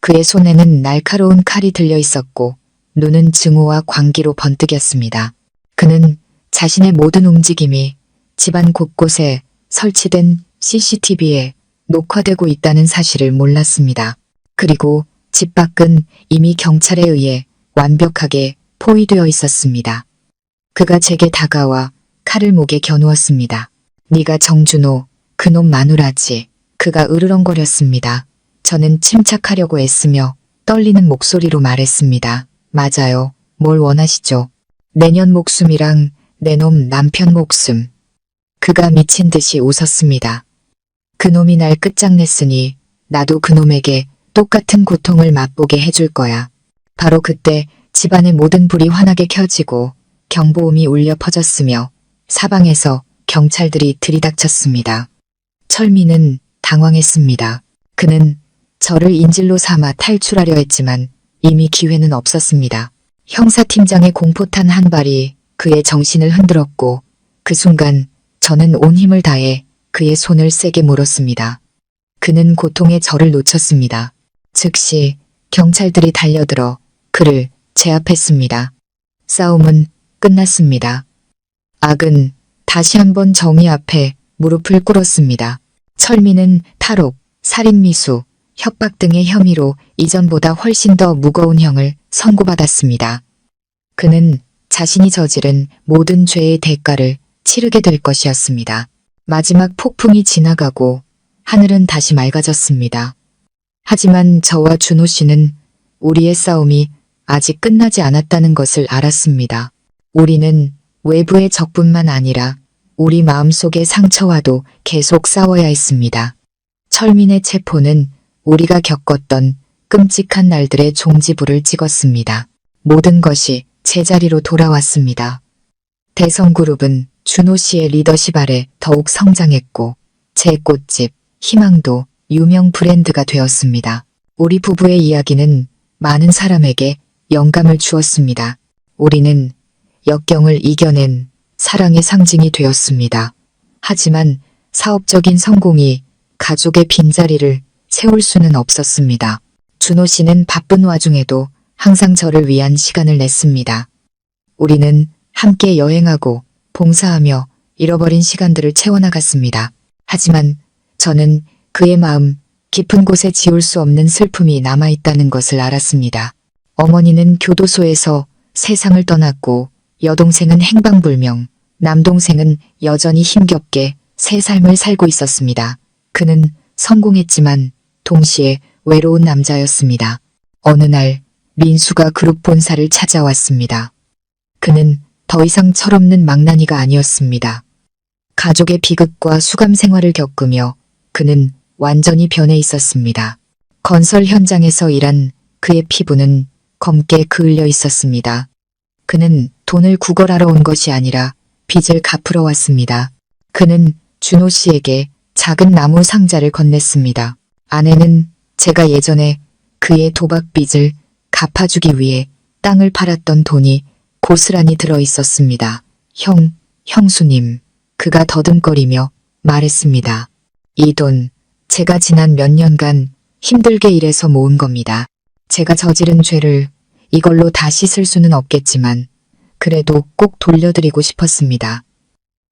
그의 손에는 날카로운 칼이 들려 있었고 눈은 증오와 광기로 번뜩였습니다. 그는 자신의 모든 움직임이 집안 곳곳에 설치된 CCTV에 녹화되고 있다는 사실을 몰랐습니다. 그리고 집 밖은 이미 경찰에 의해 완벽하게 포위되어 있었습니다. 그가 제게 다가와 칼을 목에 겨누었습니다. 네가 정준호, 그놈 마누라지. 그가 으르렁거렸습니다. 저는 침착하려고 애쓰며 떨리는 목소리로 말했습니다. 맞아요. 뭘 원하시죠? 내년 목숨이랑 내 놈 남편 목숨. 그가 미친 듯이 웃었습니다. 그놈이 날 끝장냈으니 나도 그놈에게 똑같은 고통을 맛보게 해줄 거야. 바로 그때 집안의 모든 불이 환하게 켜지고 경보음이 울려 퍼졌으며 사방에서 경찰들이 들이닥쳤습니다. 철민은 당황했습니다. 그는 저를 인질로 삼아 탈출하려 했지만 이미 기회는 없었습니다. 형사팀장의 공포탄 한 발이 그의 정신을 흔들었고 그 순간 저는 온 힘을 다해 그의 손을 세게 물었습니다. 그는 고통에 저를 놓쳤습니다. 즉시 경찰들이 달려들어 그를 제압했습니다. 싸움은 끝났습니다. 악은 다시 한번 정의 앞에 무릎을 꿇었습니다. 철민은 탈옥, 살인미수, 협박 등의 혐의로 이전보다 훨씬 더 무거운 형을 선고받았습니다. 그는 자신이 저지른 모든 죄의 대가를 치르게 될 것이었습니다. 마지막 폭풍이 지나가고 하늘은 다시 맑아졌습니다. 하지만 저와 준호 씨는 우리의 싸움이 아직 끝나지 않았다는 것을 알았습니다. 우리는 외부의 적뿐만 아니라 우리 마음속의 상처와도 계속 싸워야 했습니다. 철민의 체포는 우리가 겪었던 끔찍한 날들의 종지부를 찍었습니다. 모든 것이 제자리로 돌아왔습니다. 대성그룹은 준호 씨의 리더십 아래 더욱 성장했고 제 꽃집, 희망도 유명 브랜드가 되었습니다. 우리 부부의 이야기는 많은 사람에게 영감을 주었습니다. 우리는 역경을 이겨낸 사랑의 상징이 되었습니다. 하지만 사업적인 성공이 가족의 빈자리를 채울 수는 없었습니다. 준호 씨는 바쁜 와중에도 항상 저를 위한 시간을 냈습니다. 우리는 함께 여행하고 봉사하며 잃어버린 시간들을 채워나갔습니다. 하지만 저는 그의 마음 깊은 곳에 지울 수 없는 슬픔이 남아있다는 것을 알았습니다. 어머니는 교도소에서 세상을 떠났고 여동생은 행방불명, 남동생은 여전히 힘겹게 새 삶을 살고 있었습니다. 그는 성공했지만 동시에 외로운 남자였습니다. 어느 날 민수가 그룹 본사를 찾아왔습니다. 그는 더 이상 철없는 망나니가 아니었습니다. 가족의 비극과 수감 생활을 겪으며 그는 완전히 변해 있었습니다. 건설 현장에서 일한 그의 피부는 검게 그을려 있었습니다. 그는 돈을 구걸하러 온 것이 아니라 빚을 갚으러 왔습니다. 그는 준호 씨에게 작은 나무 상자를 건넸습니다. 안에는 제가 예전에 그의 도박 빚을 갚아주기 위해 땅을 팔았던 돈이 고스란히 들어 있었습니다. 형수님, 그가 더듬거리며 말했습니다. 이 돈, 제가 지난 몇 년간 힘들게 일해서 모은 겁니다. 제가 저지른 죄를 이걸로 다 씻을 수는 없겠지만 그래도 꼭 돌려드리고 싶었습니다.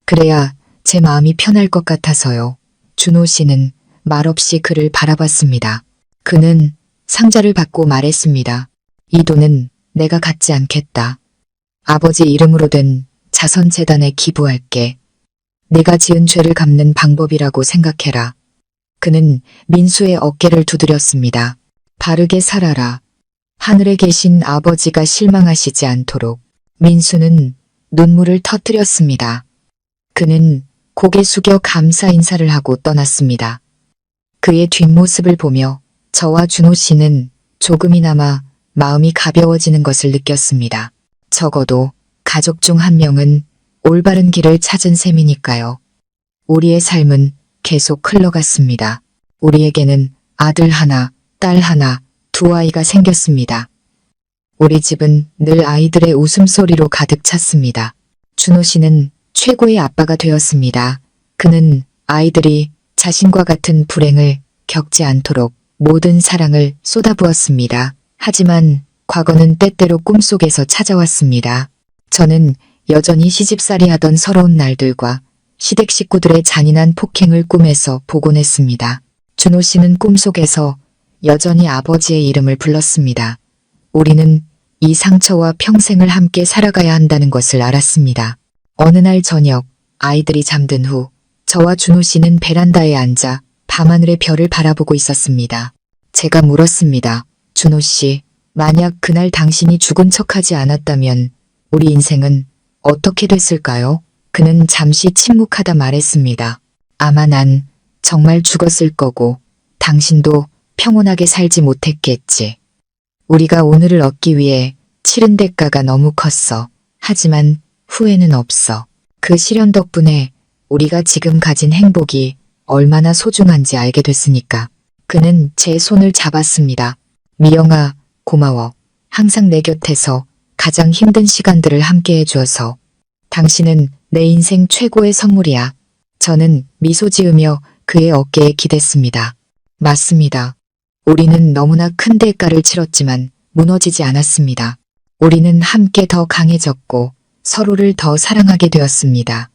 그래야 제 마음이 편할 것 같아서요. 준호 씨는 말없이 그를 바라봤습니다. 그는 상자를 받고 말했습니다. 이 돈은 내가 갖지 않겠다. 아버지 이름으로 된 자선재단에 기부할게. 내가 지은 죄를 갚는 방법이라고 생각해라. 그는 민수의 어깨를 두드렸습니다. 바르게 살아라. 하늘에 계신 아버지가 실망하시지 않도록. 민수는 눈물을 터뜨렸습니다. 그는 고개 숙여 감사 인사를 하고 떠났습니다. 그의 뒷모습을 보며 저와 준호 씨는 조금이나마 마음이 가벼워지는 것을 느꼈습니다. 적어도 가족 중 한 명은 올바른 길을 찾은 셈이니까요. 우리의 삶은 계속 흘러갔습니다. 우리에게는 아들 하나, 딸 하나, 두 아이가 생겼습니다. 우리 집은 늘 아이들의 웃음소리로 가득 찼습니다. 준호 씨는 최고의 아빠가 되었습니다. 그는 아이들이 자신과 같은 불행을 겪지 않도록 모든 사랑을 쏟아부었습니다. 하지만 과거는 때때로 꿈속에서 찾아왔습니다. 저는 여전히 시집살이 하던 서러운 날들과 시댁 식구들의 잔인한 폭행을 꿈에서 보곤 했습니다. 준호 씨는 꿈속에서 여전히 아버지의 이름을 불렀습니다. 우리는 이 상처와 평생을 함께 살아가야 한다는 것을 알았습니다. 어느 날 저녁 아이들이 잠든 후 저와 준호 씨는 베란다에 앉아 밤하늘의 별을 바라보고 있었습니다. 제가 물었습니다. 준호 씨, 만약 그날 당신이 죽은 척하지 않았다면 우리 인생은 어떻게 됐을까요? 그는 잠시 침묵하다 말했습니다. 아마 난 정말 죽었을 거고 당신도 평온하게 살지 못했겠지. 우리가 오늘을 얻기 위해 치른 대가가 너무 컸어. 하지만 후회는 없어. 그 시련 덕분에 우리가 지금 가진 행복이 얼마나 소중한지 알게 됐으니까. 그는 제 손을 잡았습니다. 미영아, 고마워. 항상 내 곁에서 가장 힘든 시간들을 함께 해주어서. 당신은 내 인생 최고의 선물이야. 저는 미소 지으며 그의 어깨에 기댔습니다. 맞습니다. 우리는 너무나 큰 대가를 치렀지만 무너지지 않았습니다. 우리는 함께 더 강해졌고 서로를 더 사랑하게 되었습니다.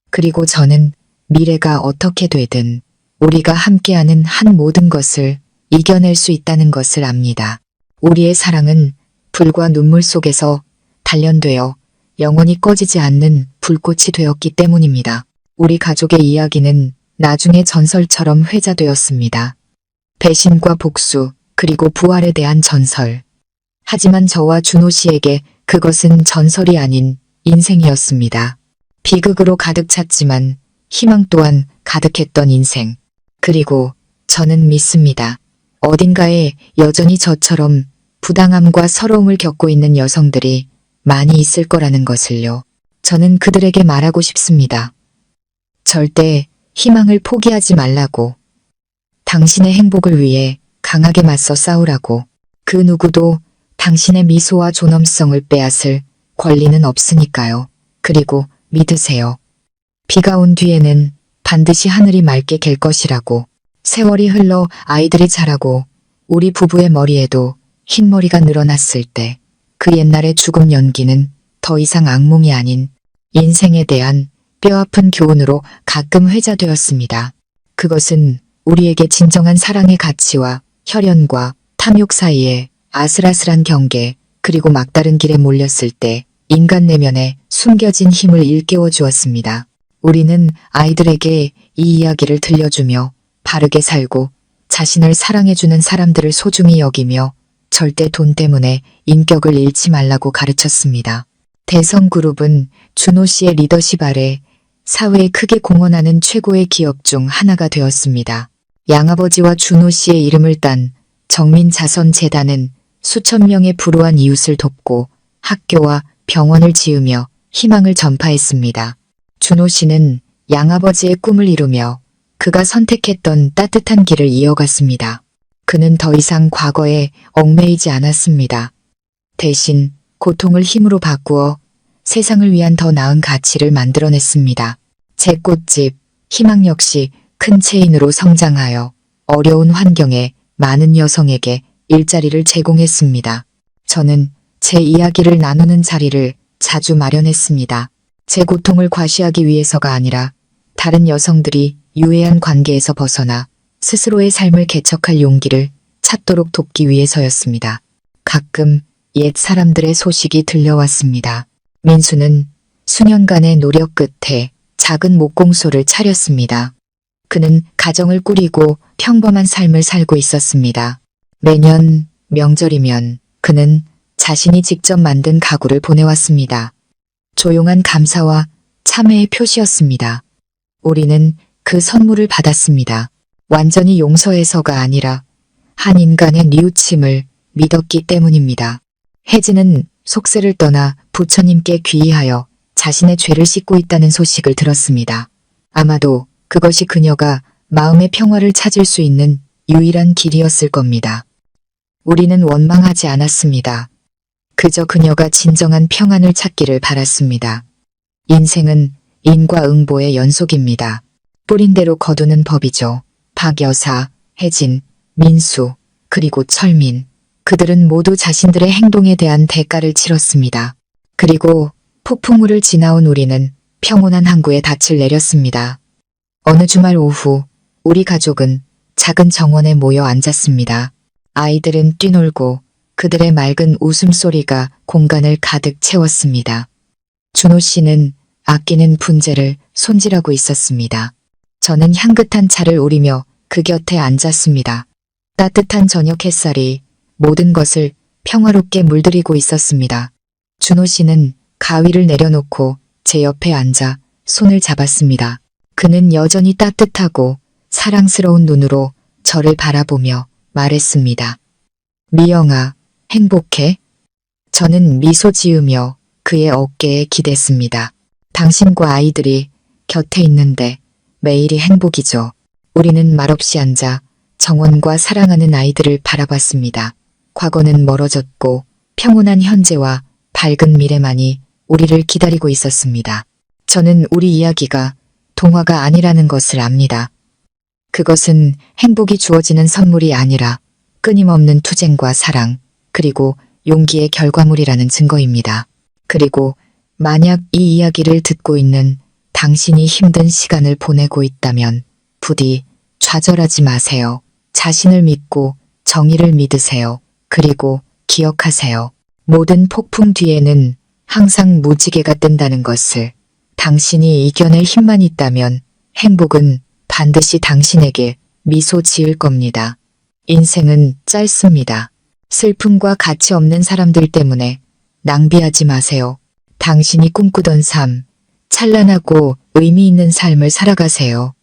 그리고 저는 미래가 어떻게 되든 우리가 함께하는 한 모든 것을 이겨낼 수 있다는 것을 압니다. 우리의 사랑은 불과 눈물 속에서 단련되어 영원히 꺼지지 않는 불꽃이 되었기 때문입니다. 우리 가족의 이야기는 나중에 전설처럼 회자되었습니다. 배신과 복수, 그리고 부활에 대한 전설. 하지만 저와 준호 씨에게 그것은 전설이 아닌 인생이었습니다. 비극으로 가득 찼지만 희망 또한 가득했던 인생. 그리고 저는 믿습니다. 어딘가에 여전히 저처럼 부당함과 서러움을 겪고 있는 여성들이 많이 있을 거라는 것을요. 저는 그들에게 말하고 싶습니다. 절대 희망을 포기하지 말라고. 당신의 행복을 위해 강하게 맞서 싸우라고. 그 누구도 당신의 미소와 존엄성을 빼앗을 권리는 없으니까요. 그리고 믿으세요. 비가 온 뒤에는 반드시 하늘이 맑게 갤 것이라고. 세월이 흘러 아이들이 자라고 우리 부부의 머리에도 흰머리가 늘어났을 때 그 옛날의 죽음 연기는 더 이상 악몽이 아닌 인생에 대한 뼈아픈 교훈으로 가끔 회자되었습니다. 그것은 우리에게 진정한 사랑의 가치와 혈연과 탐욕 사이에 아슬아슬한 경계, 그리고 막다른 길에 몰렸을 때 인간 내면에 숨겨진 힘을 일깨워 주었습니다. 우리는 아이들에게 이 이야기를 들려주며 바르게 살고 자신을 사랑해주는 사람들을 소중히 여기며 절대 돈 때문에 인격을 잃지 말라고 가르쳤습니다. 대성그룹은 준호 씨의 리더십 아래 사회에 크게 공헌하는 최고의 기업 중 하나가 되었습니다. 양아버지와 준호 씨의 이름을 딴 정민자선재단은 수천 명의 불우한 이웃을 돕고 학교와 병원을 지으며 희망을 전파했습니다. 준호 씨는 양아버지의 꿈을 이루며 그가 선택했던 따뜻한 길을 이어갔습니다. 그는 더 이상 과거에 얽매이지 않았습니다. 대신 고통을 힘으로 바꾸어 세상을 위한 더 나은 가치를 만들어냈습니다. 제 꽃집, 희망 역시 큰 체인으로 성장하여 어려운 환경에 많은 여성에게 일자리를 제공했습니다. 저는 제 이야기를 나누는 자리를 자주 마련했습니다. 제 고통을 과시하기 위해서가 아니라 다른 여성들이 유해한 관계에서 벗어나 스스로의 삶을 개척할 용기를 찾도록 돕기 위해서였습니다. 가끔 옛 사람들의 소식이 들려왔습니다. 민수는 수년간의 노력 끝에 작은 목공소를 차렸습니다. 그는 가정을 꾸리고 평범한 삶을 살고 있었습니다. 매년 명절이면 그는 자신이 직접 만든 가구를 보내왔습니다. 조용한 감사와 참회의 표시였습니다. 우리는 그 선물을 받았습니다. 완전히 용서해서가 아니라 한 인간의 뉘우침을 믿었기 때문입니다. 혜진은 속세를 떠나 부처님께 귀의하여 자신의 죄를 씻고 있다는 소식을 들었습니다. 아마도 그것이 그녀가 마음의 평화를 찾을 수 있는 유일한 길이었을 겁니다. 우리는 원망하지 않았습니다. 그저 그녀가 진정한 평안을 찾기를 바랐습니다. 인생은 인과 응보의 연속입니다. 뿌린 대로 거두는 법이죠. 박여사, 혜진, 민수, 그리고 철민. 그들은 모두 자신들의 행동에 대한 대가를 치렀습니다. 그리고 폭풍우를 지나온 우리는 평온한 항구에 닻을 내렸습니다. 어느 주말 오후 우리 가족은 작은 정원에 모여 앉았습니다. 아이들은 뛰놀고 그들의 맑은 웃음소리가 공간을 가득 채웠습니다. 준호 씨는 아끼는 분재를 손질하고 있었습니다. 저는 향긋한 차를 우리며 그 곁에 앉았습니다. 따뜻한 저녁 햇살이 모든 것을 평화롭게 물들이고 있었습니다. 준호 씨는 가위를 내려놓고 제 옆에 앉아 손을 잡았습니다. 그는 여전히 따뜻하고 사랑스러운 눈으로 저를 바라보며 말했습니다. 미영아, 행복해? 저는 미소 지으며 그의 어깨에 기댔습니다. 당신과 아이들이 곁에 있는데 매일이 행복이죠. 우리는 말없이 앉아 정원과 사랑하는 아이들을 바라봤습니다. 과거는 멀어졌고 평온한 현재와 밝은 미래만이 우리를 기다리고 있었습니다. 저는 우리 이야기가 동화가 아니라는 것을 압니다. 그것은 행복이 주어지는 선물이 아니라 끊임없는 투쟁과 사랑, 그리고 용기의 결과물이라는 증거입니다. 그리고 만약 이 이야기를 듣고 있는 당신이 힘든 시간을 보내고 있다면 부디 좌절하지 마세요. 자신을 믿고 정의를 믿으세요. 그리고 기억하세요. 모든 폭풍 뒤에는 항상 무지개가 뜬다는 것을. 당신이 이겨낼 힘만 있다면 행복은 반드시 당신에게 미소 지을 겁니다. 인생은 짧습니다. 슬픔과 가치 없는 사람들 때문에 낭비하지 마세요. 당신이 꿈꾸던 삶, 찬란하고 의미 있는 삶을 살아가세요.